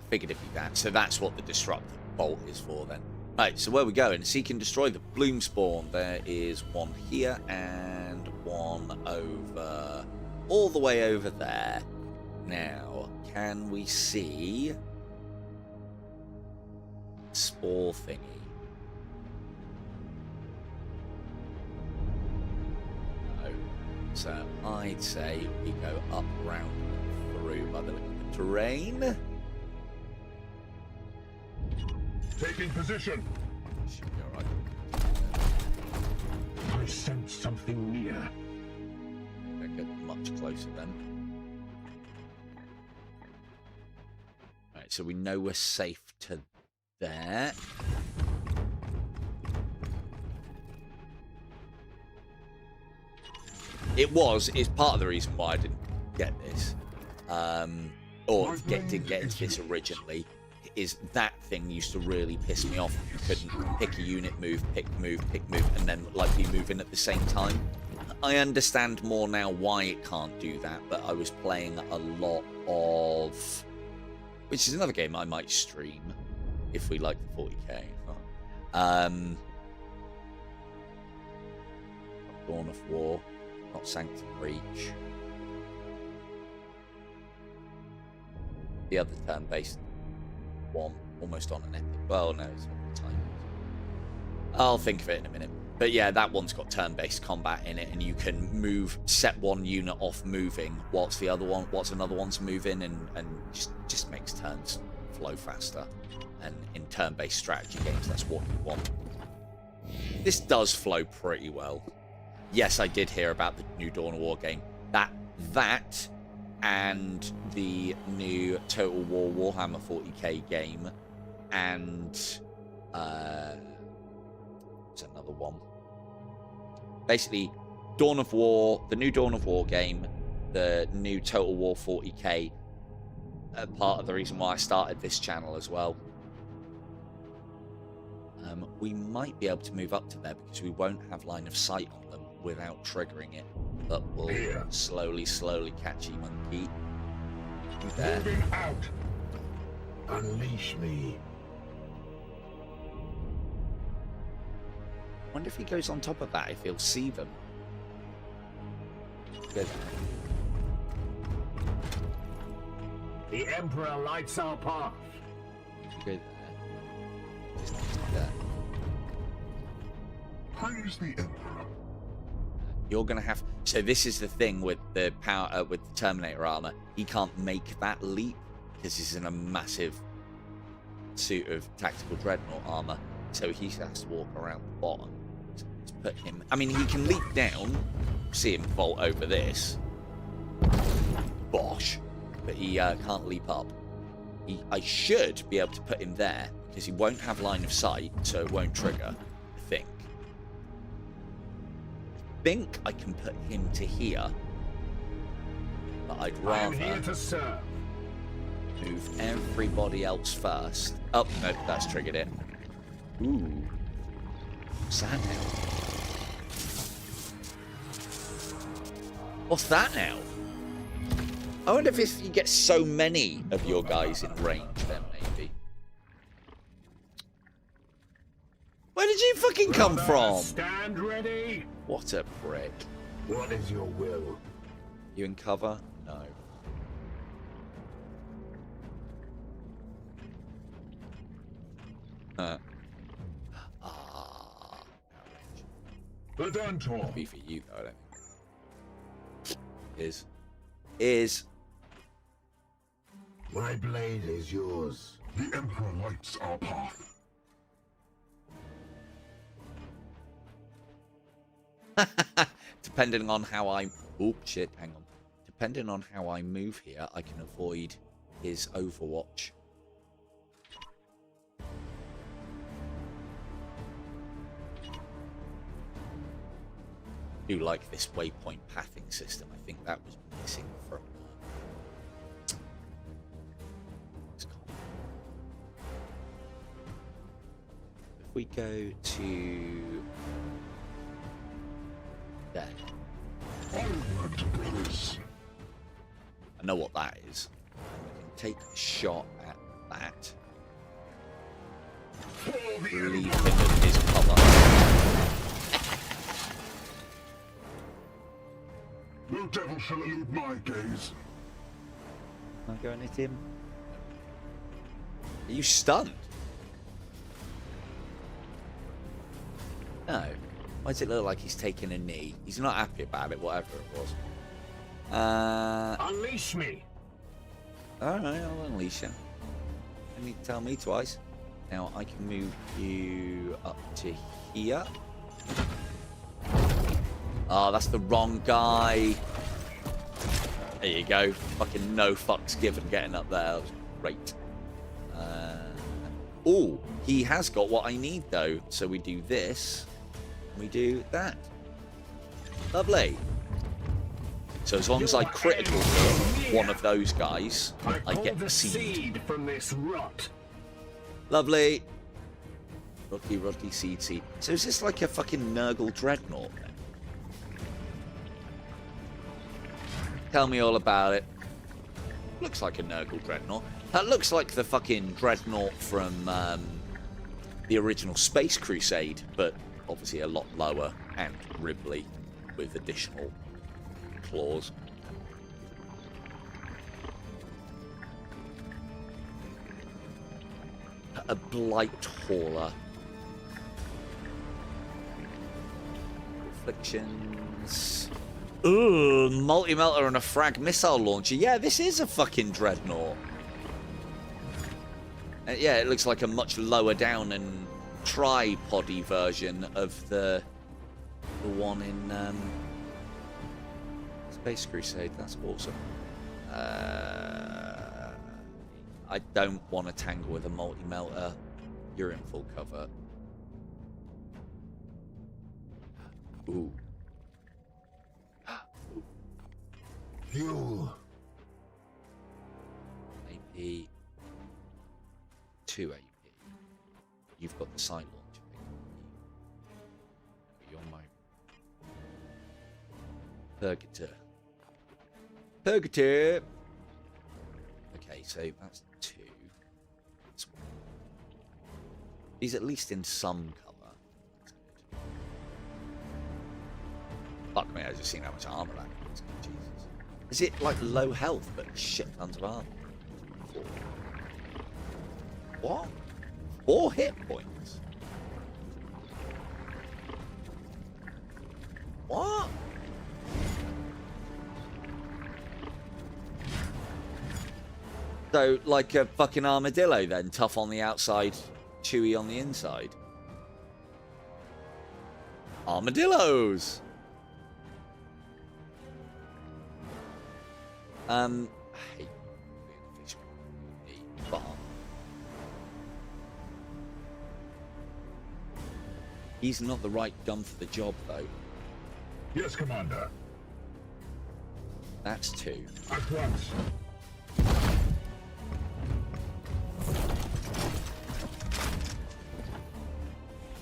Figured it'd be that. So that's what the disruptor bolt is for then. Right, so where we going? Seek and destroy the bloom spawn. There is one here and one over, all the way over there. Now, can we see spore thingy? No. So I'd say we go up, round, through by the look of the terrain. Taking position. Should be alright. I sense something near. Don't get much closer then. Right, so we know we're safe to there. It's part of the reason why I didn't get this. Or didn't get into this originally. Is that thing used to really piss me off. You couldn't pick a unit, move, pick, move, and then like be moving at the same time. I understand more now why it can't do that, but I was playing a lot of, which is another game I might stream if we like the 40k. Dawn of War, not Sanctum Reach. The other turn-based one, almost on an epic. Well, no, it's not the time. I'll think of it in a minute. But yeah, that one's got turn-based combat in it, and you can move, set one unit off moving, whilst another one's moving, and just makes turns flow faster. And in turn-based strategy games, that's what you want. This does flow pretty well. Yes, I did hear about the new Dawn of War game. That and the new Total War Warhammer 40k game, and there's another one. Basically, Dawn of War, the new Dawn of War game, the new Total War 40k, part of the reason why I started this channel as well. We might be able to move up to there because we won't have line of sight on them without triggering it. But we'll slowly catch you, monkey. Moving out. Unleash me. Wonder if he goes on top of that, if he'll see them. Good. The Emperor lights our path. Good. Just there. Praise the Emperor. You're gonna have. So this is the thing with the power with the Terminator armor. He can't make that leap because he's in a massive suit of tactical dreadnought armor. So he has to walk around the bottom to put him. I mean, he can leap down. See him vault over this. Bosh. But he can't leap up. I should be able to put him there because he won't have line of sight, so it won't trigger. I think I can put him to here, but I'd rather here to serve. Move everybody else first. Oh, no, that's triggered it. Ooh. What's that now? What's that now? I wonder if you get so many of your guys in range, then maybe. Where did you fucking come from? Stand ready. What a prick. What is your will? You in cover? no. The Dentor. Be for you though, I don't think. Is. My blade is yours. The Emperor lights our path. Depending on how I... Oh, shit, hang on. Depending on how I move here, I can avoid his Overwatch. I do like this waypoint pathing system. I think that was missing from... If we go to... there. I know what that is. We can take a shot at that. Relieve him of his cover. No devil shall elude my gaze. Am I going at him? Are you stunned? No. Why does it look like he's taking a knee? He's not happy about it, whatever it was. Unleash me! Alright, I'll unleash him. You need to tell me twice. Now I can move you up to here. Oh, that's the wrong guy. There you go. Fucking no fucks given getting up there. That was great. Oh, he has got what I need though. So we do this. And we do that. Lovely. So as long as I critical hit one of those guys, I get the seed from this rot. Lovely. Rocky seed. So is this like a fucking Nurgle Dreadnought then? Tell me all about it. Looks like a Nurgle Dreadnought. That looks like the fucking Dreadnought from the original Space Crusade, but obviously a lot lower and ribbly with additional claws. A Blight Hauler. Afflictions. Ugh, multi-melter and a frag missile launcher. Yeah, this is a fucking dreadnought. Yeah, it looks like a much lower down and tripod-y version of the one in Space Crusade. That's awesome. I don't want to tangle with a multi-melter. You're in full cover. Ooh. You. AP. 2 AP. You've got the sight launcher. You're my Purgator. Purgator! Okay, so that's 2. That's 1. He's at least in some cover. That's good. Fuck me, I just seen how much armor that is. Jesus. Is it like low health but shit tons of armor? 4. What? 4 hit points? What? So, like a fucking armadillo then, tough on the outside, chewy on the inside. Armadillos! I hate the barn. He's not the right gun for the job, though. Yes, Commander. That's 2. At once.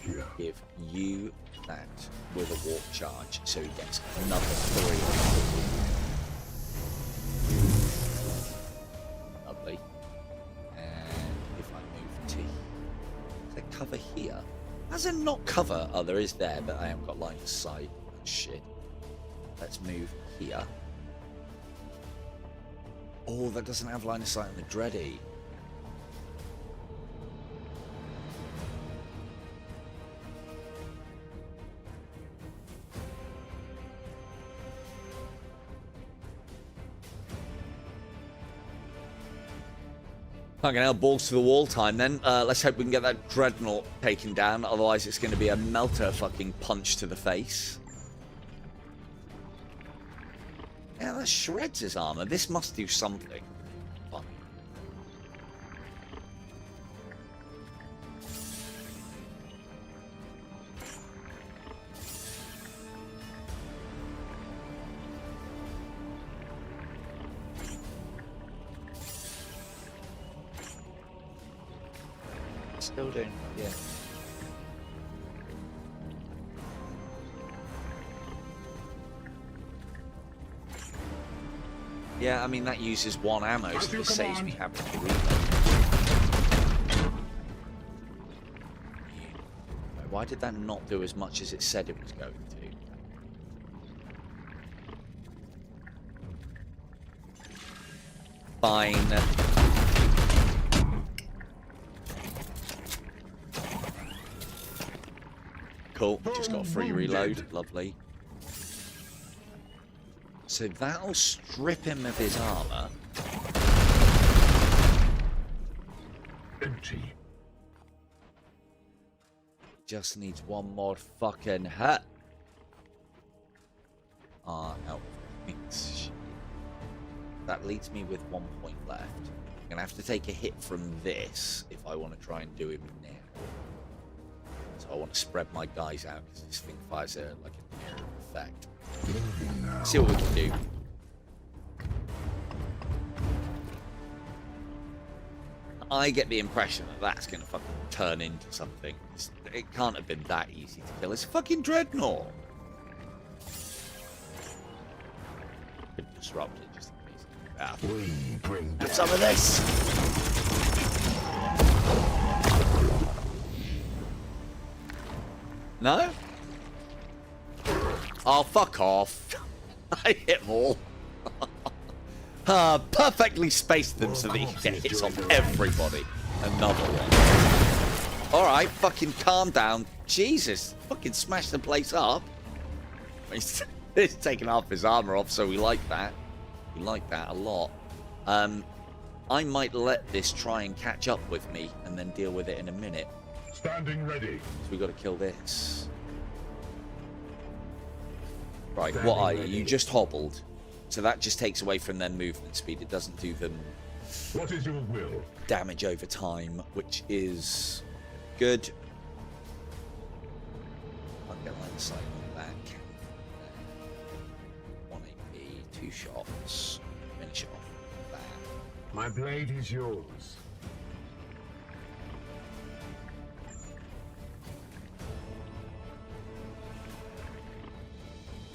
Here. Give you that with a warp charge, so he gets another 3. Lovely. And if I move T, is there cover here? Has there not cover? Oh, there is there, but I haven't got line of sight. Oh, shit. Let's move here. Oh, that doesn't have line of sight on the Dready. Fucking hell, balls to the wall time then. Let's hope we can get that Dreadnought taken down. Otherwise, it's going to be a melter fucking punch to the face. Yeah, that shreds his armor. This must do something. Fun. Still doing, yeah. Yeah, I mean, that uses one ammo, so it saves me having to reload. Why did that not do as much as it said it was going to? Fine. Cool, just got a free reload. Lovely. So that'll strip him of his armor. Empty. Just needs one more fucking hit. Out of points. That leaves me with 1 point left. I'm gonna have to take a hit from this if I want to try and do him now. So I want to spread my guys out because this thing fires like a mirror effect. See what we can do. I get the impression that that's going to fucking turn into something. It can't have been that easy to kill. It's a fucking Dreadnought. Could disrupt it just in case. Ah, have some of this. No? Oh, fuck off. I hit them all. Perfectly spaced them so that you can get hits on everybody. Another one. Alright, fucking calm down. Jesus. Fucking smash the place up. He's taking half his armor off, so we like that. We like that a lot. I might let this try and catch up with me and then deal with it in a minute. Standing ready. So we got to kill this. Right, what are you? You just hobbled. So that just takes away from their movement speed. It doesn't do them What is your will? damage over time, which is good. I'll get line of sight on that. 1 AP, 2 shots. Finish it off with that. My blade is yours.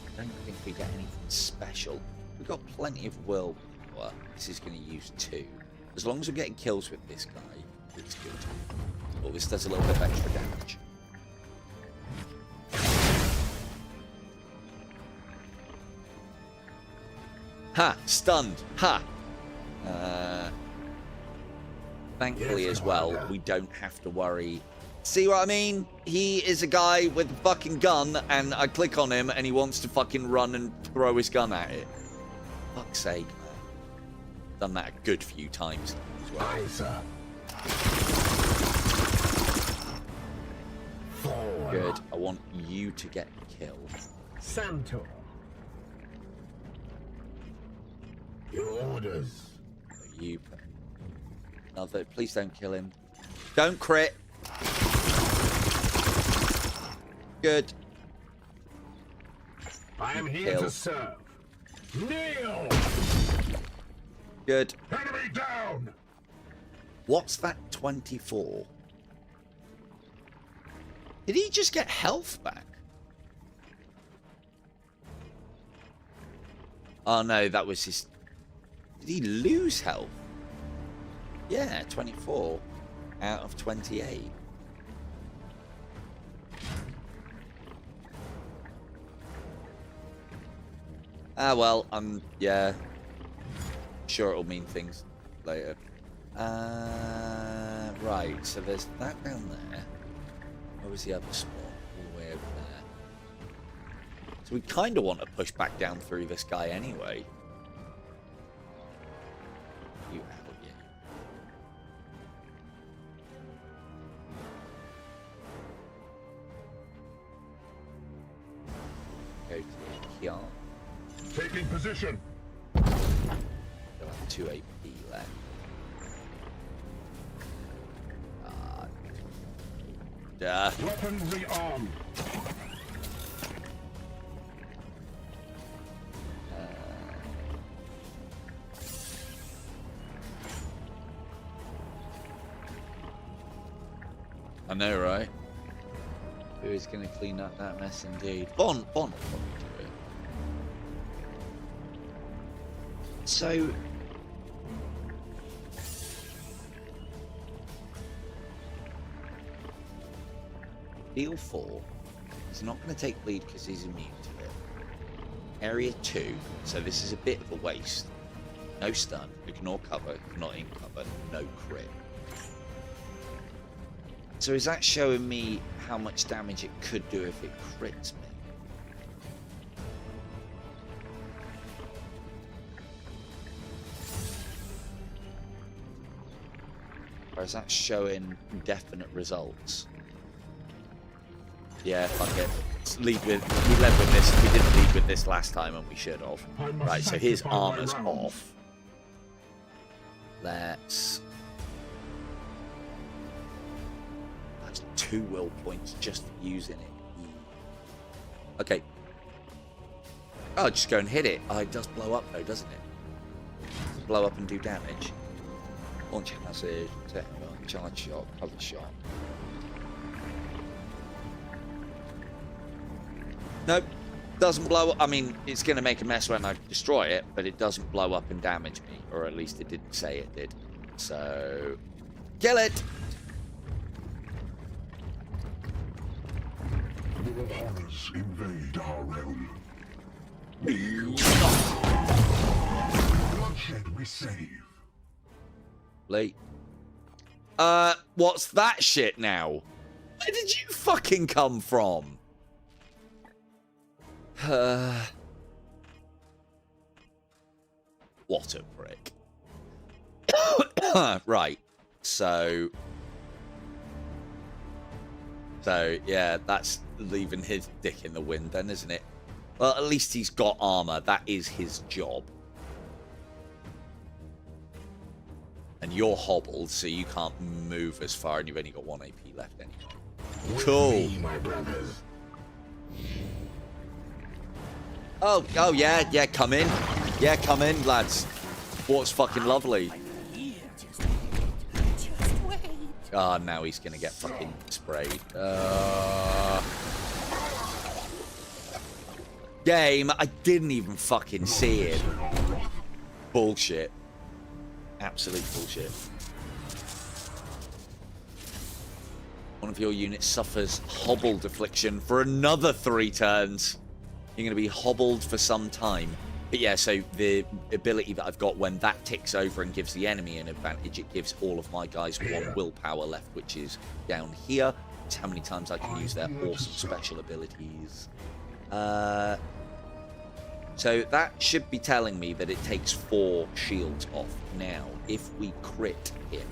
I don't think we get anything special. We've got plenty of willpower. This is going to use 2. As long as we're getting kills with this guy, it's good. Oh, this does a little bit of extra damage. Ha! Stunned! Ha! Thankfully as well, we don't have to worry. See what I mean? He is a guy with a fucking gun, and I click on him, and he wants to fucking run and throw his gun at it. Fuck's sake, man. Done that a good few times as well. Aye, sir. Good. I want you to get killed. Santor. Your orders. So you... Another... Please don't kill him. Don't crit! Good. I am here Kill. to serve. Kneel! Good. Enemy down! What's that 24? Did he just get health back? Oh no, that was his... Did he lose health? Yeah, 24 out of 28. Ah well, yeah. sure it'll mean things later. Right, so there's that down there. Where was the other spot? All the way over there. So we kind of want to push back down through this guy anyway. You out, yeah. Go to here. Taking position. They'll have 2 AP left. Weapon rearmed. I know, right? Who is going to clean up that mess indeed? Bon will probably do it. So... Deal 4, he's not going to take bleed because he's immune to it. Area 2, so this is a bit of a waste. No stun, ignore cover, not in cover, no crit. So is that showing me how much damage it could do if it crits me? Or is that showing definite results? Yeah, fuck it. We led with this. We didn't lead with this last time, and we should have. Right, so his armor's off. That's 2 will points just for using it. Okay. Oh, just go and hit it. Oh, it does blow up though, doesn't it? Blow up and do damage. Launch hazard, charge shot, cover shot. Nope, doesn't blow up. I mean, it's going to make a mess when I destroy it, but it doesn't blow up and damage me. Or at least it didn't say it did. So, kill it! Warhammers invade our realm. Bloodshed we save. Late. What's that shit now? Where did you fucking come from? What a prick. Right, so yeah, that's leaving his dick in the wind then, isn't it? Well, at least he's got armor. That is his job. And you're hobbled, so you can't move as far, and you've only got 1 AP left anyway. Cool. Oh yeah, come in. Yeah, come in, lads. Water's fucking lovely. Ah, oh, now he's gonna get fucking sprayed. Game, I didn't even fucking see it. Bullshit. Absolute bullshit. One of your units suffers hobbled affliction for another 3 turns. You're going to be hobbled for some time. But yeah, so the ability that I've got, when that ticks over and gives the enemy an advantage, it gives all of my guys 1 willpower left, which is down here. It's how many times I can use their awesome special abilities. So that should be telling me that it takes 4 shields off. Now, if we crit him,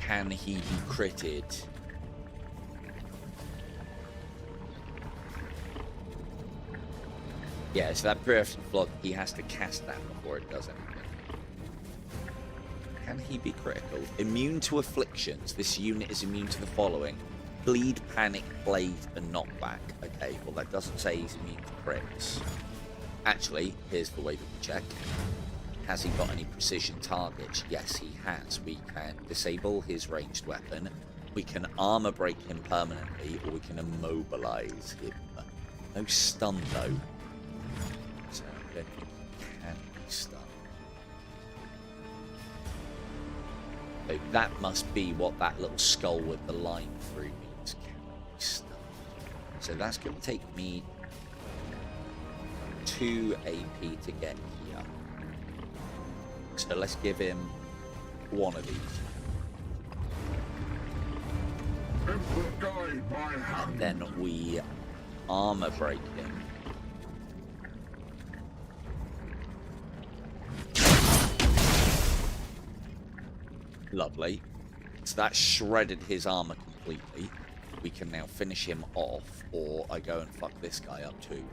can he be critted? Yeah, so that Perfect Flood, he has to cast that before it does anything. Can he be critical? Immune to afflictions. This unit is immune to the following: bleed, panic, blade, and knockback. Okay, well that doesn't say he's immune to crits. Actually, here's the way that we check. Has he got any precision targets? Yes, he has. We can disable his ranged weapon. We can armor break him permanently, or we can immobilize him. No stun though. So I don't think he can be stunned. So that must be what that little skull with the line through means. Can be stunned. So that's going to take me 2 AP to get here. So let's give him one of these. And then we armor break him. Lovely. So that shredded his armor completely. We can now finish him off, or I go and fuck this guy up too.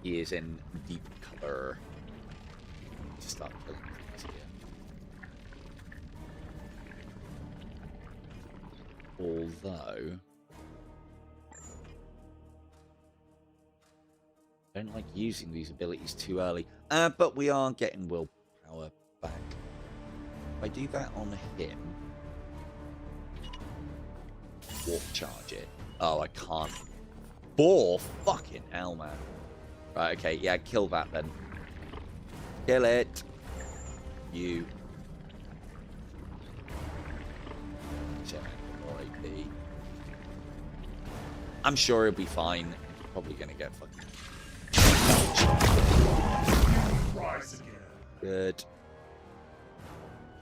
He is in deep cover. Just start killing things here. Although I don't like using these abilities too early. But we are getting willpower back. If I do that on him, warp charge it. Oh, I can't. 4 fucking hell, man. Right, okay, yeah, kill that then. Kill it. You. Check more AP. I'm sure he'll be fine. He's probably gonna get fucking. Good.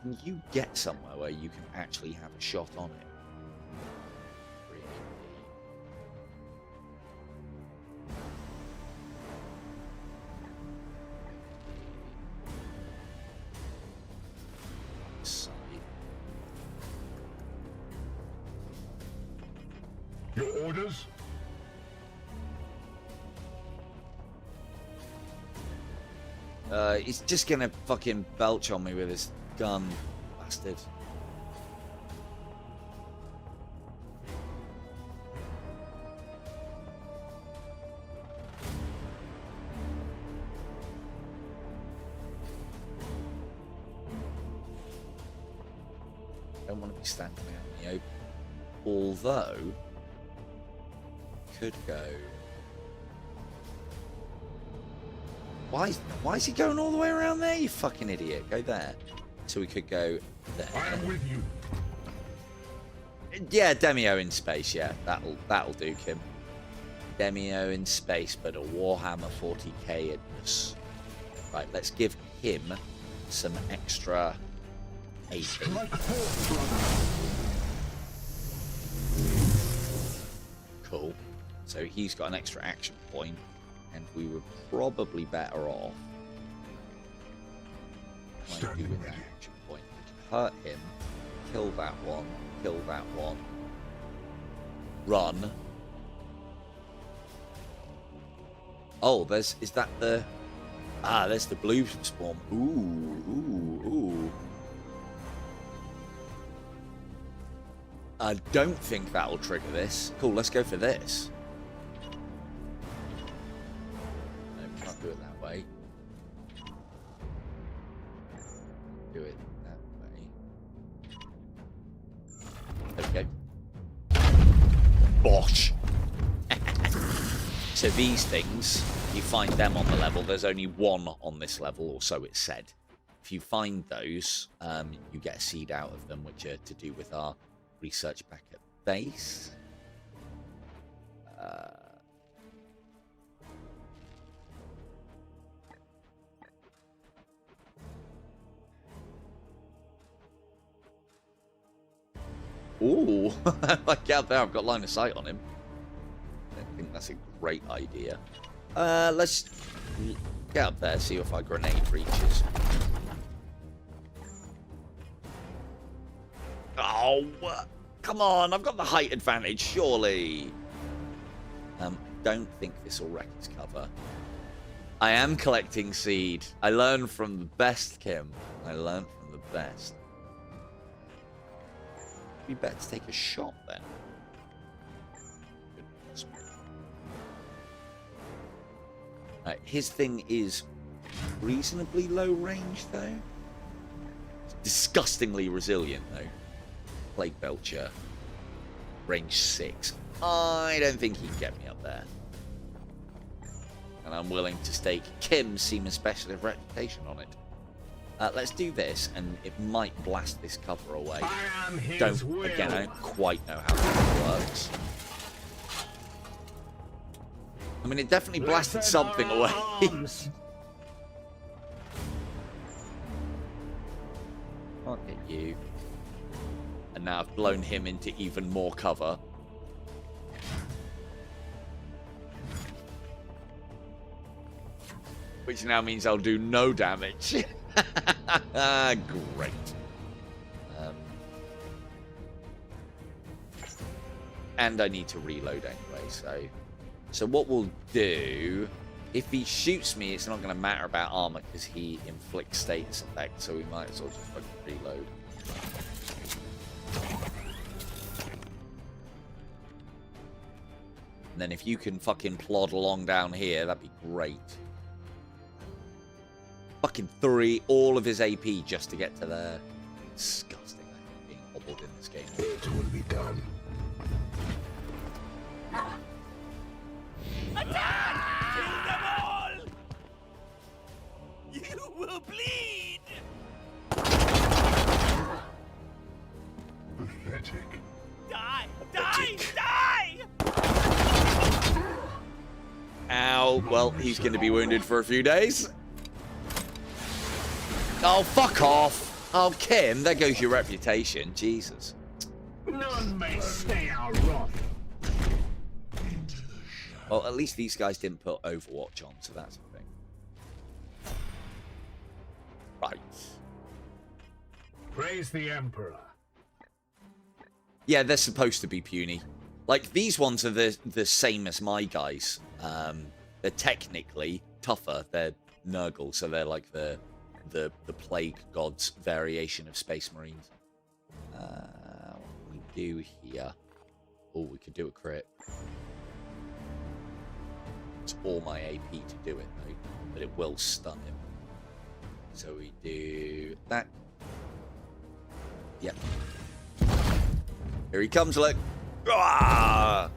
Can you get somewhere where you can actually have a shot on it? Your orders? He's just gonna fucking belch on me with his gun, bastard. Don't want to be standing out in the open. Although, could go. Why is he going all the way around there, you fucking idiot? Go there. So we could go there. I am with you. Yeah, Demio in space, yeah. That'll do, Kim. Demio in space, but a Warhammer 40k in us. Right, let's give him some extra AP. Strike forth, Cool. So he's got an extra action point, and we were probably better off. What do I do with that action point? We can hurt him, kill that one, run. Oh, there's the blue spawn. Ooh. I don't think that'll trigger this. Cool, let's go for this. No, we can't do it that way. Do it that way. There we go. Bosh! So these things, you find them on the level. There's only one on this level, or so it's said. If you find those, you get a seed out of them, which are to do with our research back at base. Ooh, like out there, I've got line of sight on him. I think that's a great idea. Let's get up there, see if our grenade reaches. Oh, come on, I've got the height advantage, surely. Don't think this will wreck his cover. I am collecting seed. I learned from the best, Kim. I learned from the best. We better take a shot then. Right, his thing is reasonably low range, though. It's disgustingly resilient, though. Plague Belcher. Range 6. I don't think he can get me up there. And I'm willing to stake Kim's Seaman Specialist reputation on it. Let's do this, and it might blast this cover away. Again, I don't quite know how that works. I mean, it definitely blasted something away. Can't get you. And now I've blown him into even more cover. Which now means I'll do no damage. Great. And I need to reload anyway, so what we'll do, if he shoots me, it's not going to matter about armor because he inflicts status effect, so we might as well just fucking reload. And then if you can fucking plod along down here, that'd be great. Fucking all of his AP just to get to there. Disgusting, being hobbled in this game. It will be done. Attack! Kill them all! You will bleed! Pathetic. Die! Die! Die! Ow. Well, he's going to be wounded for a few days. Oh, fuck off. Oh, Kim, there goes your reputation. Jesus. None may stay our wrath. Well, at least these guys didn't put Overwatch on, so that's a thing. Right. Praise the Emperor. Yeah, they're supposed to be puny. Like, these ones are the same as my guys. They're technically tougher. They're Nurgle, so they're like the Plague God's variation of Space Marines. What can we do here? Oh, we could do a crit. It's all my AP to do it, though. But it will stun him. So we do that. Yep. Here he comes, look. Ah!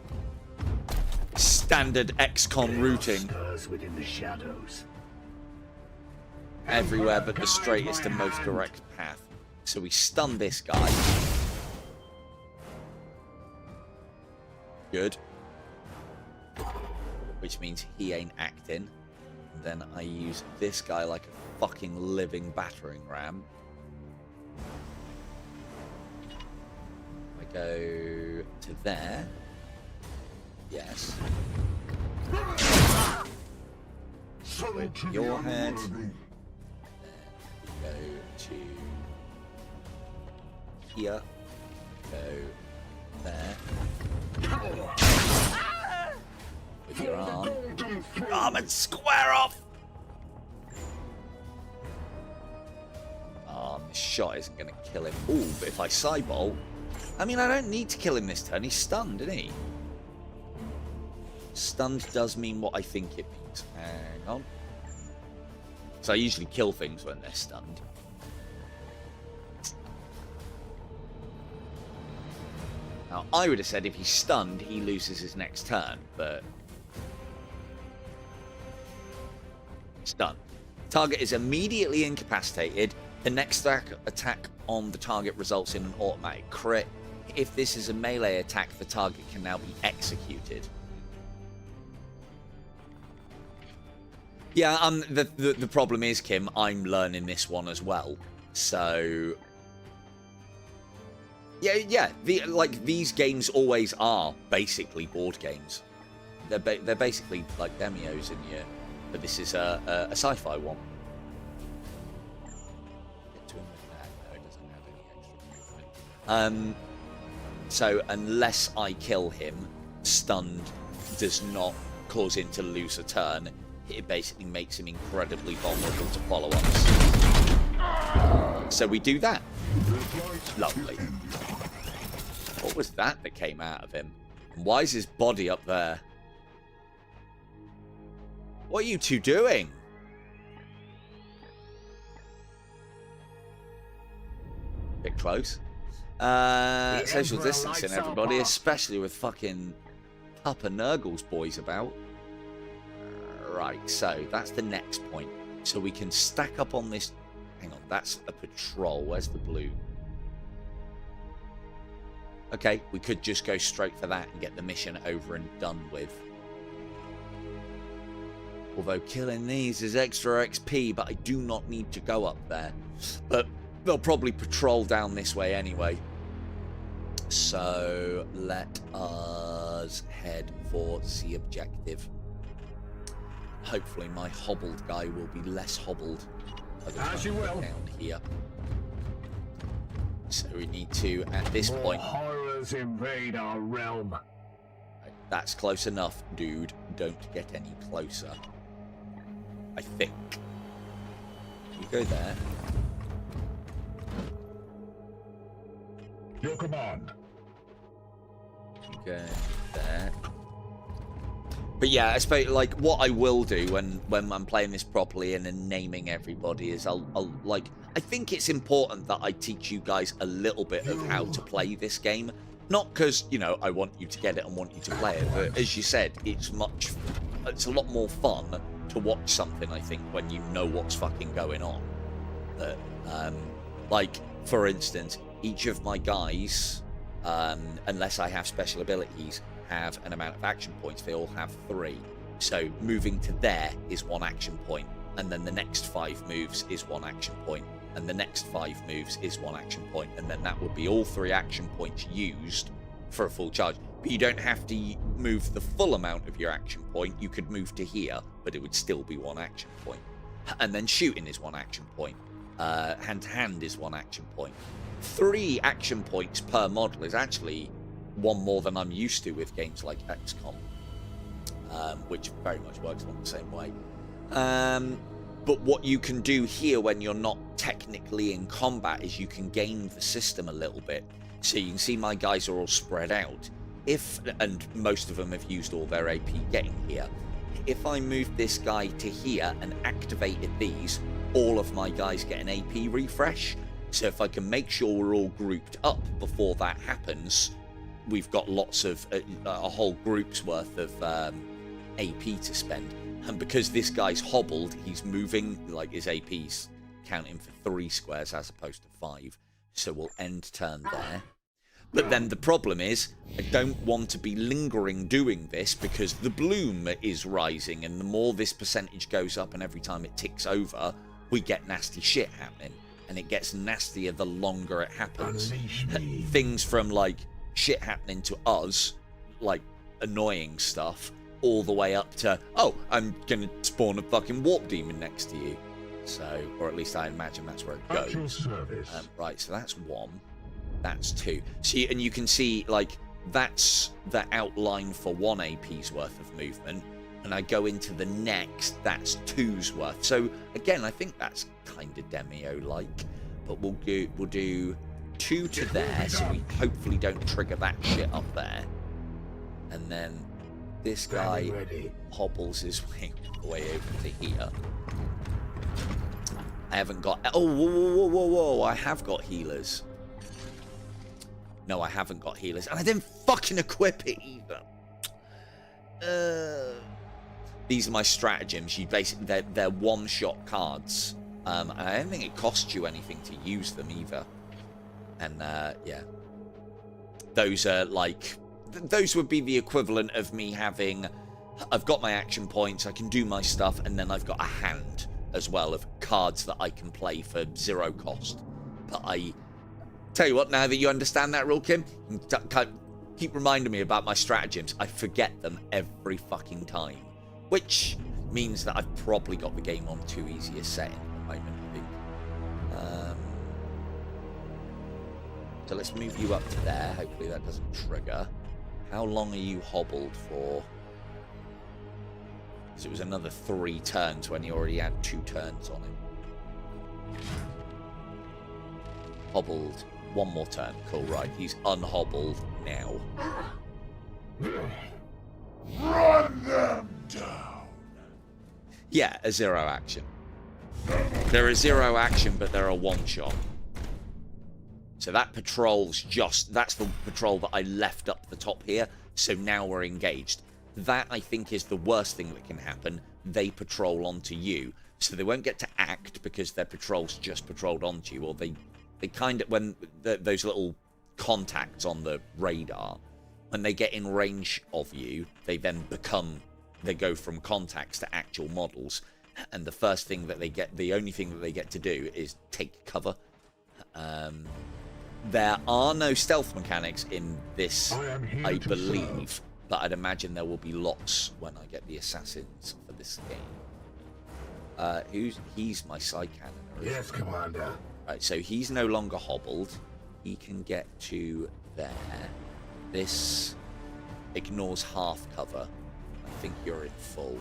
Standard XCOM routing. Within the shadows. Everywhere but the straightest and most direct path. So we stun this guy. Good. Which means he ain't acting. And then I use this guy like a fucking living battering ram. I go to there. Yes. With your head. Then we go to here. Go there. With your arm. Arm and square off! This shot isn't going to kill him. Ooh, but if I sidebolt... I mean, I don't need to kill him this turn. He's stunned, isn't he? Stunned does mean what I think it means. Hang on. So I usually kill things when they're stunned. Now, I would have said if he's stunned, he loses his next turn, but... Stunned. Target is immediately incapacitated. The next attack on the target results in an automatic crit. If this is a melee attack, the target can now be executed. Yeah, the problem is, Kim, I'm learning this one as well. So... Yeah, these games always are basically board games. They're basically like demios in here, but this is a sci-fi one. Get to him with that. No, it doesn't have any extra movement. So unless I kill him, stunned does not cause him to lose a turn. It basically makes him incredibly vulnerable to follow-ups. So we do that. Lovely. What was that came out of him? And why is his body up there? What are you two doing? Bit close. Social distancing, everybody, especially with fucking Papa Nurgle's boys about. Right, so that's the next point. So we can stack up on this. Hang on, that's a patrol. Where's the blue? Okay, we could just go straight for that and get the mission over and done with. Although killing these is extra XP, but I do not need to go up there. But they'll probably patrol down this way anyway. So let us head for the objective. Hopefully my hobbled guy will be less hobbled by the time we get down here. So we need to, at this point... horrors invade our realm. That's close enough, dude. Don't get any closer. I think. You go there. Your command. You go there. But yeah, I suppose, like, what I will do when I'm playing this properly and naming everybody is I'll like... I think it's important that I teach you guys a little bit of how to play this game. Not because, you know, I want you to get it and want you to play it, but as you said, it's a lot more fun to watch something, I think, when you know what's fucking going on. But, like, for instance, each of my guys, unless I have special abilities, have an amount of action points. They all have 3. So moving to there is 1 action point, and then the next 5 moves is 1 action point, and the next 5 moves is 1 action point, and then that would be all 3 action points used for a full charge. But you don't have to move the full amount of your action point. You could move to here, but it would still be 1 action point. And then shooting is 1 action point. Hand to hand is 1 action point. 3 action points per model is actually 1 more than I'm used to with games like XCOM, which very much works on the same way. But what you can do here when you're not technically in combat is you can game the system a little bit. So you can see my guys are all spread out. And most of them have used all their AP getting here. If I move this guy to here and activated these, all of my guys get an AP refresh. So if I can make sure we're all grouped up before that happens, we've got lots of, a whole group's worth of AP to spend. And because this guy's hobbled, he's moving, like his AP's counting for 3 squares as opposed to 5. So we'll end turn there. But then the problem is, I don't want to be lingering doing this because the bloom is rising, and the more this percentage goes up and every time it ticks over, we get nasty shit happening. And it gets nastier the longer it happens. Things from like shit happening to us, like annoying stuff, all the way up to, oh, I'm gonna spawn a fucking warp demon next to you. So, or at least I imagine that's where it goes. Right, so that's 1. That's 2. See, and you can see, like, that's the outline for 1 AP's worth of movement. And I go into the next, that's 2's worth. So, again, I think that's kind of Demio-like. But we'll do 2 to there, so we hopefully don't trigger that shit up there. And then this guy hobbles his way over to here. I haven't got... Oh, whoa, I have got healers. No, I haven't got healers. And I didn't fucking equip it either. These are my stratagems. You basically... They're one-shot cards. And I don't think it costs you anything to use them either. And, yeah. Those are, like... Those would be the equivalent of me having... I've got my action points, I can do my stuff, and then I've got a hand as well of cards that I can play for 0 cost. But I... Tell you what, now that you understand that rule, Kim, keep reminding me about my stratagems. I forget them every fucking time. Which means that I've probably got the game on too easy a setting at the moment, I think. So let's move you up to there. Hopefully that doesn't trigger. How long are you hobbled for? Because it was another 3 turns when he already had 2 turns on him. Hobbled. 1 more turn. Cool, right. He's unhobbled now. Run them down. Yeah, a 0 action. They're a 0 action, but they're a 1-shot. So that patrol's just... That's the patrol that I left up the top here. So now we're engaged. That, I think, is the worst thing that can happen. They patrol onto you. So they won't get to act because their patrol's just patrolled onto you. Or they kind of... When those little contacts on the radar, when they get in range of you, they then become they go from contacts to actual models, and the first thing that they get, the only thing that they get to do is take cover. There are no stealth mechanics in this, I believe, but I'd imagine there will be lots when I get the assassins for this game. He's my side cannon. Yes, Commander. Right, so he's no longer hobbled. He can get to there. This ignores half cover. I think you're in full.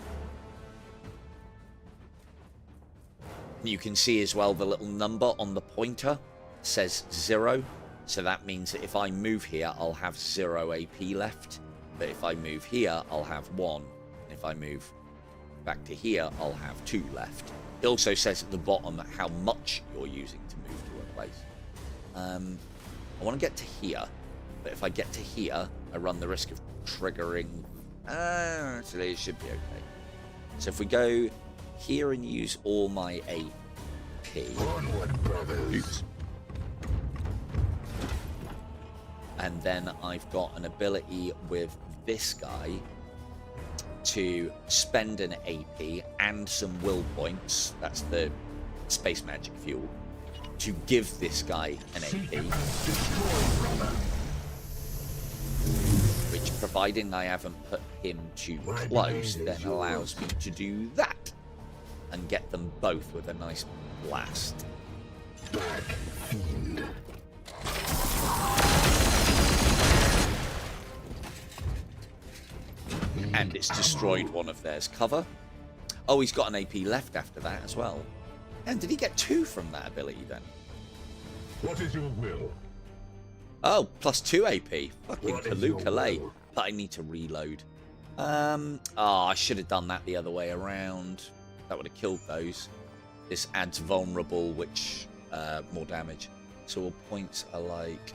You can see as well the little number on the pointer says 0. So that means that if I move here, I'll have 0 AP left. But if I move here, I'll have 1. And if I move back to here, I'll have 2 left. It also says at the bottom how much you're using to move to a place. I want to get to here. But if I get to here, I run the risk of triggering... actually, it should be okay. So if we go here and use all my AP... Onward, brothers. Oops. And then I've got an ability with this guy to spend an AP and some will points, that's the space magic fuel, to give this guy an AP. Which, providing I haven't put him too close, then allows me to do that. And get them both with a nice blast. Black Fiend. And it's destroyed one of theirs cover. Oh, he's got an AP left after that as well. And did he get 2 from that ability then? What is your will? Oh, plus 2 AP. Fucking What is your Kaloo-Kalay. will? But I need to reload. Oh, I should have done that the other way around. That would have killed those. This adds vulnerable, which more damage. So all points are like...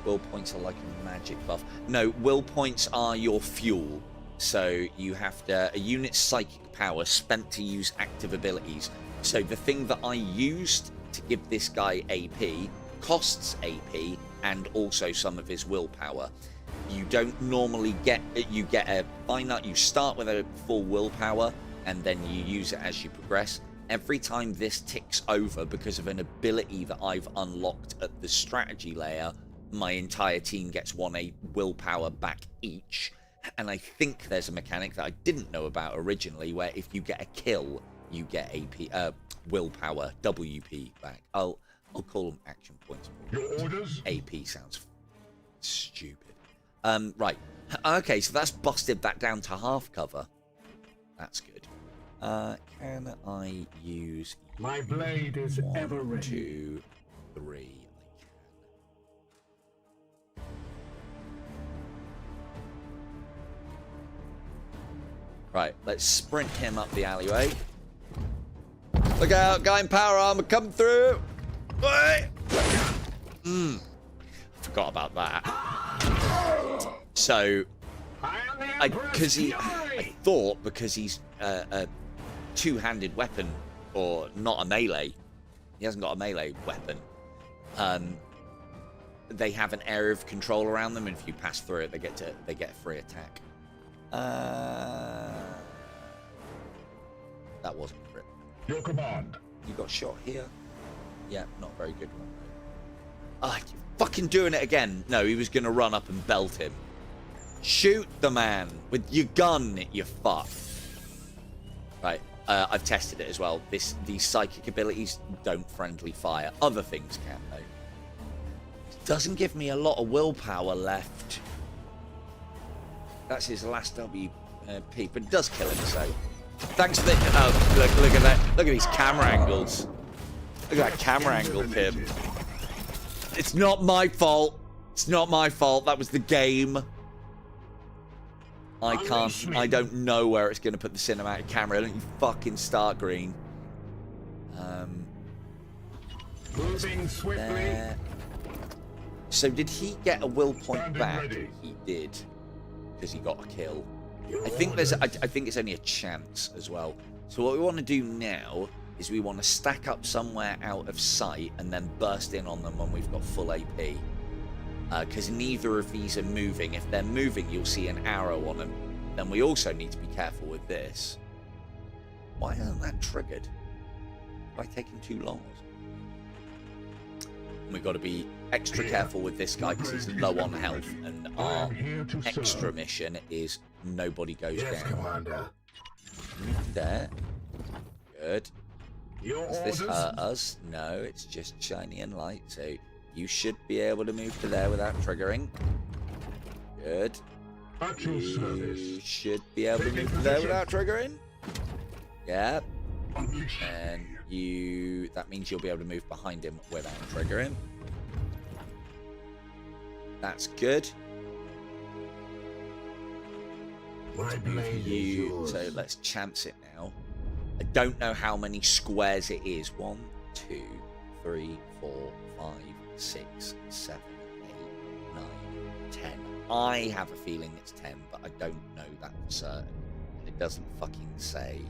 will points are like a magic buff. No, will points are your fuel. So you have to... A unit's psychic power spent to use active abilities. So the thing that I used to give this guy AP costs AP and also some of his willpower. You don't normally get... You get a finite... You start with a full willpower and then you use it as you progress. Every time this ticks over because of an ability that I've unlocked at the strategy layer, my entire team gets 1 willpower back each. And I think there's a mechanic that I didn't know about originally where if you get a kill, you get AP willpower WP back. I'll call them action points. Your orders? AP sounds stupid. Right. Okay, so that's busted that down to half cover. That's good. Can I use... My blade is 1, ever ready. 2, 3... Right, let's sprint him up the alleyway. Look out, guy in power armor coming through. Forgot about that. So, I thought because he's a two-handed weapon or not a melee, he hasn't got a melee weapon. They have an area of control around them, and if you pass through it, they get a free attack. That wasn't a crit. Your command. You got shot here. Yeah, not very good one. Ah, you fucking doing it again. No, he was going to run up and belt him. Shoot the man with your gun, you fuck. Right, I've tested it as well. These psychic abilities don't friendly fire. Other things can, though. It doesn't give me a lot of willpower left. That's his last WP, but it does kill him, so... Thanks for the... Oh, look at that. Look at these camera angles. Look at that camera angle, Pim. It's not my fault. It's not my fault. That was the game. I don't know where it's going to put the cinematic camera. Don't you fucking start, Green. Moving swiftly. So did he get a will point Standing back? ready. He did. Because he got a kill. I think it's only a chance as well. So what we want to do now is we want to stack up somewhere out of sight and then burst in on them when we've got full AP. Because neither of these are moving. If they're moving, you'll see an arrow on them. then we also need to be careful with this. Why isn't that triggered? Am I taking too long? We've got to be extra careful with this guy because he's low on health, and our extra mission is nobody goes down. There. Good. Does this hurt us? No, it's just shiny and light, so you should be able to move to there without triggering. Good. You should be able to move to there without triggering. Yeah. And that means you'll be able to move behind him without triggering. That's good. So let's chance it now. I don't know how many squares it is. 1, 2, 3, 4, 5, 6, 7, 8, 9, 10. I have a feeling it's 10, but I don't know that for certain. It doesn't fucking say.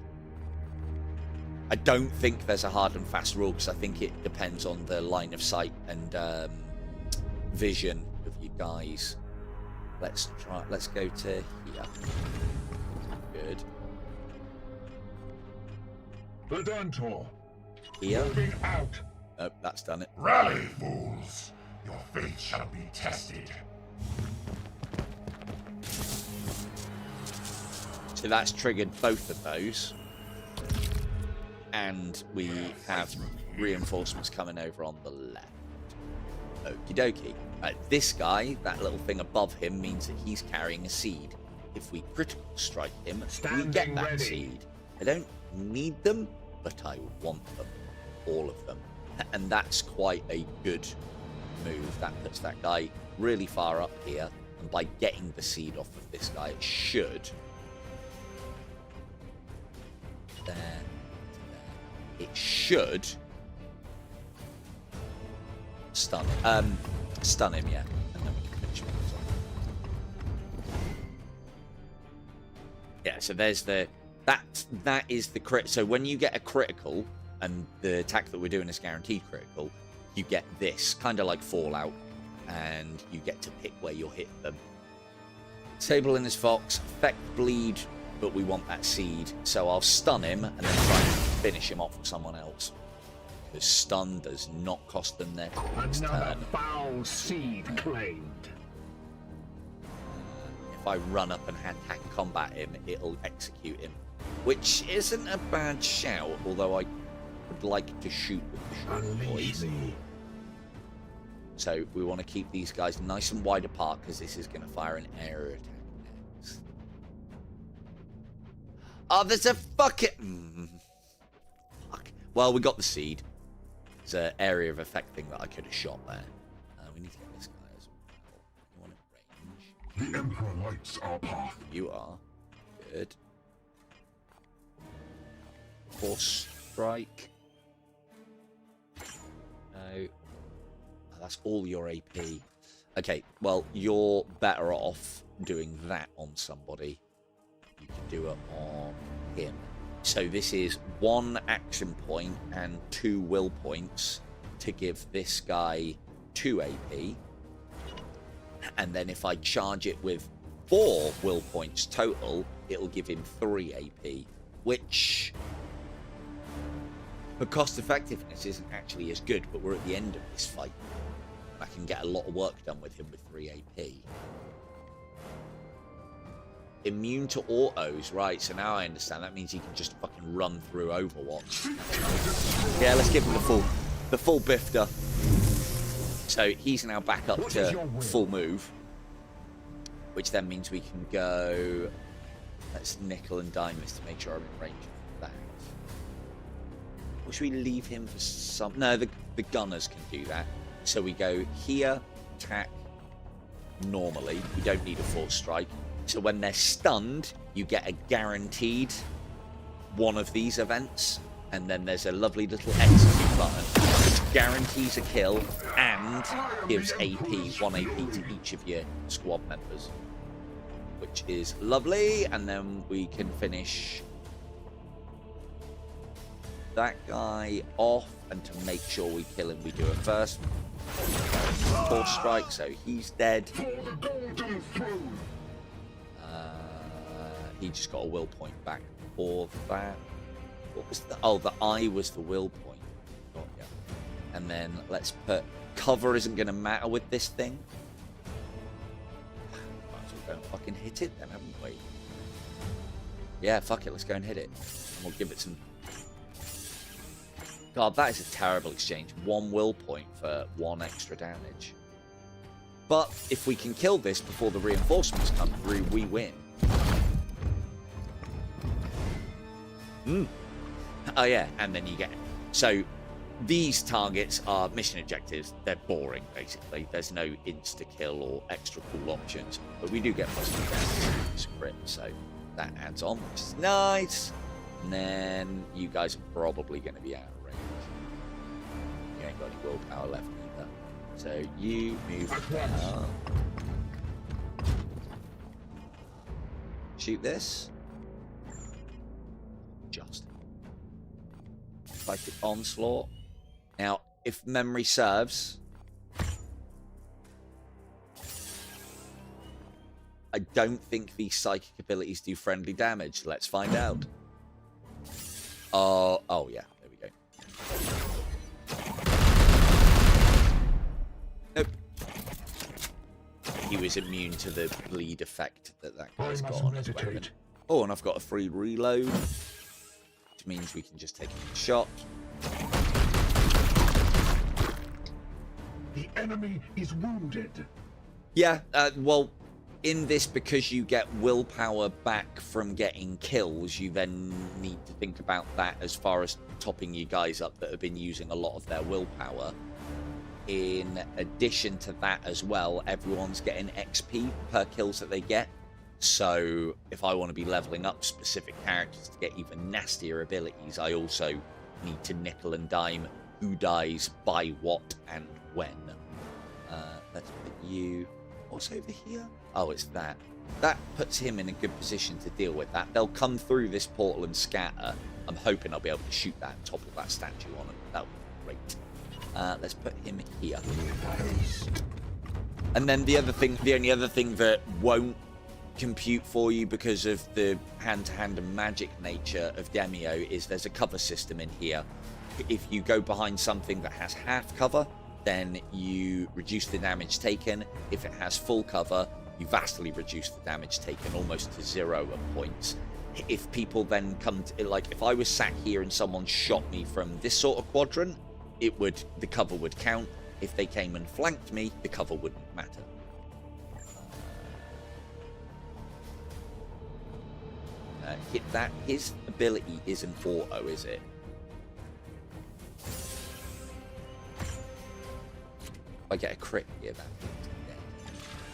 I don't think there's a hard and fast rule because I think it depends on the line of sight and vision of you guys. Let's go to here. Good. Pedantor. Here. Moving out. Nope, that's done it. Rally, fools. Your fate shall be tested. So that's triggered both of those. And we have reinforcements coming over on the left. Okie dokie. This guy, that little thing above him, means that he's carrying a seed. If we critical strike him, we get that seed. I don't need them, but I want them. All of them. And that's quite a good move. That puts that guy really far up here. And by getting the seed off of this guy, it should... There. It should stun him, yeah, and then we can finish him off. Yeah, so there's that is the crit. So when you get a critical, and the attack that we're doing is guaranteed critical, you get this, kind of like Fallout, and you get to pick where you'll hit them. Table in his fox, effect bleed, but we want that seed, so I'll stun him and then try and finish him off with someone else. Because stun does not cost them their next turn. Foul seed claimed. If I run up and attack combat him, it'll execute him, which isn't a bad shout, although I would like to shoot with the short boys. So we want to keep these guys nice and wide apart because this is going to fire an area attack next. Oh, there's a fucking... Fuck. Well, we got the seed. It's an area of effect thing that I could have shot there. We need to get this guy as well. You want it range? The Emperor lights our path. You are. Good. Force strike. No. Oh, that's all your AP. Okay, well, you're better off doing that on somebody. You can do it on him. So this is 1 action point and 2 will points to give this guy 2 AP. And then if I charge it with 4 will points total, it'll give him 3 AP, which for cost effectiveness isn't actually as good, but we're at the end of this fight. I can get a lot of work done with him with 3 AP. Immune to autos, right, so now I understand. That means he can just fucking run through Overwatch. Yeah, let's give him the full bifter. So he's now back up to full move, which then means we can go... Let's nickel and dime this to make sure I'm in range of that. Or should we leave him for some... No, the gunners can do that. So we go here, attack, normally. We don't need a force strike. So when they're stunned, you get a guaranteed one of these events, and then there's a lovely little execute button, which guarantees a kill and gives AP, 1 AP to each of your squad members, which is lovely. And then we can finish that guy off, and to make sure we kill him, we do a first force strike, so he's dead. he just got a will point back for that. What was the... Oh, the eye was the will point. Got ya. And then let's put... Cover isn't going to matter with this thing. Might as well go and fucking hit it then, haven't we? Yeah, fuck it. Let's go and hit it. And we'll give it some... God, that is a terrible exchange. 1 will point for 1 extra damage. But if we can kill this before the reinforcements come through, we win. Oh yeah, and then you get... So, these targets are mission objectives. They're boring, basically. There's no insta-kill or extra cool options. But we do get +2 damage script, so that adds on, which is nice. And then you guys are probably going to be out of range. You ain't got any willpower left either. So you move down. Shoot this. Just. Psychic Onslaught. Now, if memory serves, I don't think these psychic abilities do friendly damage. Let's find out. Oh yeah, there we go. Nope. He was immune to the bleed effect that guy's got on his weapon. Oh, and I've got a free reload, which means we can just take a shot. The enemy is wounded. Yeah, well, in this, because you get willpower back from getting kills, you then need to think about that as far as topping you guys up that have been using a lot of their willpower. In addition to that as well, everyone's getting XP per kills that they get. So if I want to be leveling up specific characters to get even nastier abilities, I also need to nickel and dime who dies by what and when. Let's put you... What's over here? Oh, it's that. That puts him in a good position to deal with that. They'll come through this portal and scatter. I'm hoping I'll be able to shoot that and topple that statue on him. That would be great. Let's put him here. And then the only other thing that won't compute for you because of the hand-to-hand and magic nature of Demio is there's a cover system in here. If you go behind something that has half cover, then you reduce the damage taken. If it has full cover, you vastly reduce the damage taken almost to 0 at points. If people then come to, like, if I was sat here and someone shot me from this sort of quadrant, the cover would count. If they came and flanked me, the cover wouldn't matter. Hit that. His ability isn't auto, is it? I get a crit here, that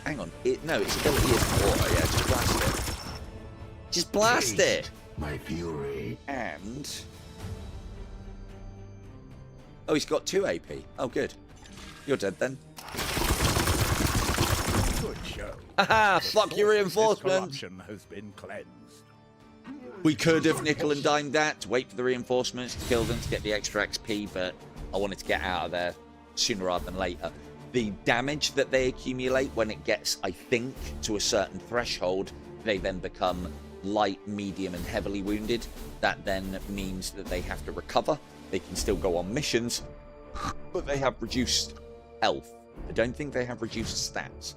hang on. No, its ability isn't auto. Yeah, just blast it. Just blast it. My fury. And oh, he's got 2 AP. Oh, good. You're dead then. Good show. Haha! Fuck your reinforcements. Corruption has been cleansed. We could have nickel and dimed that to wait for the reinforcements to kill them to get the extra XP, but I wanted to get out of there sooner rather than later. The damage that they accumulate when it gets, I think, to a certain threshold, they then become light, medium, and heavily wounded. That then means that they have to recover. They can still go on missions, but they have reduced health. I don't think they have reduced stats.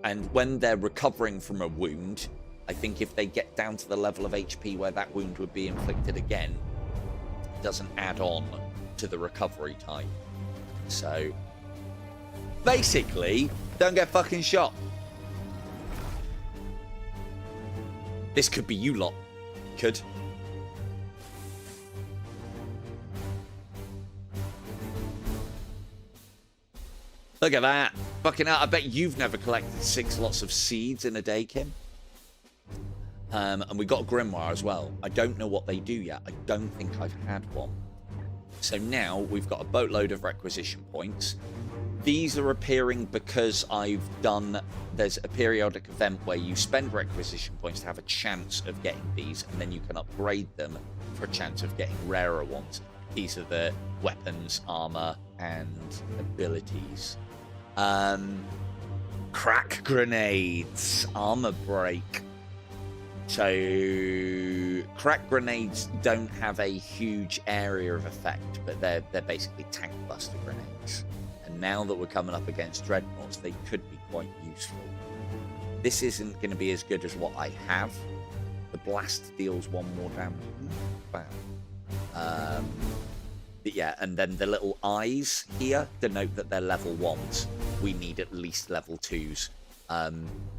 And when they're recovering from a wound, I think if they get down to the level of HP where that wound would be inflicted again, it doesn't add on to the recovery time. So, basically, don't get fucking shot. This could be you lot. Could. Look at that. Fucking hell, I bet you've never collected 6 lots of seeds in a day, Kim. And we got a Grimoire as well. I don't know what they do yet. I don't think I've had one. So now we've got a boatload of requisition points. These are appearing because there's a periodic event where you spend requisition points to have a chance of getting these, and then you can upgrade them for a chance of getting rarer ones. These are the weapons, armor, and abilities. Crack grenades, armor break. So crack grenades don't have a huge area of effect, but they're basically tank buster grenades. And now that we're coming up against dreadnoughts, they could be quite useful. This isn't going to be as good as what I have. The blast deals 1 more damage. Bam. But yeah, and then the little eyes here denote that they're level 1s. We need at least level 2s.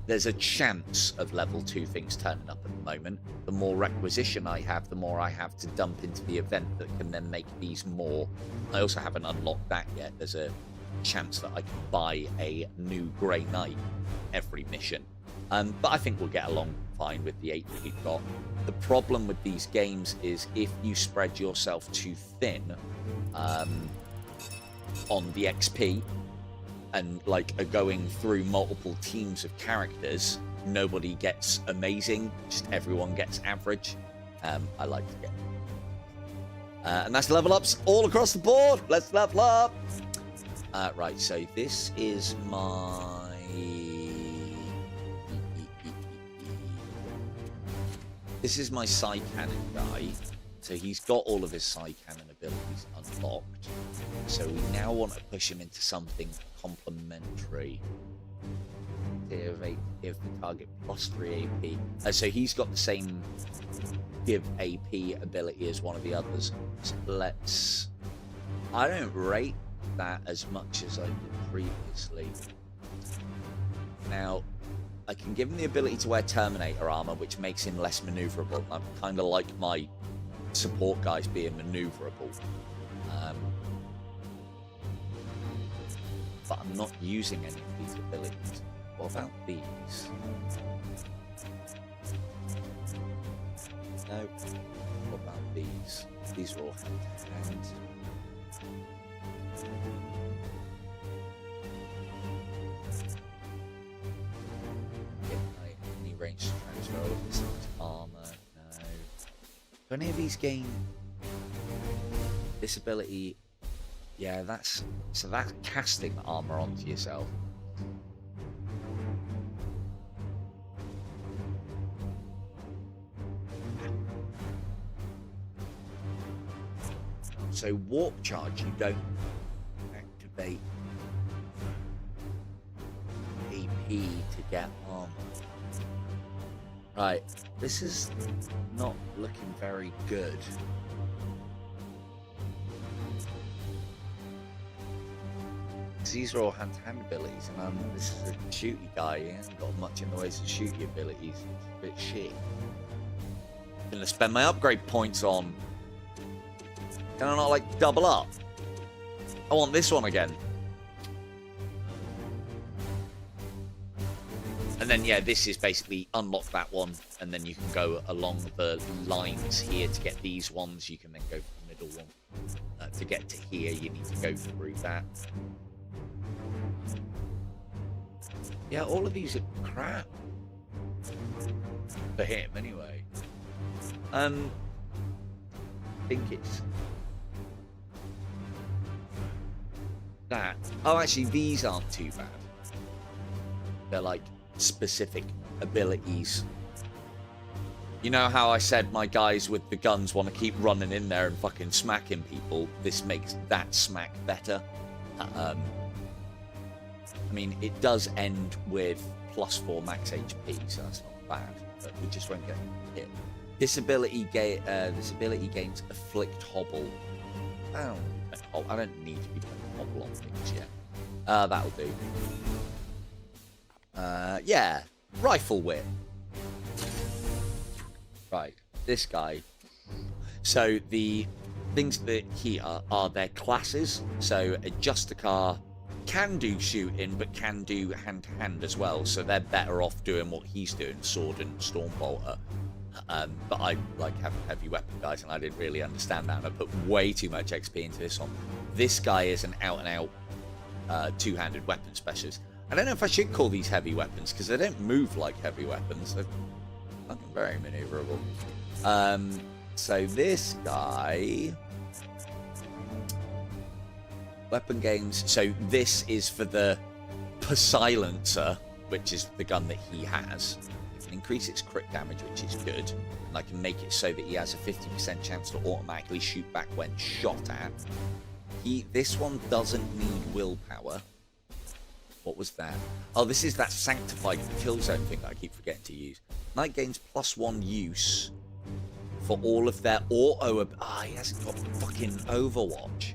There's a chance of level 2 things turning up at the moment. The more requisition I have, the more I have to dump into the event that can then make these more. I also haven't unlocked that yet. There's a chance that I can buy a new Greyknight every mission. But I think we'll get along fine with the 8 that we've got. The problem with these games is if you spread yourself too thin on the XP and like are going through multiple teams of characters, nobody gets amazing, just everyone gets average. I like to get and that's level ups all across the board. Let's level up. Right, so this is my side cannon guy. So he's got all of his side cannon abilities unlocked. So we now want to push him into something complementary. Give the target plus 3 AP. So he's got the same give AP ability as one of the others. So let's. I don't rate that as much as I did previously. Now, I can give him the ability to wear Terminator armor, which makes him less maneuverable. I kind of like my support guys being maneuverable. But I'm not using any of these abilities. What about these? No. What about these? These are all hand-to-hand. Any range to transfer all of this into armor? No. Do any of these gain this ability? Yeah, that's casting armor onto yourself. So warp charge, you don't activate AP to get armor. Right, this is not looking very good. These are all hand-to-hand abilities, and this is a shooty guy. He hasn't got much in the ways of shooty abilities. It's a bit shit. I'm gonna spend my upgrade points on. Can I not like double up? I want this one again. And then yeah, this is basically unlock that one, and then you can go along the lines here to get these ones. You can then go for the middle one. To get to here, you need to go through that. Yeah, all of these are crap. For him, anyway. I think it's that. Oh, actually, these aren't too bad. They're like specific abilities. You know how I said my guys with the guns want to keep running in there and fucking smacking people? This makes that smack better. I mean, it does end with +4 max HP, so that's not bad. But we just won't get hit. This ability gains Afflict Hobble. I don't need to be putting Hobble on things yet. That'll do. Yeah, Rifle Whip. Right, this guy. So the things that here are their classes. So a Justicar can do shooting, but can do hand-to-hand as well. So they're better off doing what he's doing, sword and Stormbolter. But I like having heavy weapon guys, and I didn't really understand that. And I put way too much XP into this one. This guy is an out-and-out two-handed weapon specialist. I don't know if I should call these heavy weapons, because they don't move like heavy weapons. They're fucking very maneuverable. So this guy... Weapon games. So this is for the Silencer, which is the gun that he has. can increase its crit damage, which is good, and I can make it so that he has a 50% chance to automatically shoot back when shot at. This one doesn't need willpower. What was that? Oh, this is that sanctified kill zone thing that I keep forgetting to use. Knight gains +1 use for all of their auto... Ah, he hasn't got fucking Overwatch.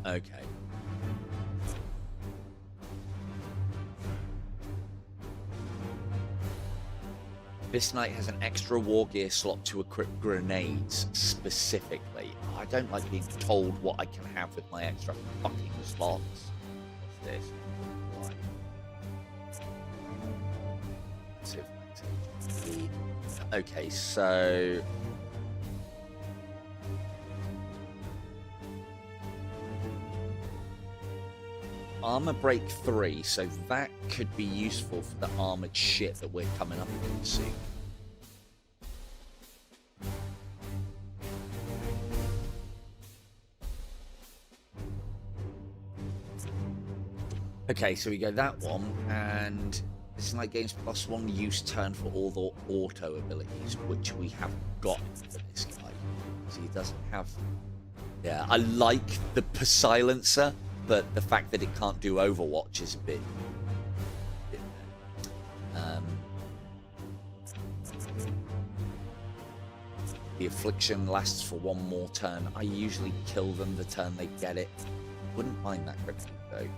Okay. This knight has an extra war gear slot to equip grenades specifically. I don't like being told what I can have with my extra fucking slots. What's this? Okay, so... Armor break 3, so that could be useful for the armored shit that we're coming up against soon. Okay, so we go that one, and this knight gains +1 use turn for all the auto abilities, which we have got for this guy. So he doesn't have... Yeah, I like the silencer, but the fact that it can't do Overwatch is a bit the affliction lasts for 1 more turn. I usually kill them the turn they get it. Wouldn't mind that grenade though.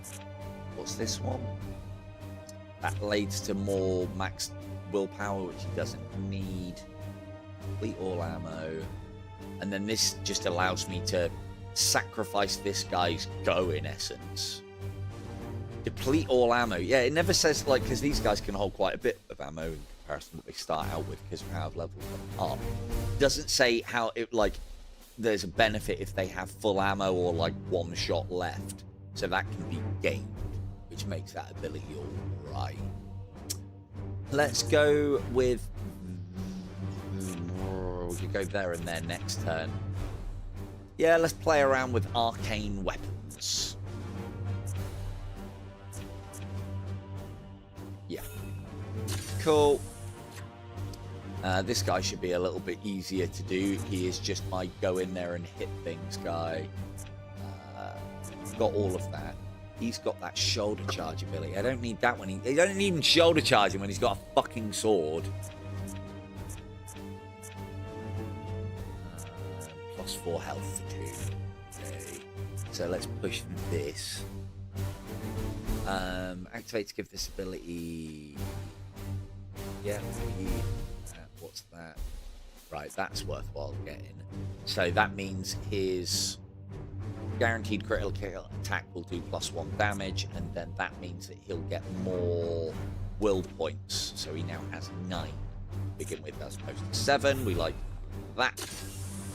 What's this one? That leads to more max willpower, which he doesn't need. Complete all ammo. And then this just allows me to sacrifice this guy's go, in essence. Deplete all ammo. Yeah, it never says, like, because these guys can hold quite a bit of ammo in comparison to what they start out with, because of how levels are up. Doesn't say how it, like, there's a benefit if they have full ammo or, like, 1 shot left. So that can be gained, which makes that ability alright. Let's go with... We could go there and there next turn. Yeah, let's play around with arcane weapons. Yeah. Cool. This guy should be a little bit easier to do. He is just my go in there and hit things guy. Got all of that. He's got that shoulder charge ability. I don't need that one. He don't even shoulder charge him when he's got a fucking sword. +4 health too. Okay. So let's push this. Activate to give this ability. Yeah. What's that? Right, that's worthwhile getting. So that means his guaranteed critical attack will do +1 damage, and then that means that he'll get more willed points. So he now has 9 to begin with, as opposed to 7. We like that.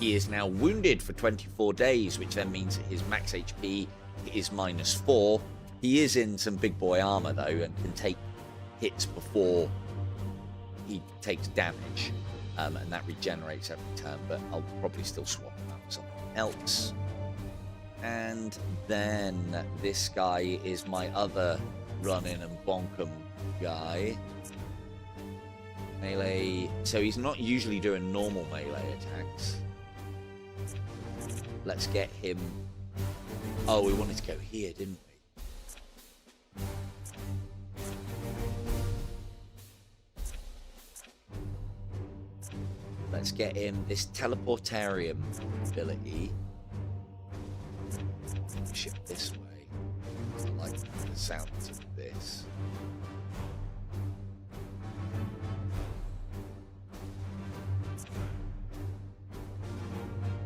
He is now wounded for 24 days, which then means that his max HP is -4. He is in some big boy armor though, and can take hits before he takes damage, and that regenerates every turn, but I'll probably still swap him out for something else. And then this guy is my other run in and bonk 'em guy. Melee, so he's not usually doing normal melee attacks. Let's get him. Oh, we wanted to go here, didn't we? Let's get him this teleportarium ability. Shift this way. I like the sounds of this.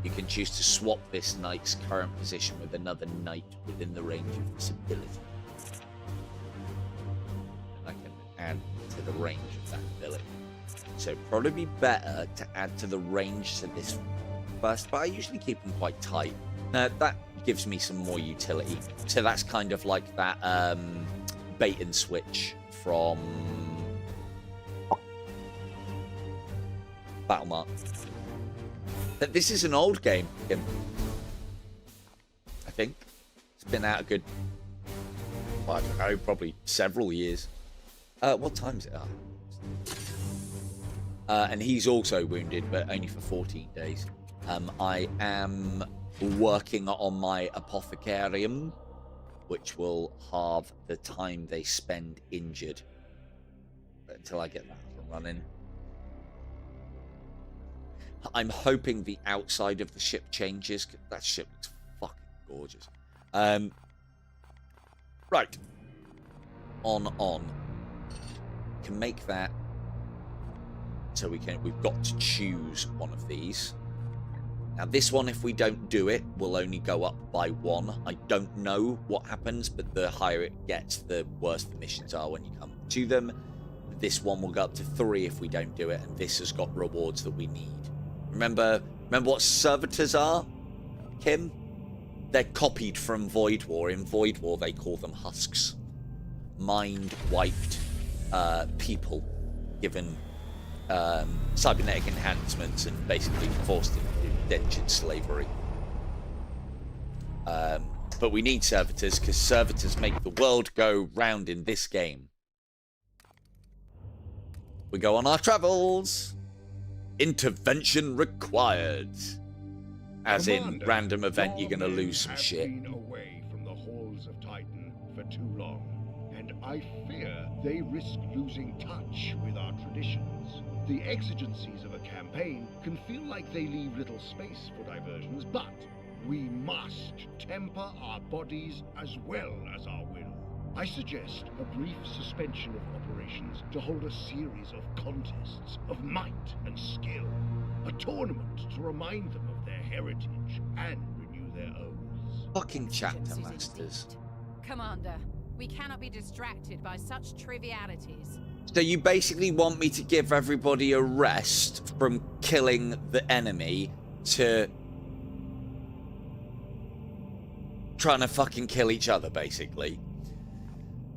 You can choose to swap this knight's current position with another knight within the range of this ability. And I can add to the range of that ability. So probably be better to add to the range to this first, but I usually keep them quite tight. That gives me some more utility. So that's kind of like that bait and switch from Battlemark. This is an old game, I think. It's been out a good, I don't know, probably several years. What time is it? And he's also wounded, but only for 14 days. I am working on my apothecarium, which will halve the time they spend injured. But until I get that up and running. I'm hoping the outside of the ship changes. That ship looks fucking gorgeous. Right. On. Can make that. So we've got to choose one of these. Now this one, if we don't do it, will only go up by 1. I don't know what happens, but the higher it gets, the worse the missions are when you come to them. This one will go up to 3 if we don't do it, and this has got rewards that we need. Remember what servitors are, Kim? They're copied from Void War. In Void War, they call them husks. Mind-wiped people given cybernetic enhancements and basically forced into indentured slavery. But we need servitors because servitors make the world go round in this game. We go on our travels. Intervention required. As Commander, in random event, you're your going to men lose some have shit. been away from the halls of Titan for too long, and I fear they risk losing touch with our traditions. The exigencies of a campaign can feel like they leave little space for diversions, but we must temper our bodies as well as our will. I suggest a brief suspension of operations to hold a series of contests of might and skill. A tournament to remind them of their heritage and renew their oaths. Fucking chapter Gypsies masters. indeed. Commander, we cannot be distracted by such trivialities. So you basically want me to give everybody a rest from killing the enemy to trying to fucking kill each other, basically.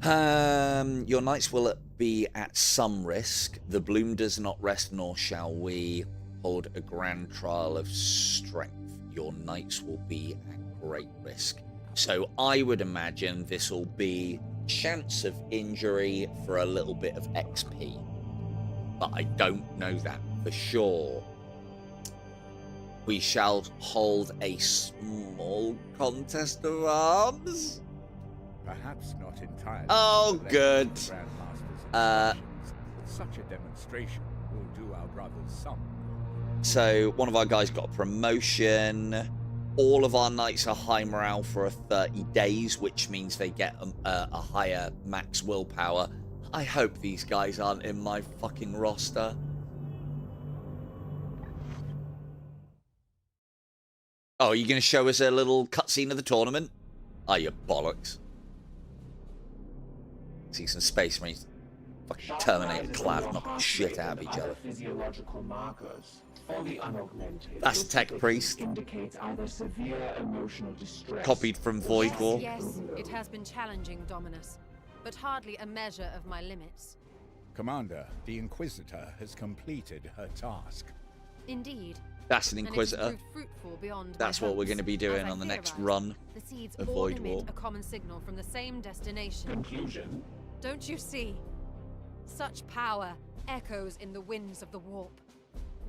Your knights will be at some risk. The bloom does not rest, nor shall we hold a grand trial of strength. Your knights will be at great risk. So I would imagine this will be chance of injury for a little bit of XP. But I don't know that for sure. We shall hold a small contest of arms. Perhaps not entirely. Oh, good. Such a demonstration will do our brothers some good. So one of our guys got a promotion. All of our knights are high morale for 30 days, which means they get a higher max willpower. I hope these guys aren't in my fucking roster. Oh, are you going to show us a little cutscene of the tournament? Oh, you bollocks. See some space marines. Fucking Terminator clad, knock the shit out of each other. Physiological markers. For the unaugmented, That's Tech Priest. indicates either severe emotional distress. Copied from Void War. Yes, it has been challenging, Dominus, but hardly a measure of my limits. Commander, the Inquisitor has completed her task. Indeed. That's an and it has Inquisitor. proved fruitful beyond That's my what we're hopes. going to be doing As I on the next theorized, run the seeds of all Void emit War. a common signal from the same destination. Conclusion. Don't you see? Such power echoes in the winds of the warp,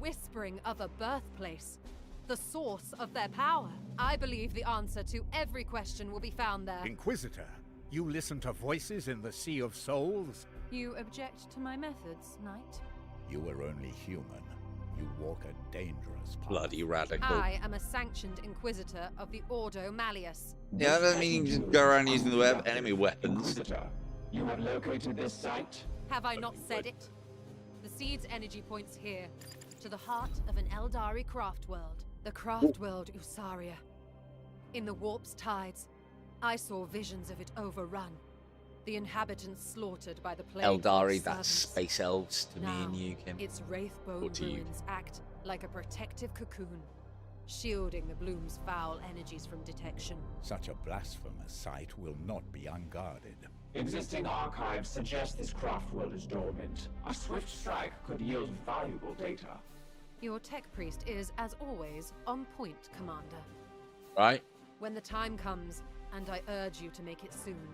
whispering of a birthplace, the source of their power. I believe the answer to every question will be found there. Inquisitor, you listen to voices in the Sea of Souls? You object to my methods, Knight? You were only human. You walk a dangerous path. Bloody radical. I am a sanctioned Inquisitor of the Ordo Malleus. Yeah, I don't mean you just go around using the enemy weapons. Inquisitor, you have located this site? Have I not said it? The seed's energy points here, to the heart of an Eldari craft world. The craft world Usaria. In the warp's tides, I saw visions of it overrun. The inhabitants slaughtered by the plague. Eldari, that's space elves to me Now, and you, Kim. its Or wraithbone to you. ruins act like a protective cocoon, shielding the bloom's foul energies from detection. Such a blasphemous sight will not be unguarded. Existing archives suggest this craft world is dormant. A swift strike could yield valuable data. Your tech priest is, as always, on point, Commander. Right? When the time comes, and I urge you to make it soon.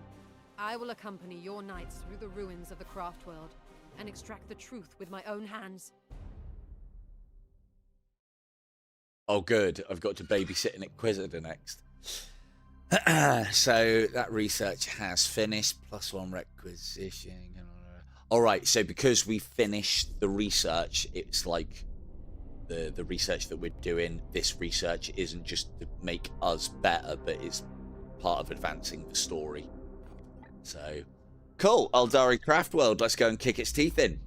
I will accompany your knights through the ruins of the craft world and extract the truth with my own hands. Oh, good. I've got to babysit an Inquisitor next. So that research has finished. +1 requisition. All right. So because we finished the research, it's like the research that we're doing. This research isn't just to make us better, but it's part of advancing the story. So cool. Eldari Craft World. Let's go and kick its teeth in.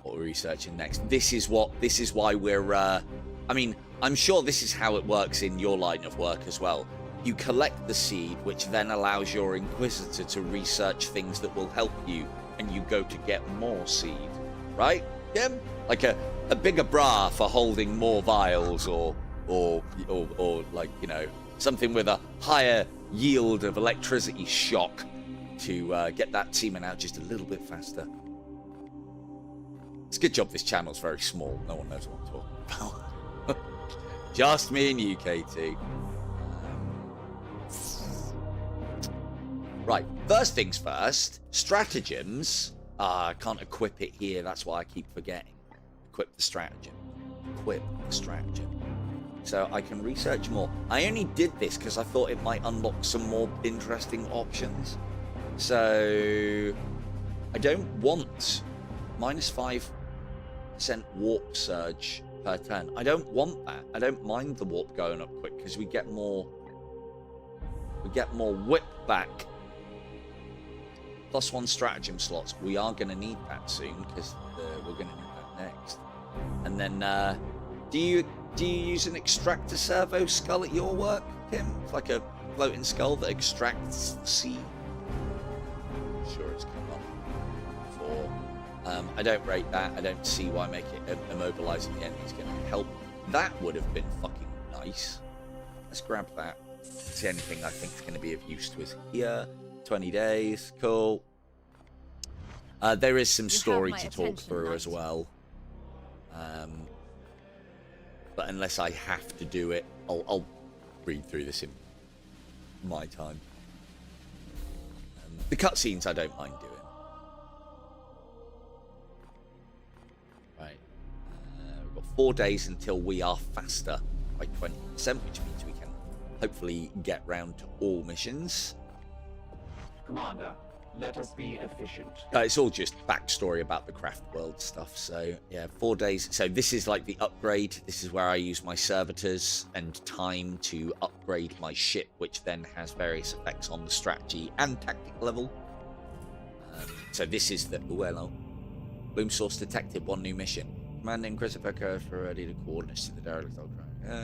What we're researching next. This is why we're. I mean, I'm sure this is how it works in your line of work as well. You collect the seed, which then allows your Inquisitor to research things that will help you, and you go to get more seed, right, Kim? Like a bigger bra for holding more vials, or like, you know, something with a higher yield of electricity shock to get that semen out just a little bit faster. It's a good job this channel's very small. No one knows what I'm talking about. Just me and you, KT. Right, first things first, stratagems. I can't equip it here, that's why I keep forgetting. Equip the stratagem. Equip the stratagem. So I can research more. I only did this because I thought it might unlock some more interesting options. So I don't want -5% warp surge per turn. I don't want that. I don't mind the warp going up quick because we get more whip back. +1 stratagem slots. We are going to need that soon because we're going to need that next. And then do you use an extractor servo skull at your work, Tim? It's like a floating skull that extracts the seed. I'm sure it's come up before. I don't rate that. I don't see why making it immobilizing the enemy is going to help. That would have been fucking nice. Let's grab that. See anything I think is going to be of use to us here. 20 days. Cool. There is some story to talk through as well. But unless I have to do it, I'll read through this in my time. The cutscenes I don't mind doing. Right. We've got 4 days until we are faster by 20%, which means we can hopefully get round to all missions. Commander, let us be efficient. It's all just backstory about the craft world stuff. So yeah, 4 days. So this is like the upgrade. This is where I use my servitors and time to upgrade my ship, which then has various effects on the strategy and tactic level. So this is the Bloom source detected. 1 new mission. Commanding Christopher Curve for ready to coordinates to the derelict.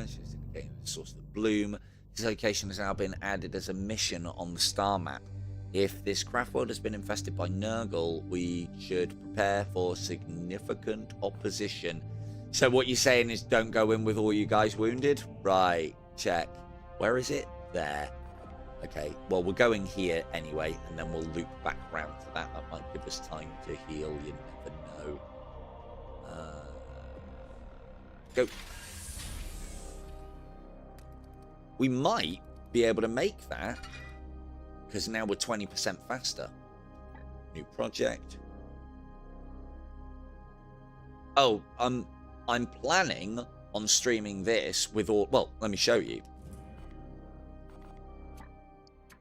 She's indicating the source of the Bloom. This location has now been added as a mission on the star map. If this craft world has been infested by Nurgle, we should prepare for significant opposition. So what you're saying is don't go in with all you guys wounded? Right, check. Where is it? There. Okay, well, we're going here anyway, and then we'll loop back round to that. That might give us time to heal, you never know. Go. We might be able to make that, because now we're 20% faster. New project. Oh, I'm planning on streaming this with all... Well, let me show you.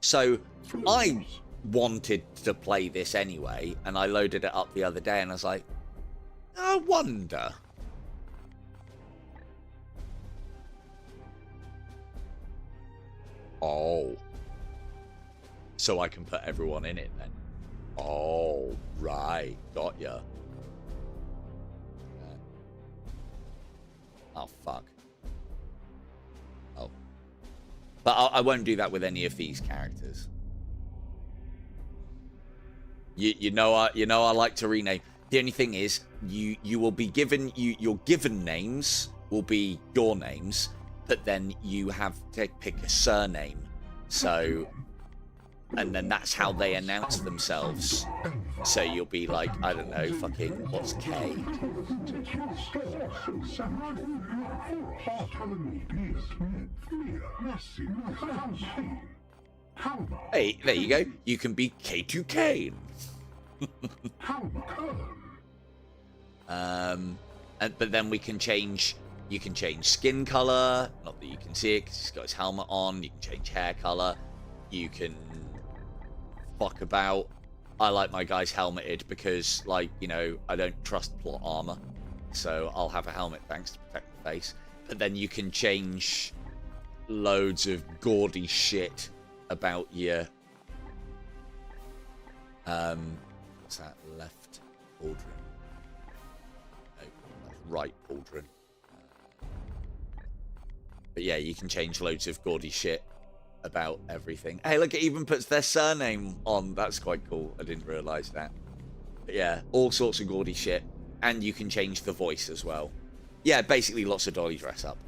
So, I wanted to play this anyway, and I loaded it up the other day, and I was like, I wonder... Oh. So I can put everyone in it then. Oh, right. Got ya. Oh, fuck. Oh. But I won't do that with any of these characters. You know I like to rename. The only thing is, you will be given... your given names will be your names, but then you have to pick a surname. So... And then that's how they announce themselves. So you'll be like, I don't know, fucking, what's K? Hey, there you go. You can be K2 Kane. But then we can change. You can change skin color. Not that you can see it because he's got his helmet on. You can change hair color. You can fuck about. I like my guys helmeted because, like, you know, I don't trust plot armor, so I'll have a helmet thanks to protect the face. But then you can change loads of gaudy shit about your what's that, left pauldron? No, that's right pauldron. But yeah, you can change loads of gaudy shit about everything. Hey, look, it even puts their surname on. That's quite cool. I didn't realize that. But yeah, all sorts of gaudy shit. And you can change the voice as well. Yeah, basically lots of dolly dress up.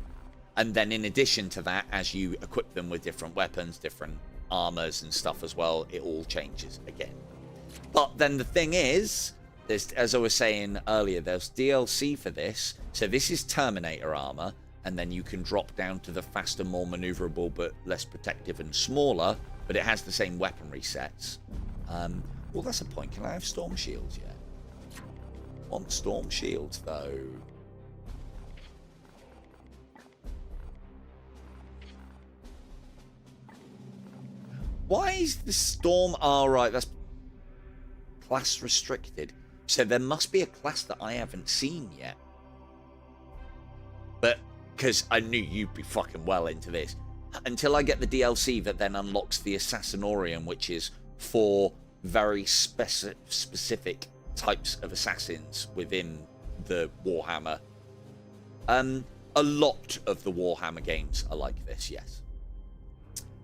And then in addition to that, as you equip them with different weapons, different armors and stuff as well, it all changes again. But then the thing is, there's, as I was saying earlier, there's DLC for this. So this is Terminator armor, and then you can drop down to the faster, more maneuverable, but less protective and smaller, but it has the same weaponry sets. Well, that's a point. Can I have storm shields yet? Want storm shields, though. Why is the storm... Oh, right, that's class restricted. So there must be a class that I haven't seen yet. But, because I knew you'd be fucking well into this. Until I get the DLC that then unlocks the Assassinorium, which is for very specific types of assassins within the Warhammer. A lot of the Warhammer games are like this, yes.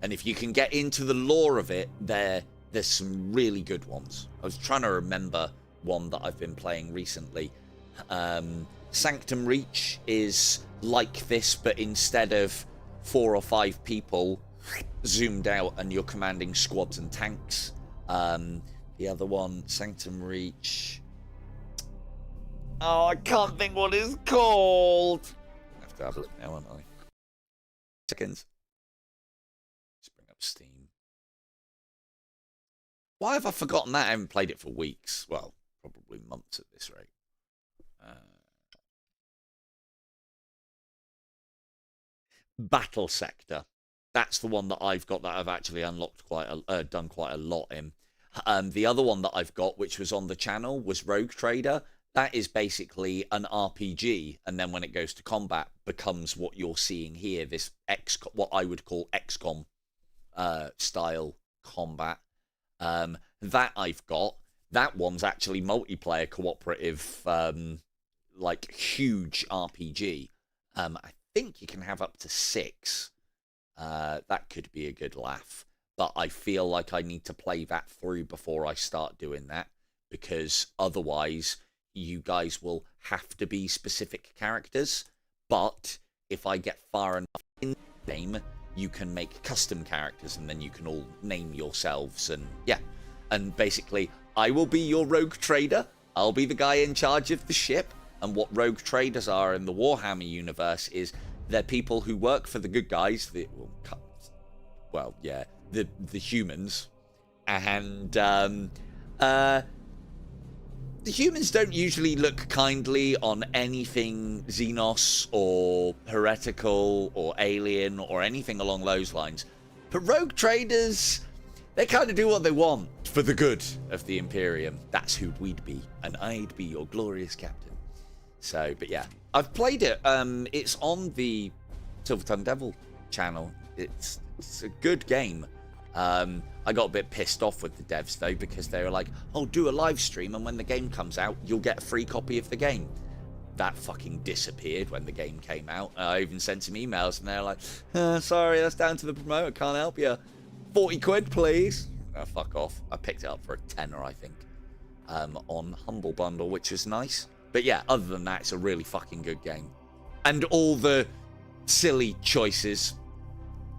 And if you can get into the lore of it, there's some really good ones. I was trying to remember one that I've been playing recently. Sanctum Reach is like this, but instead of 4 or 5 people zoomed out and you're commanding squads and tanks. The other one, Sanctum Reach. Oh, I can't think what it's called. I have to have a look now, aren't I? Seconds. Steam. Why have I forgotten that? I haven't played it for weeks. Well, probably months at this rate. Battle Sector. That's the one that I've got that I've actually unlocked done quite a lot in. The other one that I've got, which was on the channel, was Rogue Trader. That is basically an RPG, and then when it goes to combat, becomes what you're seeing here. This what I would call XCOM style combat. That I've got. That one's actually multiplayer cooperative, like huge RPG. I think you can have up to 6. That could be a good laugh. But I feel like I need to play that through before I start doing that, because otherwise you guys will have to be specific characters. But if I get far enough in the game, you can make custom characters, and then you can all name yourselves, and yeah. And basically, I will be your rogue trader. I'll be the guy in charge of the ship. And what rogue traders are in the Warhammer universe is they're people who work for the good guys, the humans. And the humans don't usually look kindly on anything Xenos or heretical or alien or anything along those lines. But rogue traders, they kind of do what they want for the good of the Imperium. That's who we'd be, and I'd be your glorious captain. So, but yeah, I've played it. It's on the Silver Tongue Devil channel. It's a good game. I got a bit pissed off with the devs though, because they were like, oh, do a live stream, and when the game comes out, you'll get a free copy of the game. That fucking disappeared when the game came out. I even sent some emails, and they're like, sorry, that's down to the promoter, can't help you. 40 quid, please. Oh, fuck off. I picked it up for a tenner, I think, on Humble Bundle, which was nice. But yeah, other than that, it's a really fucking good game. And all the silly choices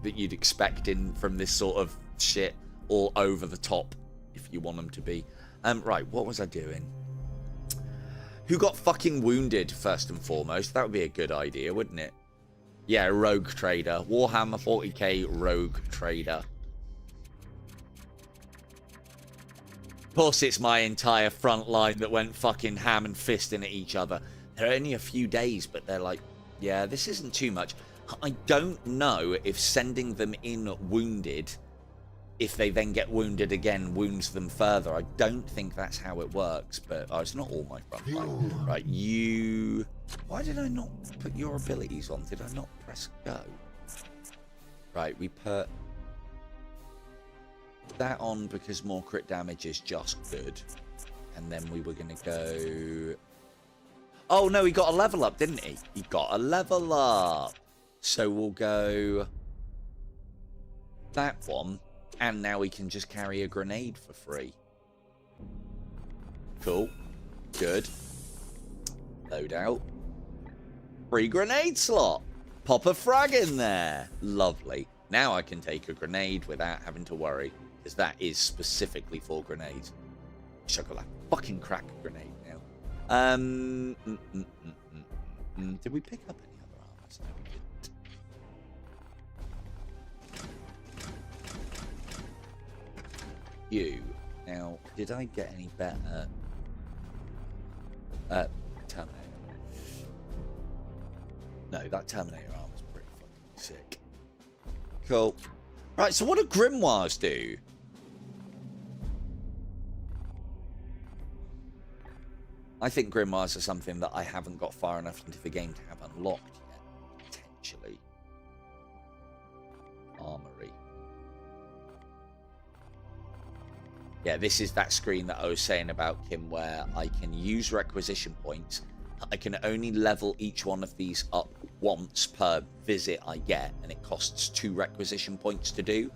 that you'd expect from this sort of shit, all over the top, if you want them to be. Right, what was I doing? Who got fucking wounded, first and foremost? That would be a good idea, wouldn't it? Yeah, Rogue Trader. Warhammer 40k Rogue Trader. Plus, it's my entire front line that went fucking ham and fisting at each other. They're only a few days, but they're like, yeah, this isn't too much. I don't know if sending them in wounded, if they then get wounded again, wounds them further. I don't think that's how it works, but it's not all my front line. Right, you... Why did I not put your abilities on? Did I not press go? Right, we put that on because more crit damage is just good. And then we were going to go... Oh, no, he got a level up, didn't he? He got a level up. So we'll go that one. And now we can just carry a grenade for free. Cool. Good. Load out. Free grenade slot. Pop a frag in there. Lovely. Now I can take a grenade without having to worry. Because that is specifically for grenades. Chocolate. Fucking crack a grenade now. Did we pick up any other armors? No, we didn't. You. Now, did I get any better? Terminator. No, that Terminator arm was pretty fucking sick. Cool. Right, so what do grimoires do? I think grimoires are something that I haven't got far enough into the game to have unlocked yet. Potentially. Armory. Yeah, this is that screen that I was saying about, Kim, where I can use requisition points. I can only level each one of these up once per visit I get, and it costs 2 requisition points to do.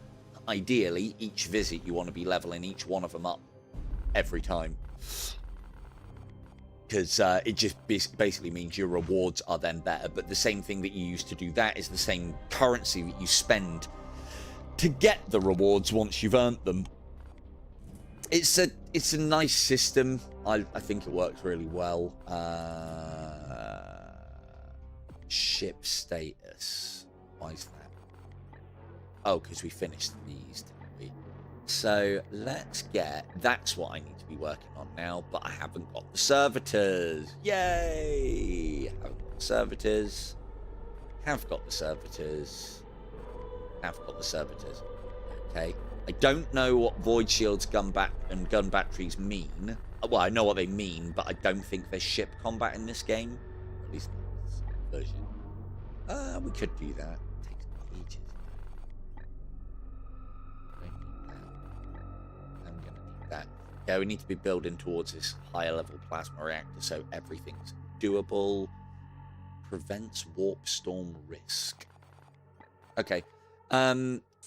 Ideally, each visit you want to be leveling each one of them up every time. Because it just basically means your rewards are then better. But the same thing that you use to do that is the same currency that you spend to get the rewards once you've earned them. It's a nice system. I think it works really well. Ship status. Why is that? Oh, because we finished these, didn't we? So let's get... That's what I need to be working on now, but I haven't got the servitors. Yay! Haven't got the servitors. Have got the servitors. Have got the servitors. Okay. I don't know what void shields, gun batteries mean. Well, I know what they mean, but I don't think there's ship combat in this game. At least not this version. We could do that. It takes ages. I'm gonna need that. Yeah, we need to be building towards this higher level plasma reactor, so everything's doable. Prevents warp storm risk. Okay.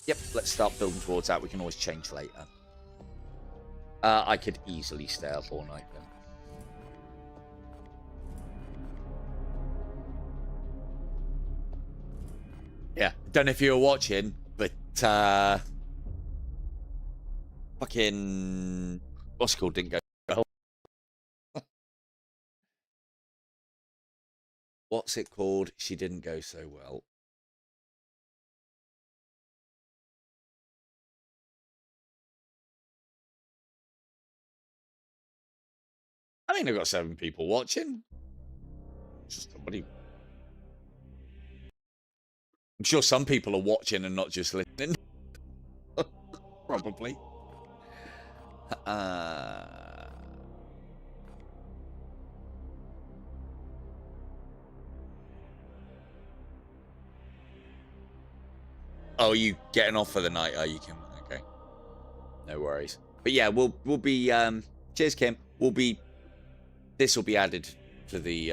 Yep, let's start building towards that. We can always change later. I could easily stay up all night then. Yeah, don't know if you were watching, but fucking what's it called didn't go well. What's it called? She didn't go so well. I mean, I've got 7 people watching. Just somebody. I'm sure some people are watching and not just listening. Probably. Oh, you getting off for the night? Oh, you can. Okay. No worries. But yeah, we'll be. Cheers, Kim. We'll be. This will be added to the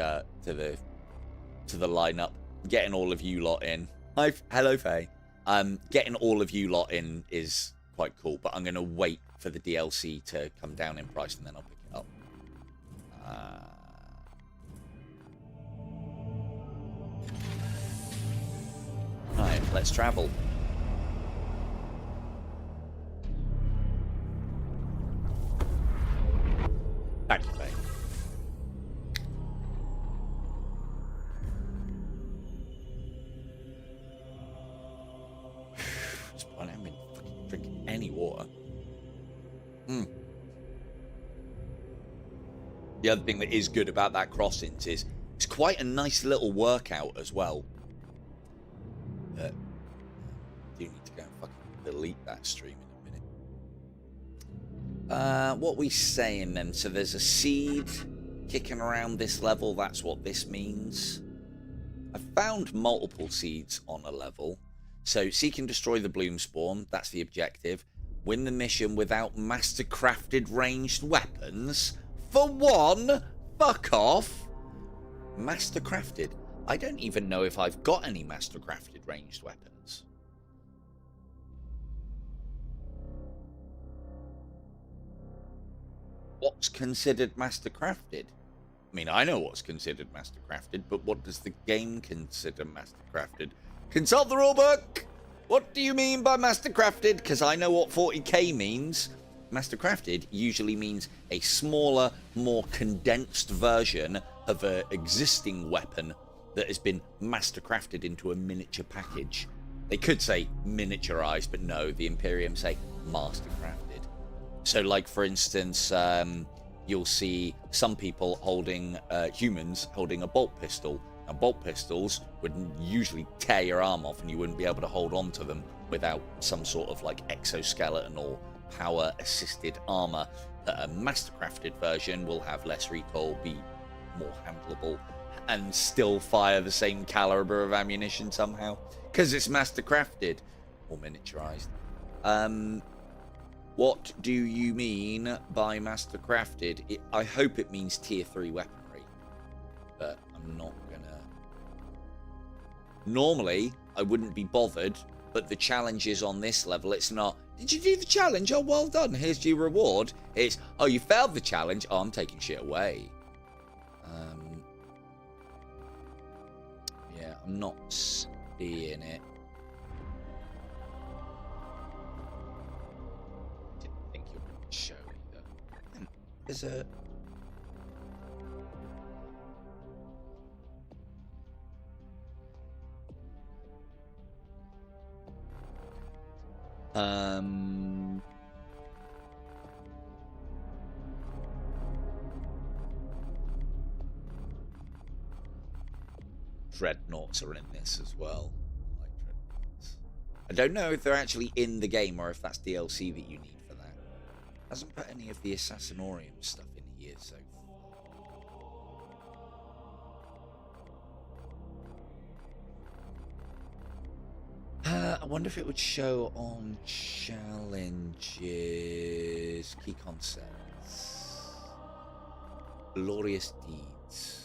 lineup. Getting all of you lot in. Hi, hello, Faye. Getting all of you lot in is quite cool, but I'm gonna wait for the DLC to come down in price and then I'll pick it up. Right, let's travel. Thank you, Faye. I haven't been fucking drinking any water. The other thing that is good about that crossings is it's quite a nice little workout as well. I do need to go and fucking delete that stream in a minute. What we saying then? So there's a seed kicking around this level. That's what this means. I found multiple seeds on a level. So seek and destroy the bloom spawn. That's the objective. Win the mission without master-crafted ranged weapons. For one, fuck off. Master-crafted. I don't even know if I've got any master-crafted ranged weapons. What's considered master-crafted? I mean, I know what's considered master-crafted, but what does the game consider master-crafted? Consult the rulebook! What do you mean by master-crafted? Because I know what 40k means. Master-crafted usually means a smaller, more condensed version of an existing weapon that has been master-crafted into a miniature package. They could say miniaturized, but no, the Imperium say master-crafted. So, like, for instance, you'll see some people holding, humans holding a bolt pistol. Now, bolt pistols would usually tear your arm off and you wouldn't be able to hold on to them without some sort of, like, exoskeleton or power-assisted armor. A master-crafted version will have less recoil, be more handleable, and still fire the same caliber of ammunition somehow. Because it's master-crafted. Or miniaturized. What do you mean by master-crafted? I hope it means tier 3 weaponry. But I'm not gonna... Normally, I wouldn't be bothered, but the challenge is on this level. It's not, did you do the challenge? Oh, well done. Here's your reward. It's, oh, you failed the challenge. Oh, I'm taking shit away. Yeah, I'm not seeing it. Didn't think you would show either. There's a... Dreadnoughts are in this as well. I like dreadnoughts. I don't know if they're actually in the game or if that's DLC that you need for that. Hasn't put any of the Assassinorium stuff in here so far. I wonder if it would show on challenges. Key concepts. Glorious deeds.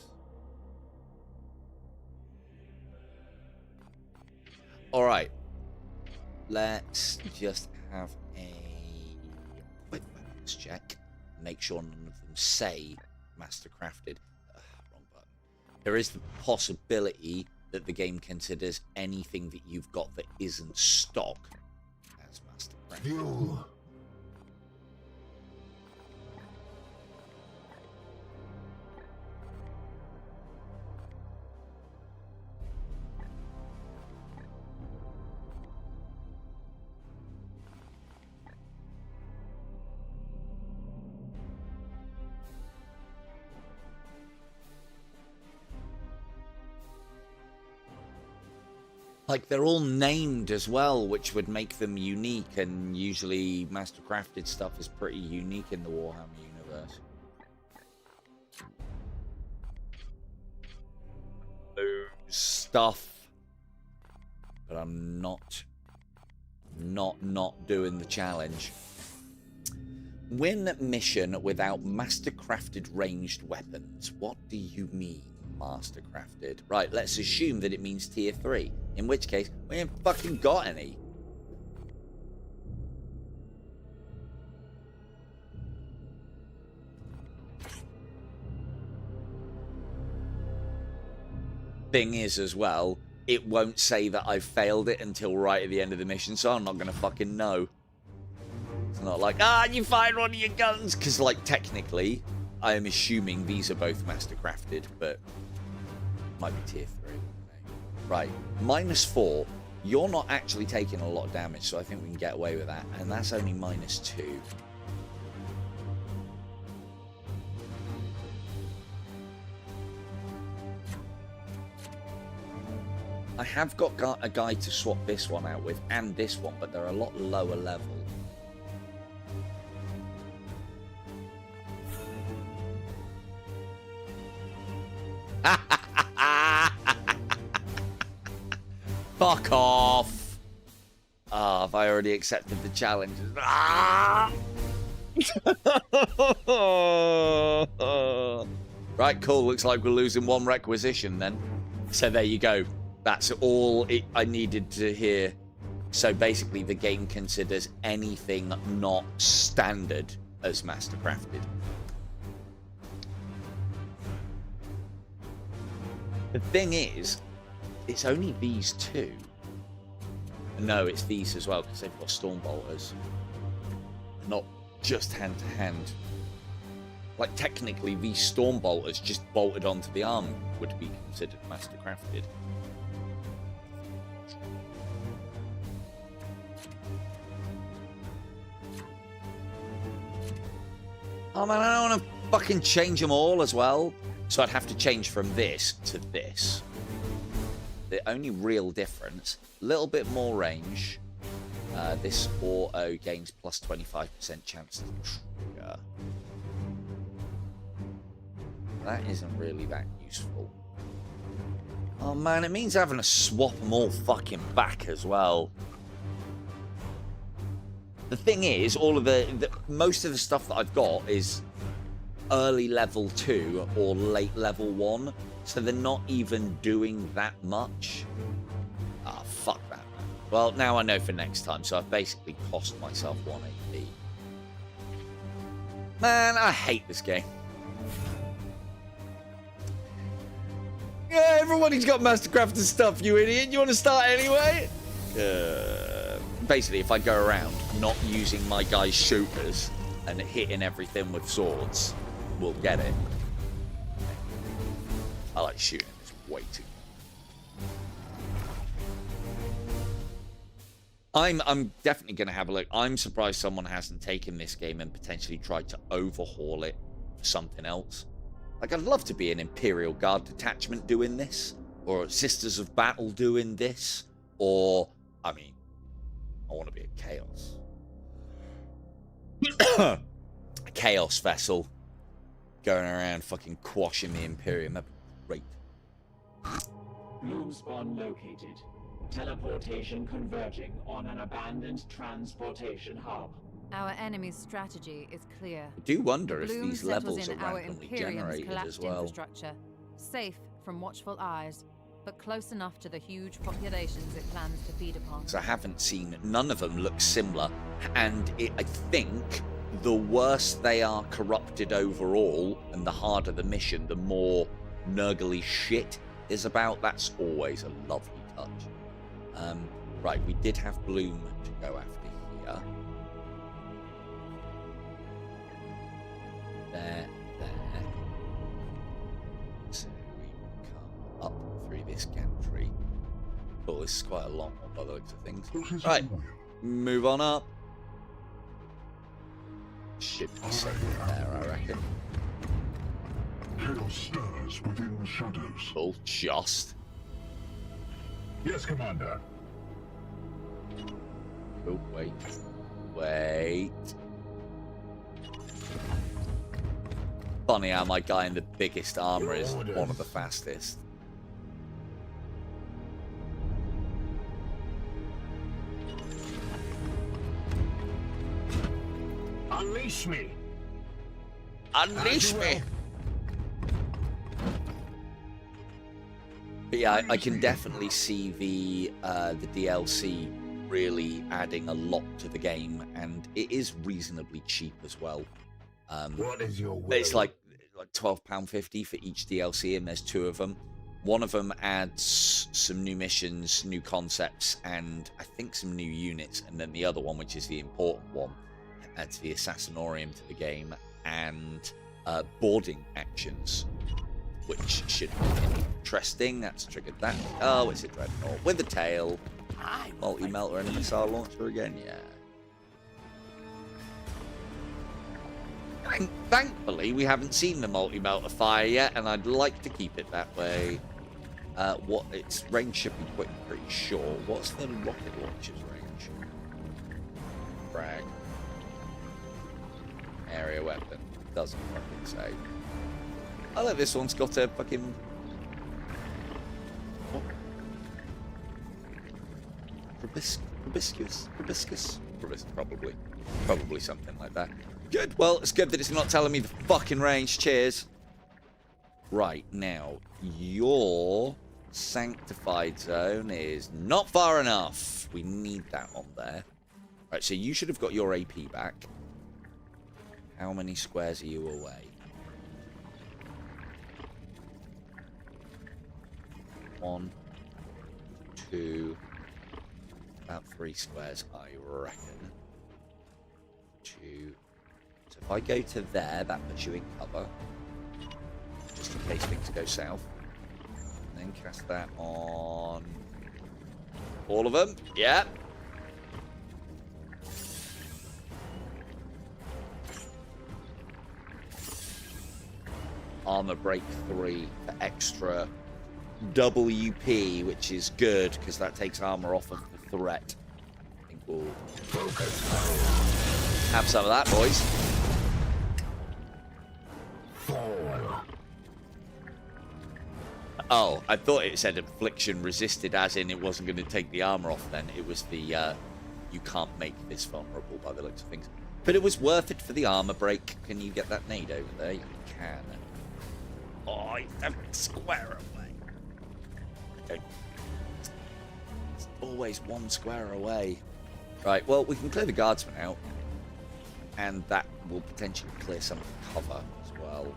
Alright. Let's just have a quick weapons check. Make sure none of them say master-crafted. Wrong button. There is the possibility that the game considers anything that you've got that isn't stock as master-crafted. Like, they're all named as well, which would make them unique, and usually master-crafted stuff is pretty unique in the Warhammer universe. Stuff. But I'm not doing the challenge. Win mission without master-crafted ranged weapons. What do you mean? Master-crafted. Right, let's assume that it means tier 3. In which case, we ain't fucking got any. Thing is, as well, it won't say that I've failed it until right at the end of the mission, so I'm not gonna fucking know. It's not like, you fired one of your guns! Because, like, technically, I am assuming these are both master-crafted, but might be tier 3. Right, -4. You're not actually taking a lot of damage, so I think we can get away with that. And that's only -2. I have got a guy to swap this one out with and this one, but they're a lot lower level. Fuck off! Ah, have I already accepted the challenge? Ah! Right, cool. Looks like we're losing one requisition then. So there you go. That's all I needed to hear. So basically, the game considers anything not standard as mastercrafted. The thing is, it's only these two. No, it's these as well, because they've got Stormbolters. Not just hand-to-hand. Like, technically, these Stormbolters just bolted onto the arm would be considered mastercrafted. Oh man, I don't want to fucking change them all as well. So I'd have to change from this to this. The only real difference, a little bit more range. This auto gains plus 25% chance to trigger. That isn't really that useful. Oh man, it means having to swap them all fucking back as well. The thing is, all of most of the stuff that I've got is early level 2 or late level 1, so they're not even doing that much. Ah, fuck that, man. Well, now I know for next time, so I've basically cost myself 1 AP. Man, I hate this game. Yeah, everybody's got mastercrafted stuff, you idiot. You want to start anyway? Basically, if I go around not using my guy's shooters and hitting everything with swords, we'll get it. I like shooting. It's way too. I'm definitely going to have a look. I'm surprised someone hasn't taken this game and potentially tried to overhaul it for something else. Like, I'd love to be an Imperial Guard detachment doing this, or Sisters of Battle doing this, or, I mean, I want to be a Chaos. A Chaos vessel going around fucking quashing the Imperium. That'd be great. Bloom spawn located. Teleportation converging on an abandoned transportation hub. Our enemy's strategy is clear. I do wonder if Bloom these settles levels are in our randomly Imperium's generated collapsed as well. infrastructure, safe from watchful eyes, but close enough to the huge populations it plans to feed upon. Because I haven't seen, none of them look similar, and I think the worse they are corrupted overall, and the harder the mission, the more nurgly shit is about. That's always a lovely touch. Right, we did have Bloom to go after here. There. So we come up through this gantry. Oh, this is quite a long one by the looks of things. Right, move on up. Should be safe there, I reckon. Chaos stirs within the shadows. Oh, just. Yes, Commander. Oh, wait. Funny how my guy in the biggest armor is one of the fastest. Unleash me! Unleash me! But yeah, I can definitely see the DLC really adding a lot to the game, and it is reasonably cheap as well. What is your will? It's like £12.50 for each DLC, and there's 2 of them. One of them adds some new missions, new concepts, and I think some new units, and then the other one, which is the important one, adds the Assassinorium to the game and boarding actions, which should be interesting. That's triggered that. Oh, it's a Dreadnought with a tail. Multi-melter and a missile launcher again, yeah. Thankfully, we haven't seen the multi-melter fire yet, and I'd like to keep it that way. What its range should be pretty short. What's the rocket launcher's range? Frag. Area weapon. Doesn't fucking say. I like this one's got a fucking... What? Probiscus? Probably something like that. Good. Well, it's good that it's not telling me the fucking range. Cheers. Right, now, your sanctified zone is not far enough. We need that on there. Right, so you should have got your AP back. How many squares are you away? 1, 2, about 3 squares, I reckon. 2. So if I go to there, that puts you in cover. Just in case things go south. And then cast that on all of them. Yeah. Armor break 3 for extra WP, which is good because that takes armor off of the threat. I think we'll have some of that, boys. Oh, I thought it said affliction resisted, as in it wasn't going to take the armor off then. It was the, you can't make this vulnerable by the looks of things. But it was worth it for the armor break. Can you get that nade over there? You can. Oh, you have to square away. Okay. It's always 1 square away. Right, well, we can clear the guardsman out. And that will potentially clear some of the cover as well.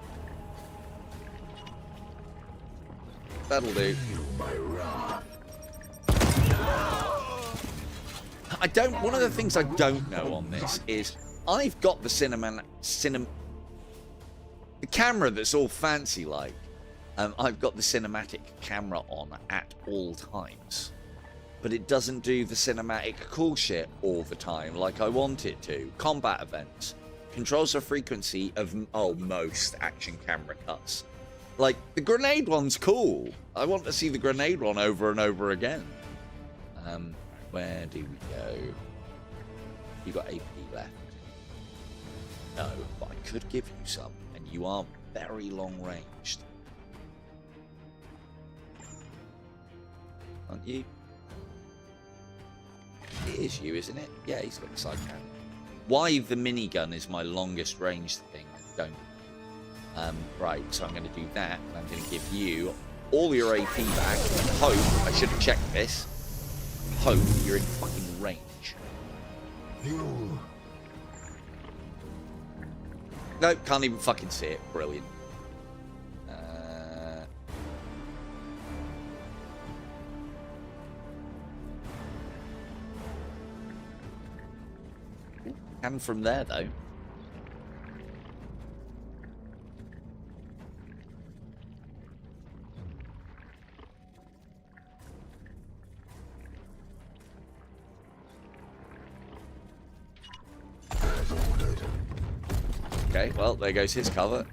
That'll do. One of the things I don't know on this is I've got the the camera that's all fancy like. I've got the cinematic camera on at all times, but it doesn't do the cinematic cool shit all the time like I want it to. Combat events controls the frequency of most action camera cuts. Like, the grenade one's cool. I want to see the grenade one over and over again. Where do we go? You got AP left. No, but I could give you some, and you are very long ranged. Aren't you? It is you, isn't it? Yeah, he's got the side cannon. Why the minigun is my longest ranged thing, I don't. Right, so I'm going to do that, and I'm going to give you all your AP back. Hope, I should have checked this. Hope you're in fucking range. Nope, can't even fucking see it. Brilliant. And from there, though. Okay, well, there goes his cover.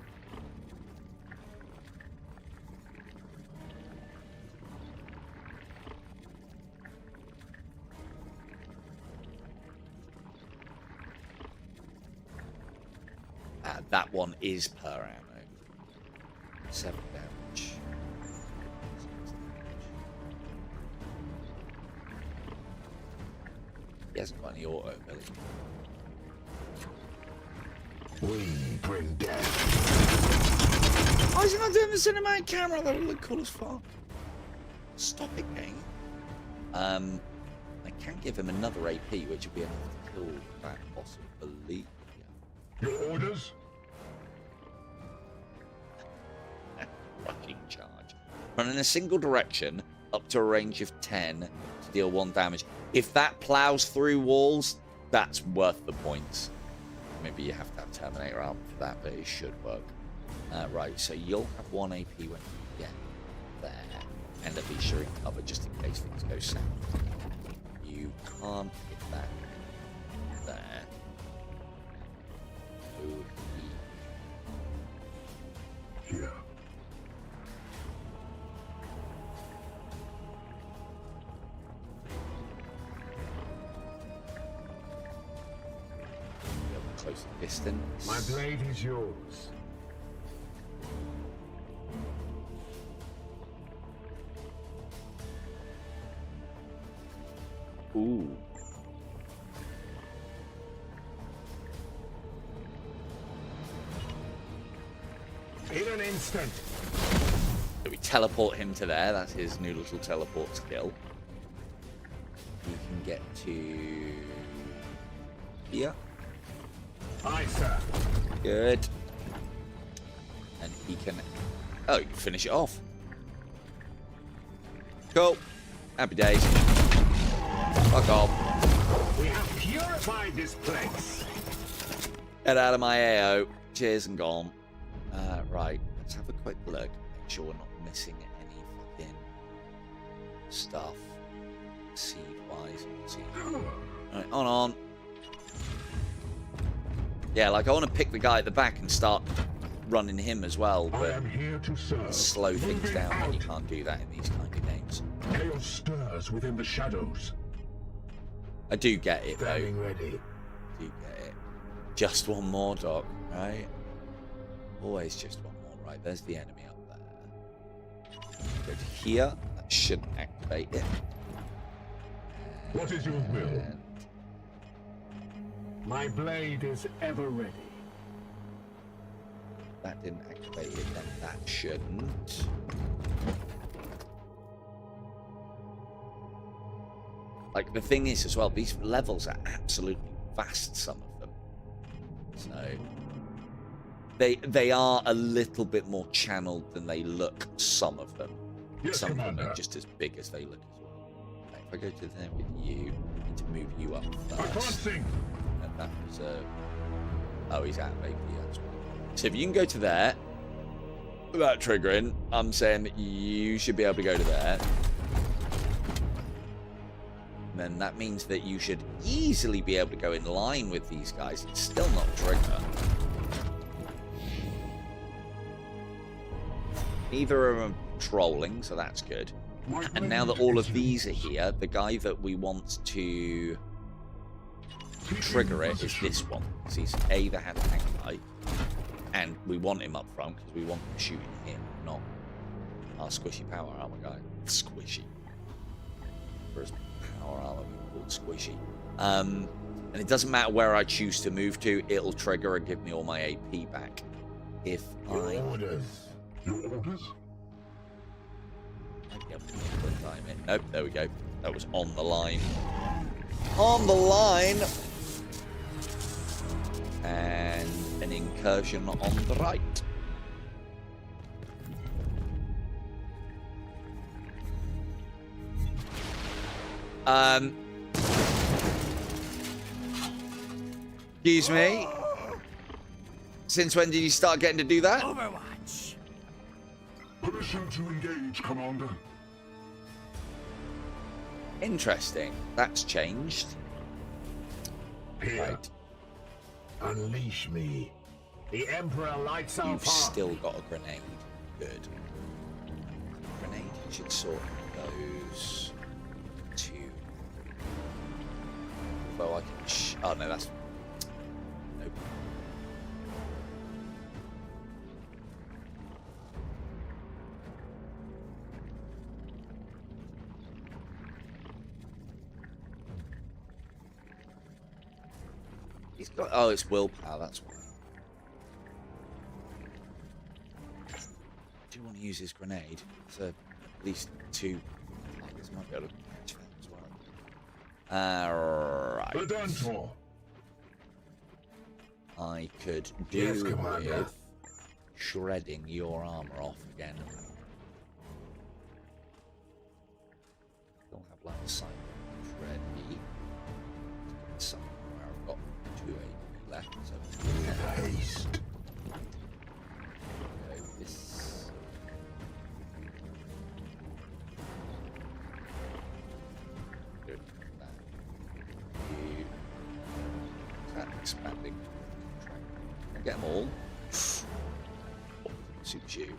That one is per ammo. 7 damage. He hasn't got any auto ability. We bring death. Why is he not doing the cinematic camera? That would look cool as fuck. Stop it, game. I can give him another AP, which will be enough to kill that possibly. Your orders? Fucking charge. Run in a single direction up to a range of 10 to deal 1 damage. If that plows through walls, that's worth the points. Maybe you have to have Terminator armor for that, but it should work. Right, so you'll have 1 AP when you get there. And at least you're in cover just in case things go south. You can't hit that there. Here. close distance. My blade is yours. Ooh. In an instant. So we teleport him to there. That's his new little teleport skill. He can get to here. Aye, sir. Good. And he can... Oh, you can finish it off. Cool. Happy days. Fuck off. We have purified this place. Get out of my AO. Cheers and gone. Right. Let's have a quick look. Make sure we're not missing any fucking stuff. Seed-wise. Alright, on. Yeah, like I want to pick the guy at the back and start running him as well, I but am here to serve. slow things Moving down when you out. can't do that in these kind of games. Chaos stirs within the shadows. I do get it, though. Standing ready. Do get it. Just one more, Doc, right? Always just one more, right? There's the enemy up there. Go to here. That shouldn't activate it. What is your will? And My blade is ever ready. that didn't activate it, then that shouldn't. Like, the thing is as well, these levels are absolutely vast, some of them. So, they are a little bit more channeled than they look, some of them. Yes, Some of them Commander. are just as big as they look as well. Right, if I go to there with you, I need to move you up first. Advancing. And that was, oh, he's out of AP as well. So if you can go to there, without triggering, I'm saying that you should be able to go to there. And then that means that you should easily be able to go in line with these guys and still not trigger. Neither of them are trolling, so that's good. My And now blade that all is of these are yours. here, the guy that we want to trigger it is this one. Because he's A, the hand tank guy, and we want him up front because we want him shooting him, not our squishy power armor guy. Squishy. Whereas power armor we call squishy. And it doesn't matter where I choose to move to, it'll trigger and give me all my AP back. If Your I orders. Your orders? might be able to time it. Nope, there we go. That was on the line. On the line! And an incursion on the right. Excuse me? Since when did you start getting to do that? Overwatch. Permission to engage, Commander. Interesting. That's changed. Here. Right. Unleash me. The Emperor lights our You've path. still got a grenade. Good. Grenade should sort those two. Well, I can. Oh no, that's. Nope. He's got. Oh, it's willpower. That's why. Do you want to use his grenade? So at least two. This might be able to catch that as well. Right. Redentor. I could do Yes, Commander. with shredding your armor off again. Don't have line of sight ready. Somewhere where I've got 2 AP left, so Haste. go this. Good. That. You. Is that expanding? Can I get them all? Suits you.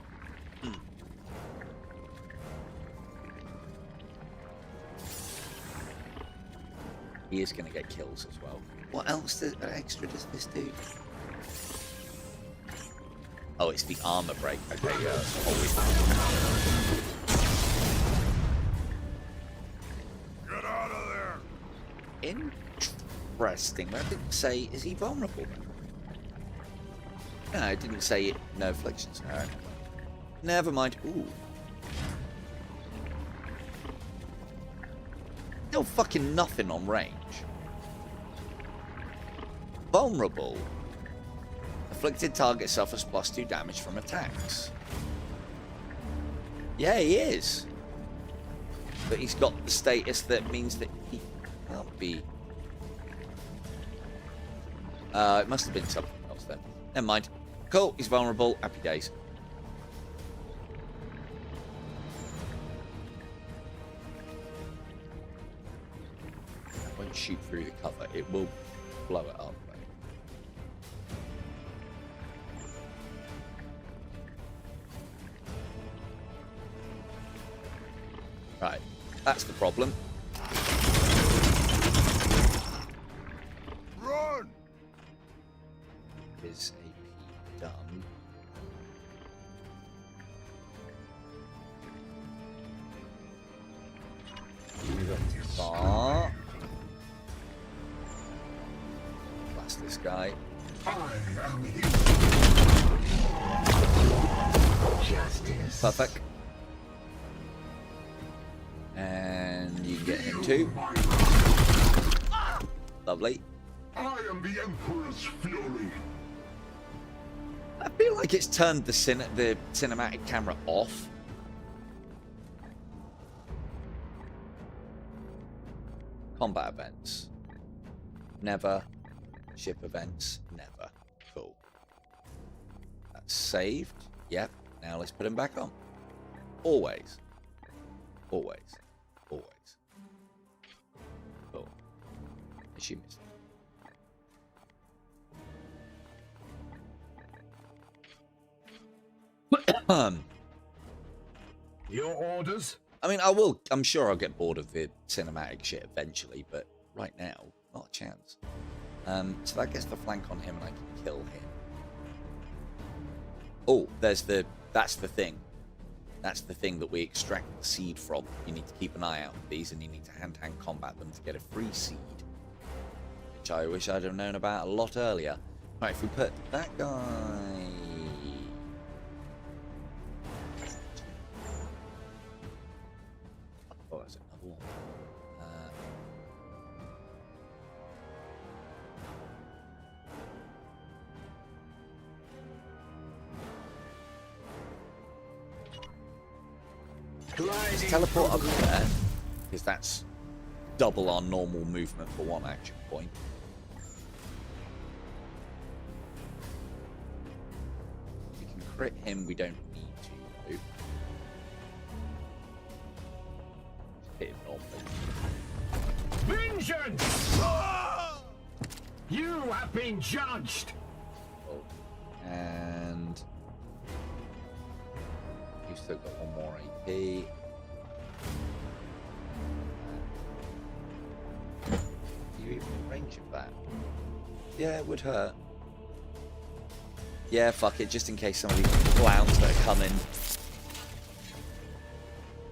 He is going to get kills as well. What else extra does this do? Oh, it's the armor break. Okay, yeah, that's always. Get out of there! Interesting. But I didn't say, is he vulnerable? No, I didn't say it. No afflictions. All right. Never mind. Ooh. Still fucking nothing on range. Vulnerable. Afflicted target suffers +2 damage from attacks. Yeah, he is. But he's got the status that means that he can't be. It must have been something else then. Never mind. Cool, he's vulnerable. Happy days. It won't shoot through the cover. It will blow it up. Right, that's the problem. Run! Is AP done? Move up too far. Blast this guy. I am here. Justice. Perfect. And you can get him too. Lovely. I am the Emperor's fury. I feel like it's turned the cinematic camera off. Combat events. Never. Ship events. Never. Cool. That's saved. Yep. Now let's put him back on. Always. Always. Always. Cool. She missed. Your orders? I mean, I'm sure I'll get bored of the cinematic shit eventually, but right now, not a chance. So that gets the flank on him and I can kill him. Oh, that's the thing. That's the thing that we extract the seed from. You need to keep an eye out for these and you need to hand-to-hand combat them to get a free seed. Which I wish I'd have known about a lot earlier. Right, if we put that guy... Oh, there's another one. Let's teleport up there, because that's double our normal movement for one action point. We can crit him, we don't need to, though. Just hit him normally. Vengeance! You have been judged! Oh. And... you've still got one more AP. You even in range of that? Yeah, it would hurt. Yeah, fuck it, just in case some of these clowns that are coming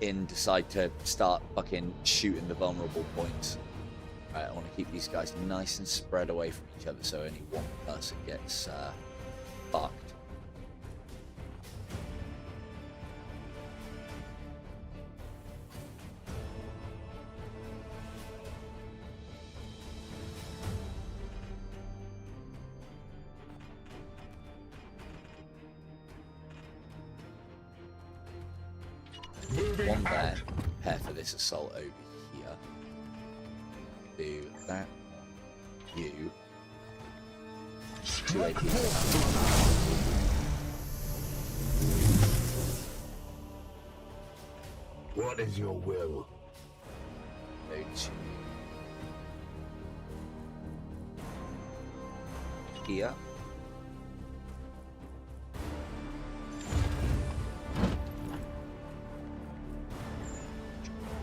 in decide to start fucking shooting the vulnerable points. Right, I want to keep these guys nice and spread away from each other so only one person gets fucked. One there, prepare for this assault over here. Do that on you. 2 AP. What is your will? Go to here.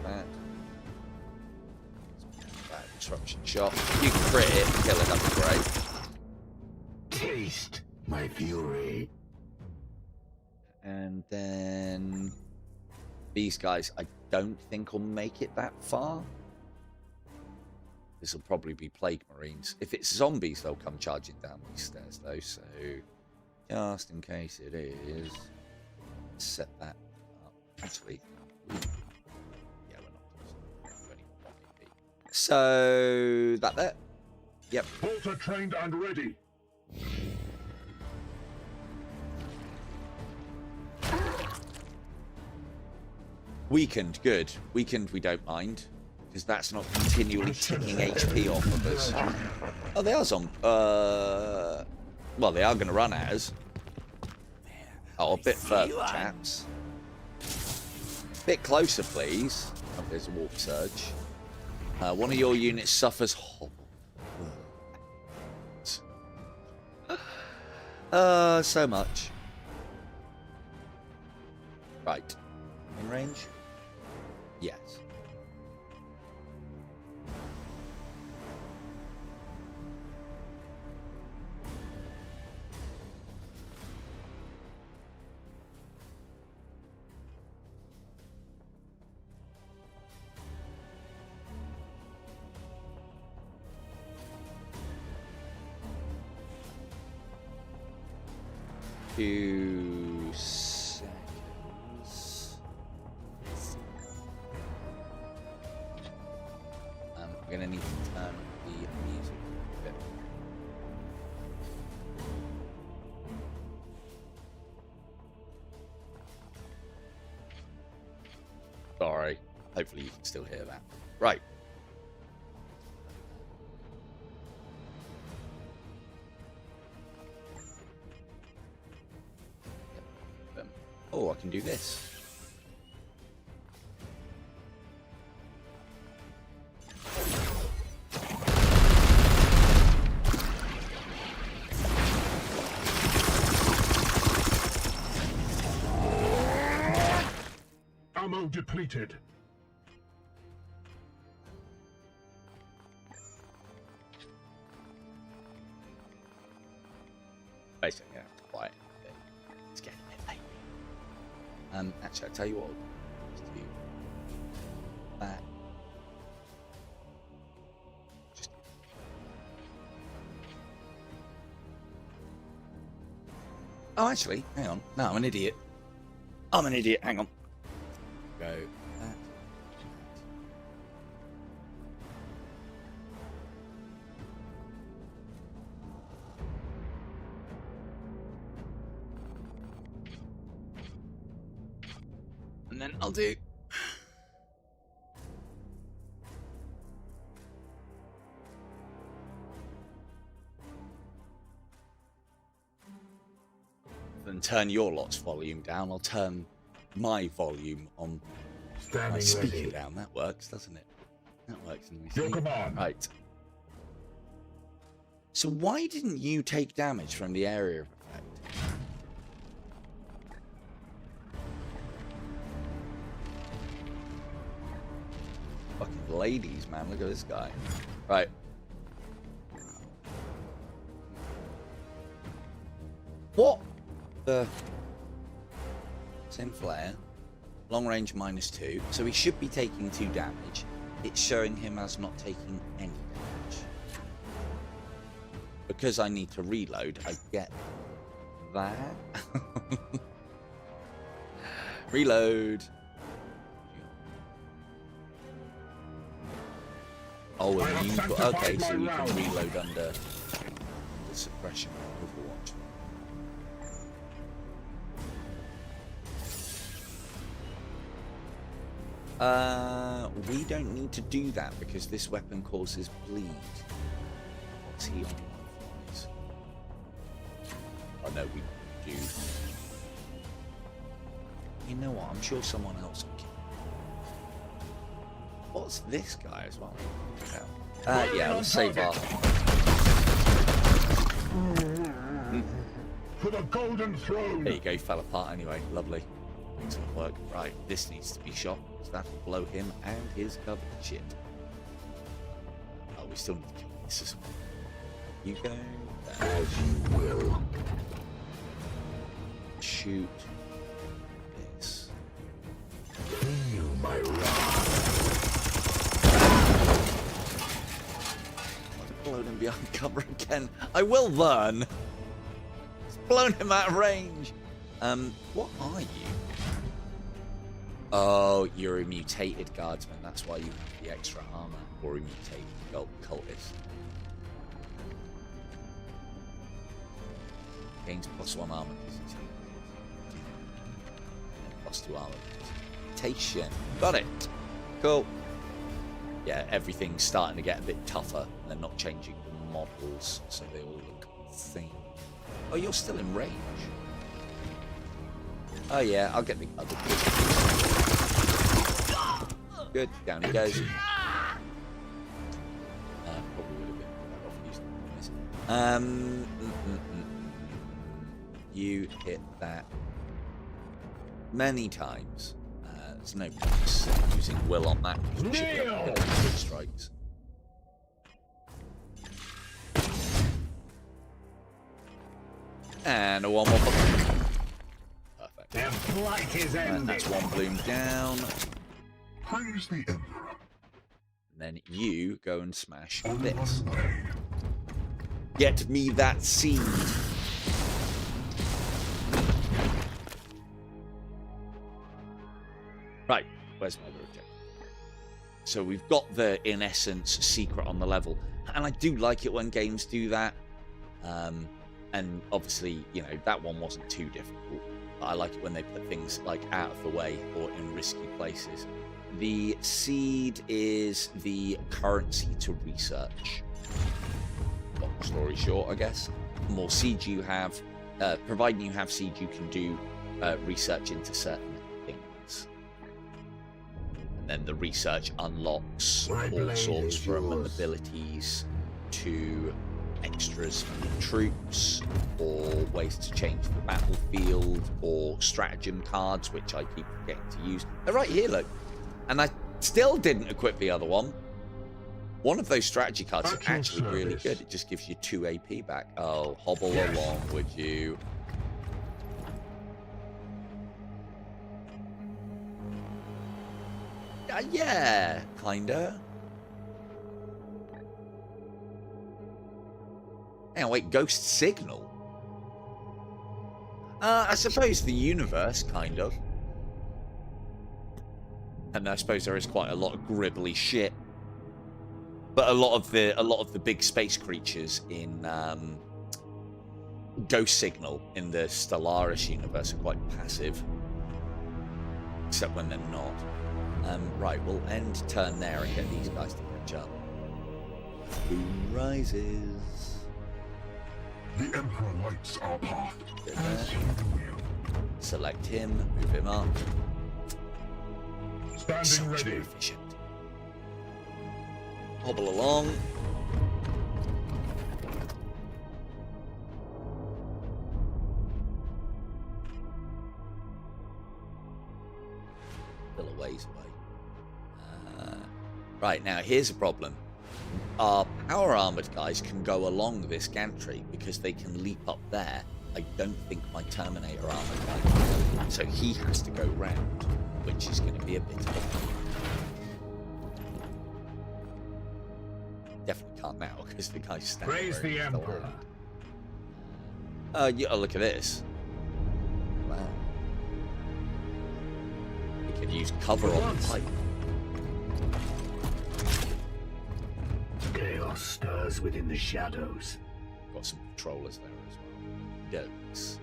That Disruption shot. You can crit it, kill it, that'd be great. Taste my fury. And then these guys, I don't think will make it that far. This will probably be Plague Marines. If it's zombies, they'll come charging down these stairs, though. So, just in case it is, set that up. Actually, yeah, we're not close. So, that there. Yep. Bolter trained and ready. Weakened, good. Weakened, we don't mind. Because that's not continually ticking HP off of us. Oh, they are well, they are going to run at us. Oh, a bit further, chaps. Bit closer, please. Oh, there's a warp surge. One of your units suffers hobble. So much. Right. In range? Yes. Few seconds. I'm gonna need to turn the music a bit. Sorry. Hopefully you can still hear that. Right. Oh, I can do this. Ammo depleted. Basically, yeah, quiet. It's getting a bit late. Actually, I'll tell you what. Let's do that. Just. Oh, actually, hang on. No, I'm an idiot. I'm an idiot. Hang on. Go that. And then I'll do. Then turn your lot's volume down. I'll turn my volume on my speaker down. That works, doesn't it? That works. Your command. Right. So why didn't you take damage from the area of effect? Fucking ladies, man. Look at this guy. Right. What the... Same flare. Long range -2. So he should be taking 2 damage. It's showing him as not taking any damage. Because I need to reload, I get that. Reload. Oh, and you got, okay, so you can reload under the suppression Overwatch. We don't need to do that because this weapon causes bleed. What's he on? Oh no, we do. You know what? I'm sure someone else will kill him. What's this guy as well? Yeah, let's save our. For the golden throne. There you go, fell apart anyway. Lovely. Excellent work. Right, this needs to be shot because that'll blow him and his cover to shit. we still need to kill this as well. You go there. As you will. Shoot this. Feel my wrath. I've blown him behind cover again. I will learn. It's blown him out of range. What are you? Oh, you're a mutated guardsman. That's why you have the extra armor. Or a mutated cultist. Gains +1 armor because he's +2 armor. Mutation. Got it. Cool. Yeah, everything's starting to get a bit tougher. And they're not changing the models, so they all look the same. Oh, you're still in range. Oh yeah, I'll get the other good. Good, down he goes. Probably would have been better off using this. You hit that many times. There's no point using will on that because we should be able to get good strikes. And a one more. Perfect. Their flight is ended. That's one bloom down. Praise the Emperor. And then you go and smash On this. my way. Get me that seed. Right, where's my other objective? So we've got the, in essence, secret on the level. And I do like it when games do that. And obviously, you know, that one wasn't too difficult. But I like it when they put things like out of the way or in risky places. The seed is the currency to research. Long story short, I guess. The more seed you have, providing you have seed, you can do research into certain things. And then the research unlocks all sorts from abilities to extras for the troops, or ways to change the battlefield, or stratagem cards, which I keep forgetting to use. They're right here, look. And I still didn't equip the other one. One of those strategy cards is actually really good. It just gives you 2 AP back. Oh, hobble along, would you? Yeah, kinda. Hang on, wait, Ghost Signal? I suppose the universe, kind of. And I suppose there is quite a lot of gribbly shit. But a lot of the big space creatures in Ghost Signal in the Stellaris universe are quite passive. Except when they're not. Right, we'll end turn there and get these guys to catch up. Boom rises. The Emperor lights our path. As you will. Select him, move him up. Standing So much ready. more efficient. Hobble along. Still a ways away. Right, now here's a problem. Our power armored guys can go along this gantry because they can leap up there. I don't think my Terminator armored guy can. So he has to go round, which is going to be a bit of a pain. Definitely can't now because the guy's standing. Praise the Emperor. Yeah, look at this. Wow. We can use cover on the pipe. Chaos stirs within the shadows. Got some patrollers there as well. Goats.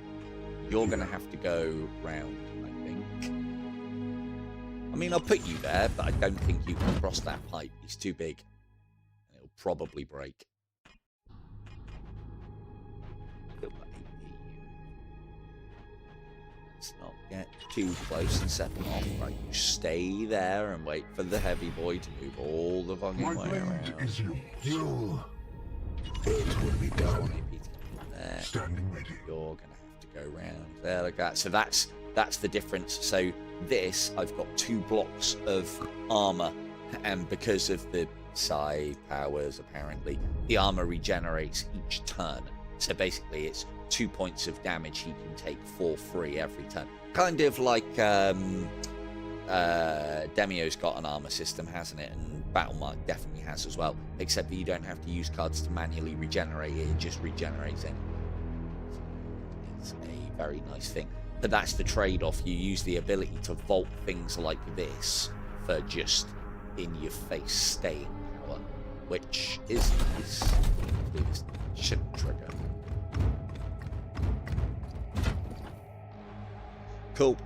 You're going to have to go round, I think. I mean, I'll put you there, but I don't think you can cross that pipe. He's too big. It'll probably break. Let's not get too close and set them off. Right, you stay there and wait for the heavy boy to move all the fucking My way blade around. is yours. It will be done. There. Standing ready. You're gonna have to go round there like that. So that's the difference. So this, I've got 2 blocks of armor, and because of the psi powers, apparently. The armor regenerates each turn. So basically, it's 2 points of damage he can take for free every turn. Kind of like Demio's got an armor system, hasn't it? And Battlemark definitely has as well. Except that you don't have to use cards to manually regenerate it. It just regenerates it. It's a very nice thing. But that's the trade-off. You use the ability to vault things like this for just in-your-face staying power, which is shouldn't trigger. Cool.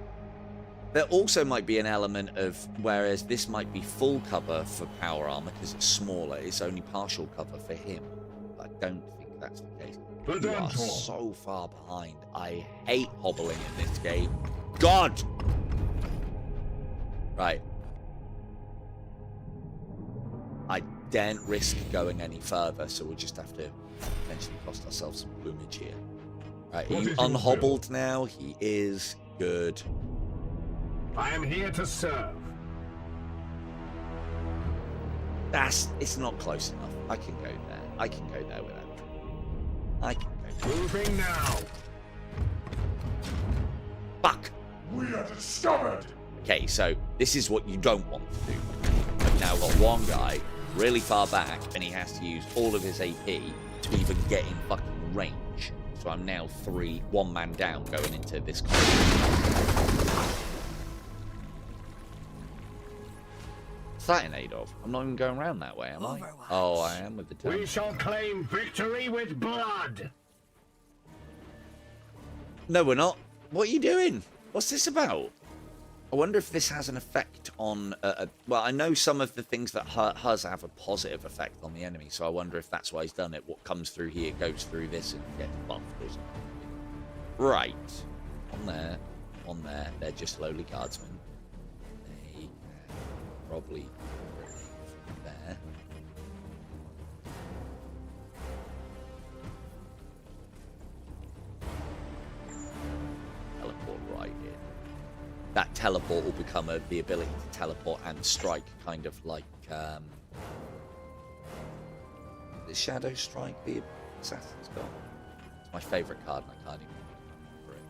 There also might be an element of, whereas this might be full cover for power armor because it's smaller, it's only partial cover for him. But I don't think that's the case. You are so far behind. I hate hobbling in this game. God! Right. I daren't risk going any further, so we'll just have to potentially cost ourselves some plumage here. Right, are you unhobbled now? He is. Good. I am here to serve. It's not close enough. I can go there. I can go there without trouble. I can go there. Moving now. Fuck! We are discovered! Okay, so this is what you don't want to do. I've now got one guy really far back, and he has to use all of his AP to even get in fucking range. So I'm now one man down going into this corner. What's that in aid of? I'm not even going around that way, am I? Oh, I am with the turn. We shall claim victory with blood. No, we're not. What are you doing? What's this about? I wonder if this has an effect on... well, I know some of the things that has have a positive effect on the enemy, so I wonder if that's why he's done it. What comes through here goes through this and gets buffed or something. Right. On there. They're just lowly guardsmen. They probably grenade from there. Teleport right in. That teleport will become the ability to teleport and strike, kind of like the Shadow Strike the Assassin's got. It's my favourite card and I can't even remember it.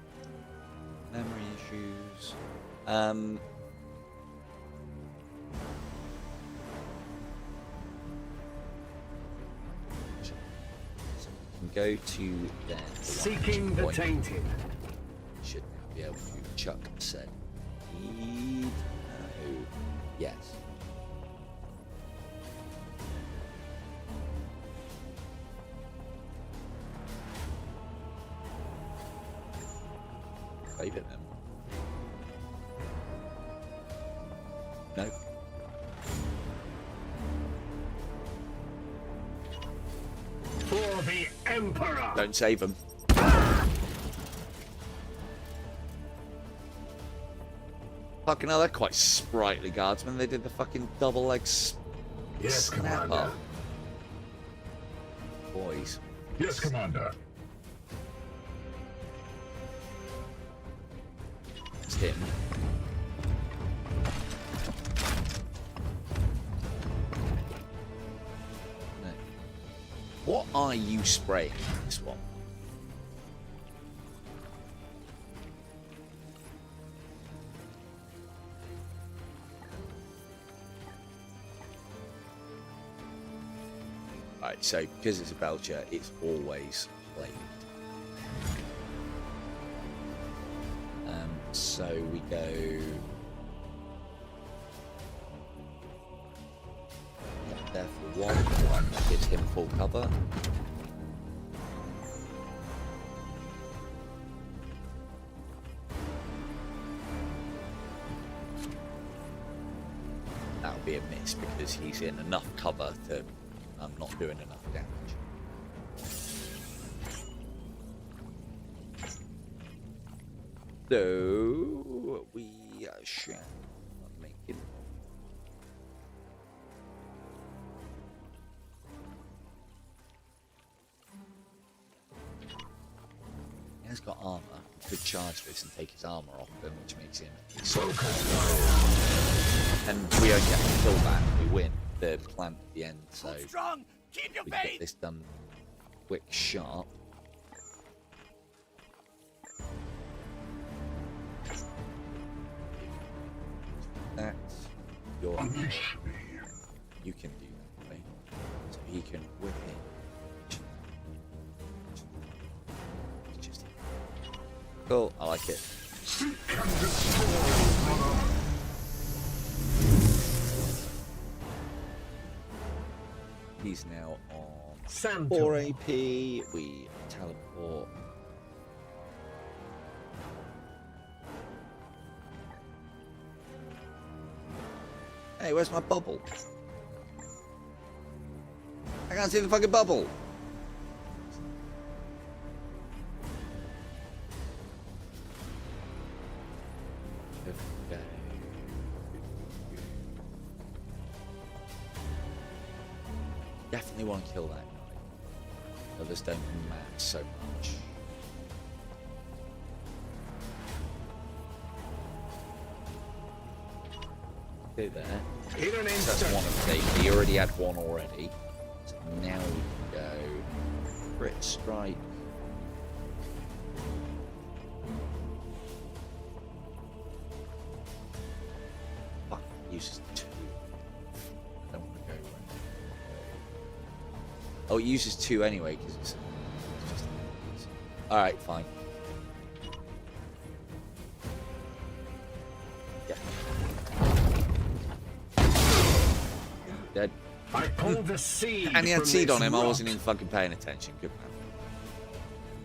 Memory issues. So we can go to there. Seeking the tainted. Should now be able to chuck said. No. Yes. Save it then. No. For the Emperor. Don't save him. Fucking hell, they're quite sprightly guardsmen. They did the fucking double legs. Yes, Commander. Boys. Yes, Commander. It's him. No. What are you spraying in this one? Right, so because it's a Belcher, it's always played. So we go. There for one. That gives him full cover. That'll be a miss because he's in enough cover to. I'm not doing enough damage. So we shall make it. He has got armor. We could charge this and take his armor off him, which makes him so. And we only have to kill that and we win. the plant at the end, so Hold strong. Keep your we can get faith. this done quick, sharp. That your Unleash me. you can do that, right? So he can whip it. It's just cool. I like it. Seek and destroy, brother. He's now on Santa. 4 AP. We teleport. Hey, where's my bubble? I can't see the fucking bubble. Okay. Definitely want to kill that guy. Others don't matter so much. Go there. In an That's instant. one of the. He already had one already. So now we go. Crit strike. Fuck, uses 2. I don't want to go. Oh, it uses 2 anyway because it's just. Alright, fine. Yeah. Dead. I pulled the seed. And he had from seed this on him, I rock. wasn't even fucking paying attention. Good man.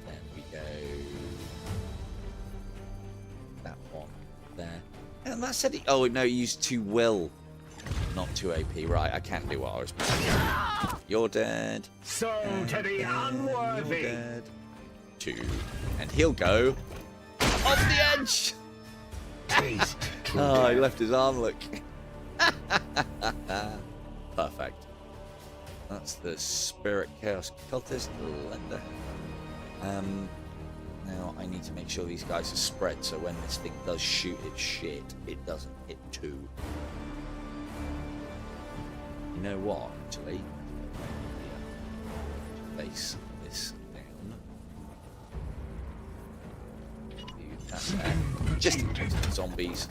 And then we go that one there. And that said, oh no, he used 2 will, not 2 AP. Right, I can't do what I was planning. You're dead. So to the You're unworthy. dead. 2. And he'll go off the edge. Taste. Oh, he left his arm, look. Perfect. That's the Spirit Chaos Cultist Lender. Now I need to make sure these guys are spread so when this thing does shoot its shit, it doesn't hit 2. You know what, actually? Place this down. Do that there. Just in case of zombies.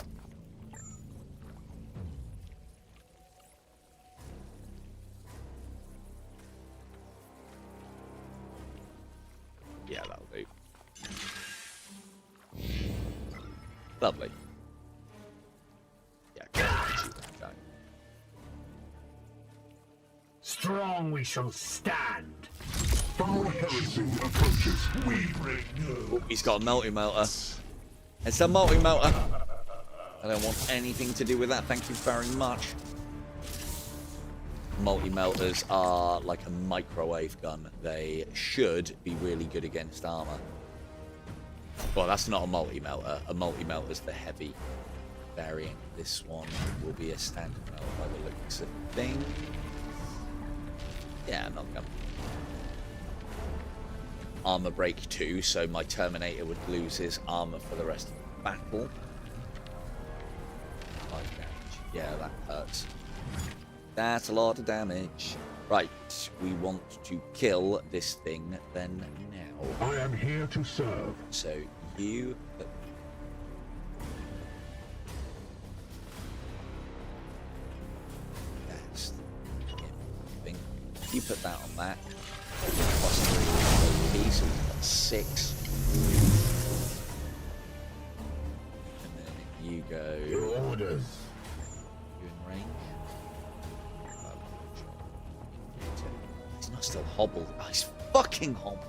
Yeah, that'll do. Lovely. Yeah, go on, shoot that guy. Strong we shall stand. Foul heresy approaches. We bring no. Oh, he's got a multi-melter. It's a multi-melter. I don't want anything to do with that, thank you very much. Multi-melters are like a microwave gun. They should be really good against armor. Well, that's not a multi-melter. A multi-melter's the heavy variant. This one will be a standard melter by the looks of things. Yeah, not gun. Armor break 2, so my Terminator would lose his armor for the rest of the battle. 5 damage. Yeah, that hurts. That's a lot of damage. Right, we want to kill this thing then now. I am here to serve. So you put that's the thing. You put that on that. Plus 3 AP, so we've got 6. And then you go. Your orders. You in range? He's not still hobbled. Oh, he's fucking hobbled.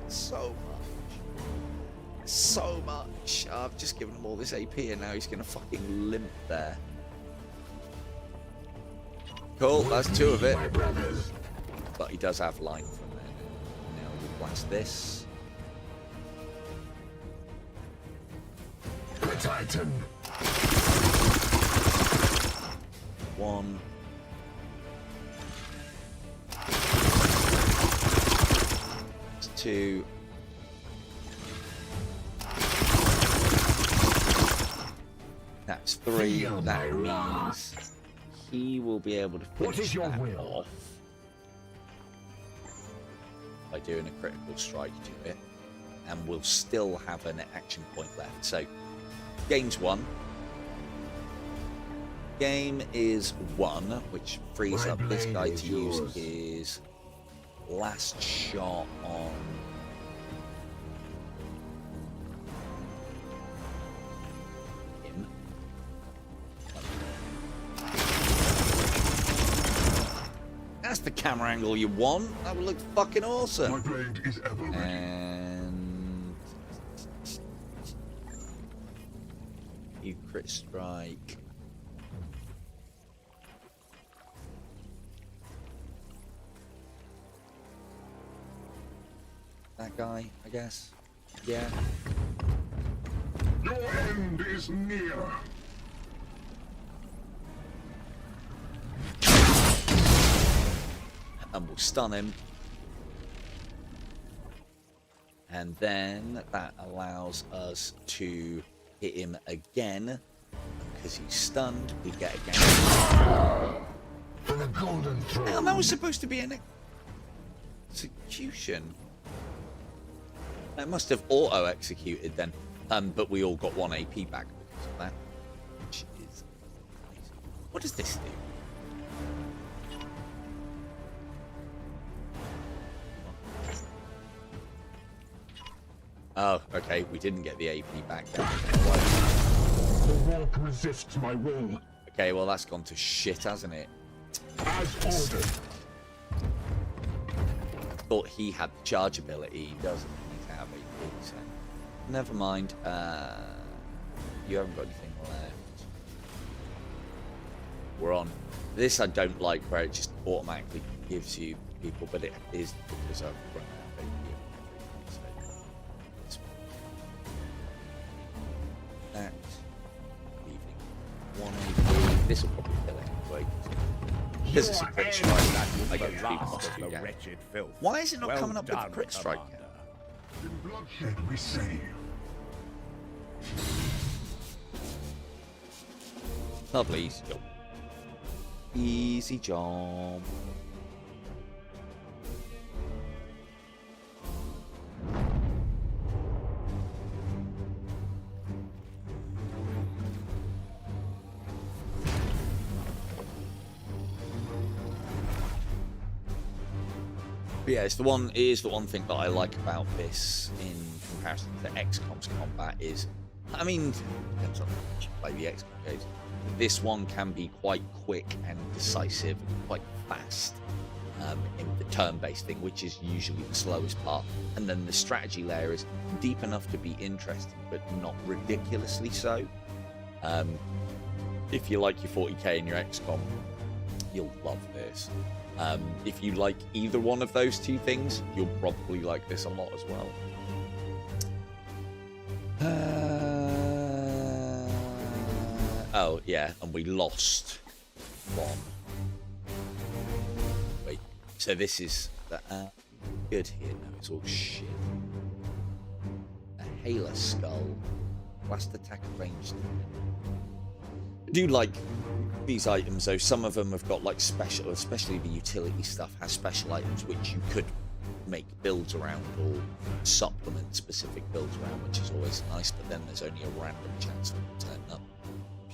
So much. So much. I've just given him all this AP and now he's gonna fucking limp there. Cool, that's 2 of it. My brothers. But he does have line from there. Now we blast this. The Titan. 1. It's 2. Nah, That's 3. That means he will be able to finish that off by doing a critical strike to it, and we'll still have an action point left. So, game's 1. Game is 1, which frees up this guy to use his last shot on him. That's the camera angle you want. That would look fucking awesome. My blade is ever ready. And you crit strike. That guy, I guess. Yeah. Your end is near. And we'll stun him. And then that allows us to hit him again. Because he's stunned, we get again. For the golden throne. Hell, that was supposed to be an execution. It must have auto-executed then. But we all got 1 AP back because of that. Which is amazing. What does this do? Oh, okay, we didn't get the AP back then. The warp resists my will. Okay, well that's gone to shit, hasn't it? As ordered. Thought he had the charge ability. He doesn't. He's out of AP, so never mind. You haven't got anything left. We're on. This I don't like, where it just automatically gives you people, but it is because I've run out of AP. That leaving 1 AP. This will probably kill it anyway. Because it's a crit strike, I get 3 plus 2 damage. Why is it not coming up with the crit strike yet? In bloodshed we save. Lovely, easy job. Easy job. But yeah, it is the one thing that I like about this in comparison to XCOM's combat is, I mean, depends on how much you play the XCOM games. This one can be quite quick and decisive, and quite fast in the turn-based thing, which is usually the slowest part. And then the strategy layer is deep enough to be interesting, but not ridiculously so. If you like your 40k and your XCOM, you'll love this. If you like either one of those two things, you'll probably like this a lot as well. Oh, yeah, and we lost 1. Wait, so this is the good here. No, it's all shit. A Halo Skull. Blast attack ranged. I do like these items though. Some of them have got like special, especially the utility stuff has special items which you could make builds around or supplement specific builds around, which is always nice, but then there's only a random chance for it to turn up.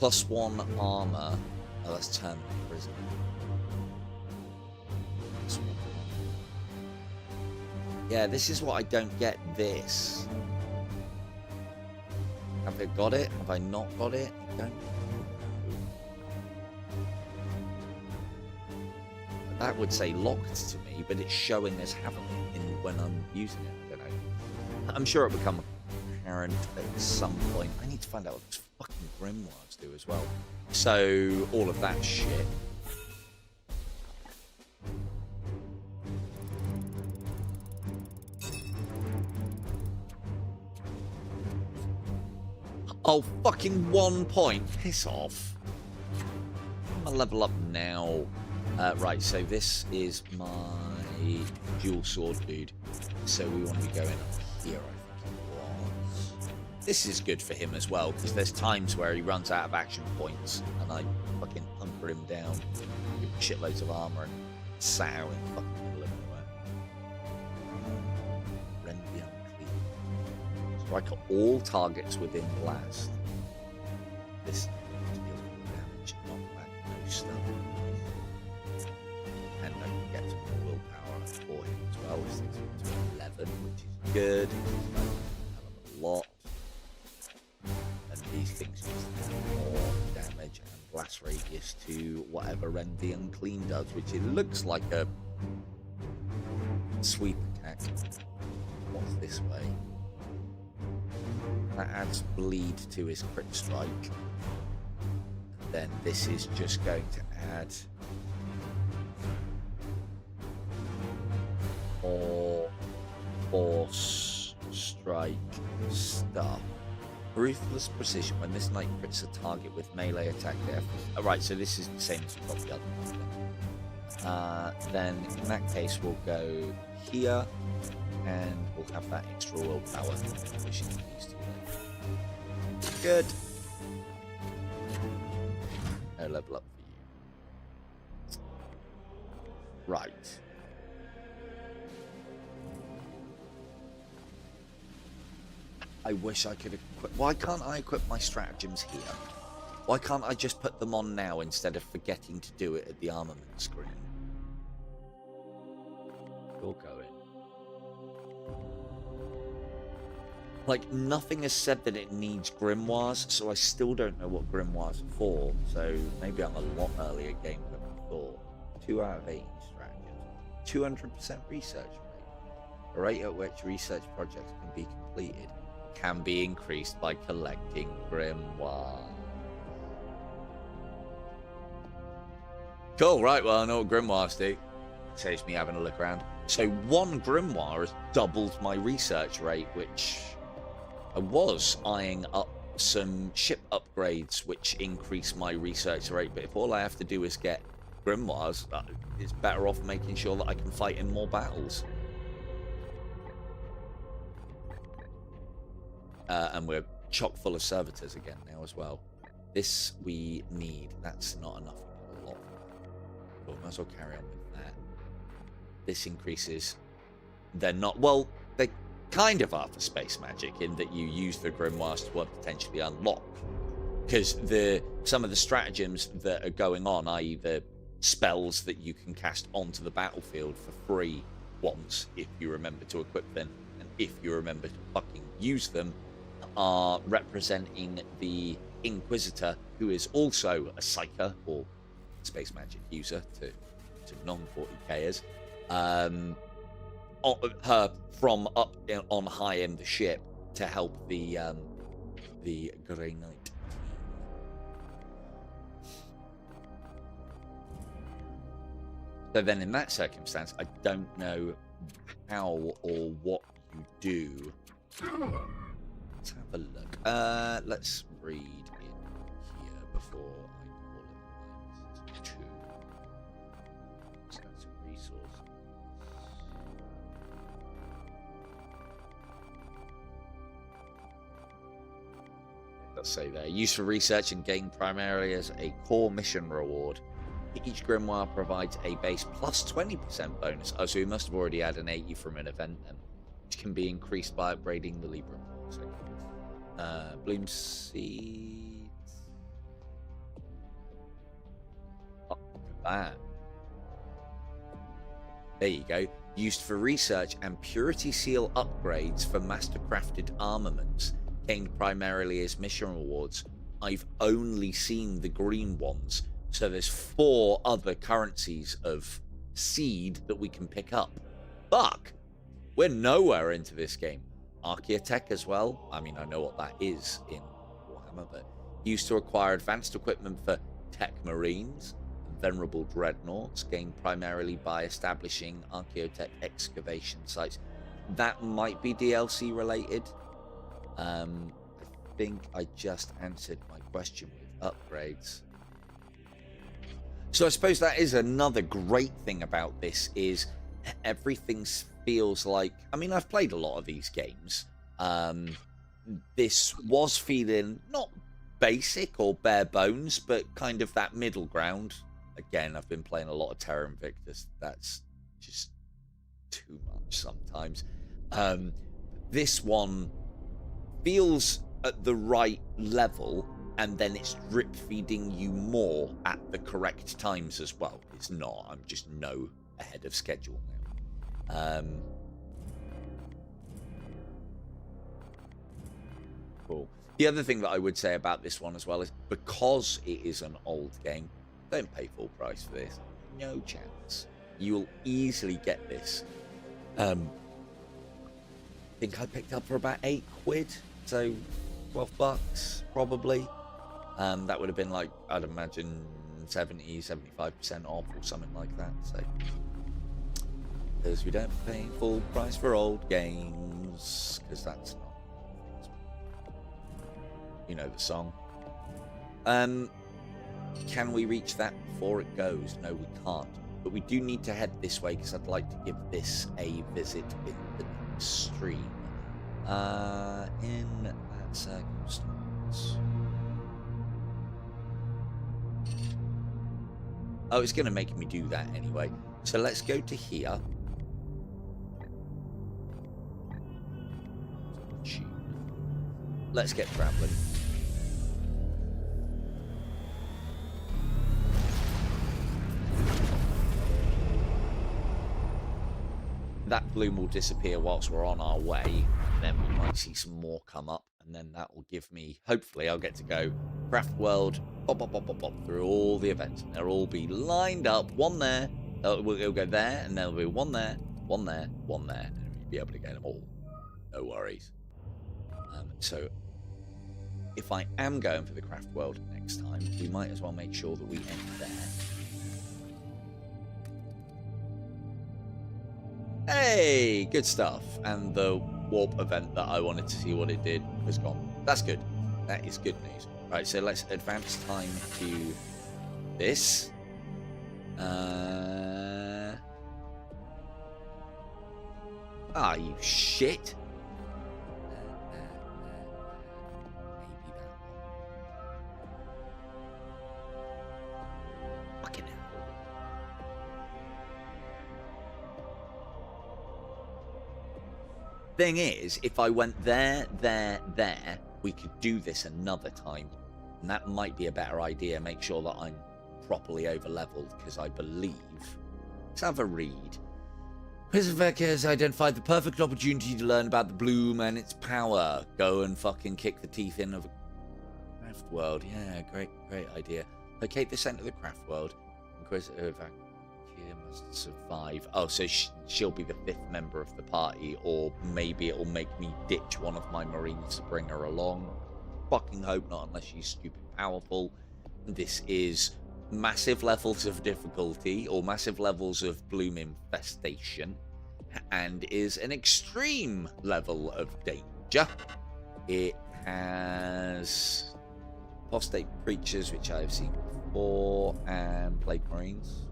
+1 armor. Oh, that's turn prison. Yeah, this is what I don't get. This. Have I got it? Have I not got it? I don't. That would say locked to me, but it's showing as having it when I'm using it. I don't know. I'm sure it'll become apparent at some point. I need to find out what those fucking grimoires do as well. So, all of that shit. Oh, fucking 1 point. Piss off. I'm gonna level up now. Right, so this is my dual sword dude. So we want to be going up here, I think it was. This is good for him as well, because there's times where he runs out of action points, and I fucking hunker him down, give him shitloads of armor, and sow in fucking middle of nowhere. Rend the Unclean. Strike at all targets within blast. This deals damage, knockback, no stun. And I can get some more willpower for him as well. This takes him to 11, which is good. A lot. And these things just have more damage and blast radius to whatever Rend the Unclean does, which it looks like a sweep attack. What's this way? That adds bleed to his crit strike. And then this is just going to add more force strike stuff. Ruthless precision. When this knight crits a target with melee attack, therefore. Right, so this is the same as we've got the other one. Then in that case, we'll go here, and we'll have that extra willpower, which is used to it. Good. No level up for you. Right. I wish I could equip. Why can't I equip my stratagems here? Why can't I just put them on now instead of forgetting to do it at the armament screen? You're going. Like, nothing has said that it needs grimoires, so I still don't know what grimoires are for. So maybe I'm a lot earlier game than I thought. 2 out of 8 stratagems. 200% research rate. The rate at which research projects can be completed can be increased by collecting grimoire. Cool, right, well I know what grimoires do. Saves me having a look around. So 1 grimoire has doubled my research rate, which I was eyeing up some ship upgrades which increase my research rate, but if all I have to do is get grimoires, it's better off making sure that I can fight in more battles. And we're chock full of servitors again now as well. This we need. That's not enough. A lot. But we might as well carry on with that. This increases. They're not. Well, they kind of are for space magic in that you use the grimoires to potentially unlock. Because some of the stratagems that are going on, i.e. the spells that you can cast onto the battlefield for free once, if you remember to equip them, and if you remember to fucking use them, are representing the Inquisitor, who is also a psyker or space magic user to non-40kers. Her from up on high in the ship to help the Greyknight. So then, in that circumstance, I don't know how or what you do. Let's have a look. Let's read in here before I call it 2. So that's a resource. Let's say there. Used for research and gained primarily as a core mission reward. Each grimoire provides a base plus 20% bonus. Oh, so we must have already had an 80 from an event then, which can be increased by upgrading the Libra. Bloom seeds. Oh, look at that. There you go. Used for research and purity seal upgrades for mastercrafted armaments, gained primarily as mission rewards. I've only seen the green ones, so there's 4 other currencies of seed that we can pick up. Fuck! We're nowhere into this game. Archaeotech as well. I mean, I know what that is in Warhammer, but used to acquire advanced equipment for tech marines, venerable dreadnoughts, gained primarily by establishing Archaeotech excavation sites. That might be DLC related. I think I just answered my question with upgrades. So I suppose that is another great thing about this is everything feels like... I mean, I've played a lot of these games. this was feeling not basic or bare bones, but kind of that middle ground. Again, I've been playing a lot of Terra Invictus. That's just too much sometimes. This one feels at the right level, and then it's drip feeding you more at the correct times as well. It's not. I'm just no ahead of schedule now. Cool. The other thing that I would say about this one as well is because it is an old game, don't pay full price for this. No chance. You'll easily get this. I think I picked up for about £8, so $12 probably. That would have been like, I'd imagine 70-75% off or something like that. So, because we don't pay full price for old games, because that's not. You know the song. Can we reach that before it goes? No, we can't. But we do need to head this way because I'd like to give this a visit in the next stream. In that circumstance. Oh, it's going to make me do that anyway. So let's go to here. Let's get traveling. That bloom will disappear whilst we're on our way, and then we might see some more come up, and then that will give me, hopefully I'll get to go Craft World, pop, through all the events, and they'll all be lined up, one there, it'll go there, and there'll be one there, one there, one there, and we'll be able to get them all. No worries. So, if I am going for the Craft World next time, we might as well make sure that we end there. Hey, good stuff. And the warp event that I wanted to see what it did has gone. That's good. That is good news. Right, so let's advance time to this. You shit. Fucking hell. Thing is, if I went there, we could do this another time. And that might be a better idea. Make sure that I'm properly over-leveled, because I believe... Let's have a read. Prisvek has identified the perfect opportunity to learn about the bloom and its power. Go and fucking kick the teeth in of a craft world. Yeah, great idea. Locate the center of the craft world. Inquisitive here must survive. Oh, so she'll be the 5th member of the party, or maybe it'll make me ditch one of my marines to bring her along. Fucking hope not, unless she's stupid powerful. This is massive levels of difficulty, or massive levels of bloom infestation, and is an extreme level of danger. It has apostate creatures, which I have seen before, and plague marines.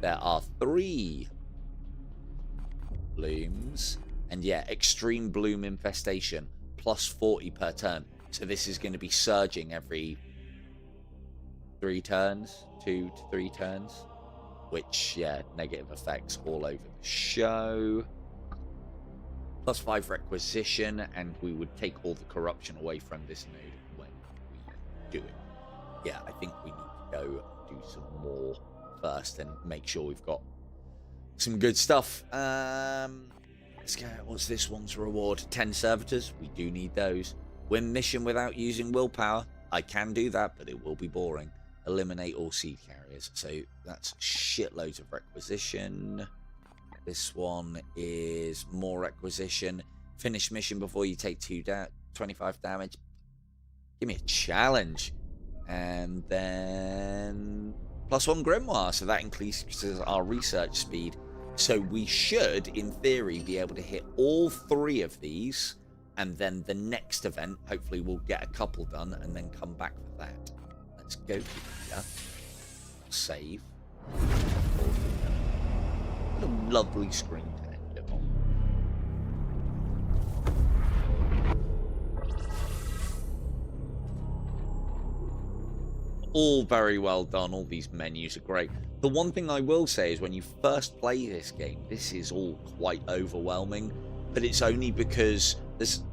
There are 3 blooms, and yeah, extreme bloom infestation, plus 40 per turn. So this is going to be surging every 3 turns, 2 to 3 turns, which, yeah, negative effects all over the show. Plus 5 requisition, and we would take all the corruption away from this node when we do it. Yeah, I think we need to go do some more first and make sure we've got some good stuff. Let's go. What's this one's reward? 10 servitors. We do need those. Win mission without using willpower. I can do that, but it will be boring. Eliminate all seed carriers. So that's shitloads of requisition. This one is more requisition. Finish mission before you take 25 damage. Give me a challenge. And then +1 grimoire. So that increases our research speed. So we should, in theory, be able to hit all 3 of these. And then the next event, hopefully we'll get a couple done and then come back for that. Let's go to here. Save. What a lovely screen to end it on. all very well done. All these menus are great. The one thing I will say is when you first play this game, this is all quite overwhelming, but it's only because there's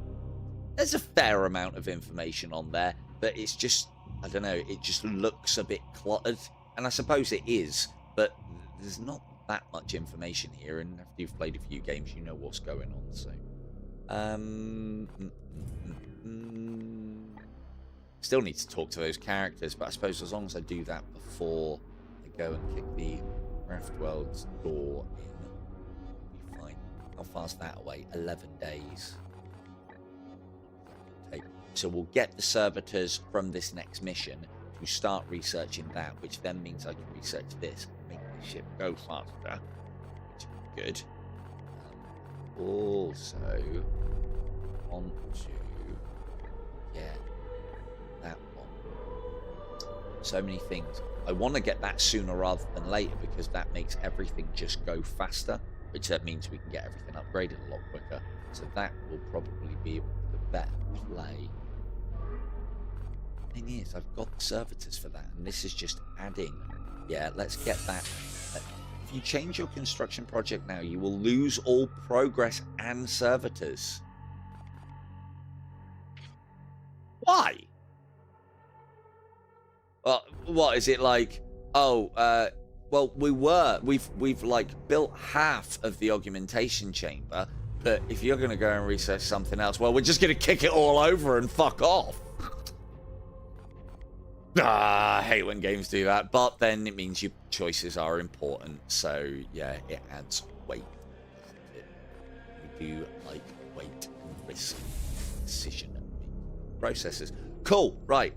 a fair amount of information on there, but it's just, I don't know, it just looks a bit cluttered, and I suppose it is, but there's not that much information here, and after you've played a few games, you know what's going on, so... Still need to talk to those characters, but I suppose as long as I do that before I go and kick the Craft World's door in, I'll be fine. How far's that away? 11 days. So we'll get the servitors from this next mission to start researching that, which then means I can research this, make the ship go faster, which is good. Also, want to get that one. So many things. I want to get that sooner rather than later because that makes everything just go faster, which that means we can get everything upgraded a lot quicker. So that will probably be the better play. Thing is, I've got the servitors for that, and this is just adding. Yeah, let's get that. If you change your construction project now, you will lose all progress and servitors. Why? What is it like? Oh, well, we've like built half of the augmentation chamber, but if you're going to go and research something else, well, we're just going to kick it all over and fuck off. I hate when games do that, but then it means your choices are important, so yeah, it adds weight, doesn't it? We do like weight and risk decision processes. Cool, right.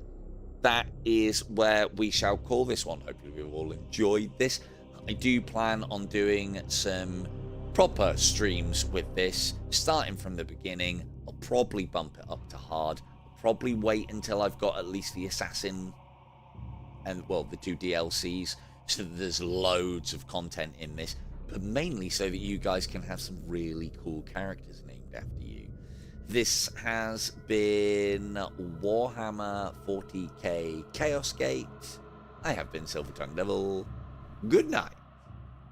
That is where we shall call this one. Hopefully you've all enjoyed this. I do plan on doing some proper streams with this, starting from the beginning. I'll probably bump it up to hard. I'll probably wait until I've got at least the assassin and, well, the 2 DLCs, so that there's loads of content in this, but mainly so that you guys can have some really cool characters named after you. This has been Warhammer 40k Chaos Gate. I have been Silver Tongue Devil. Good night.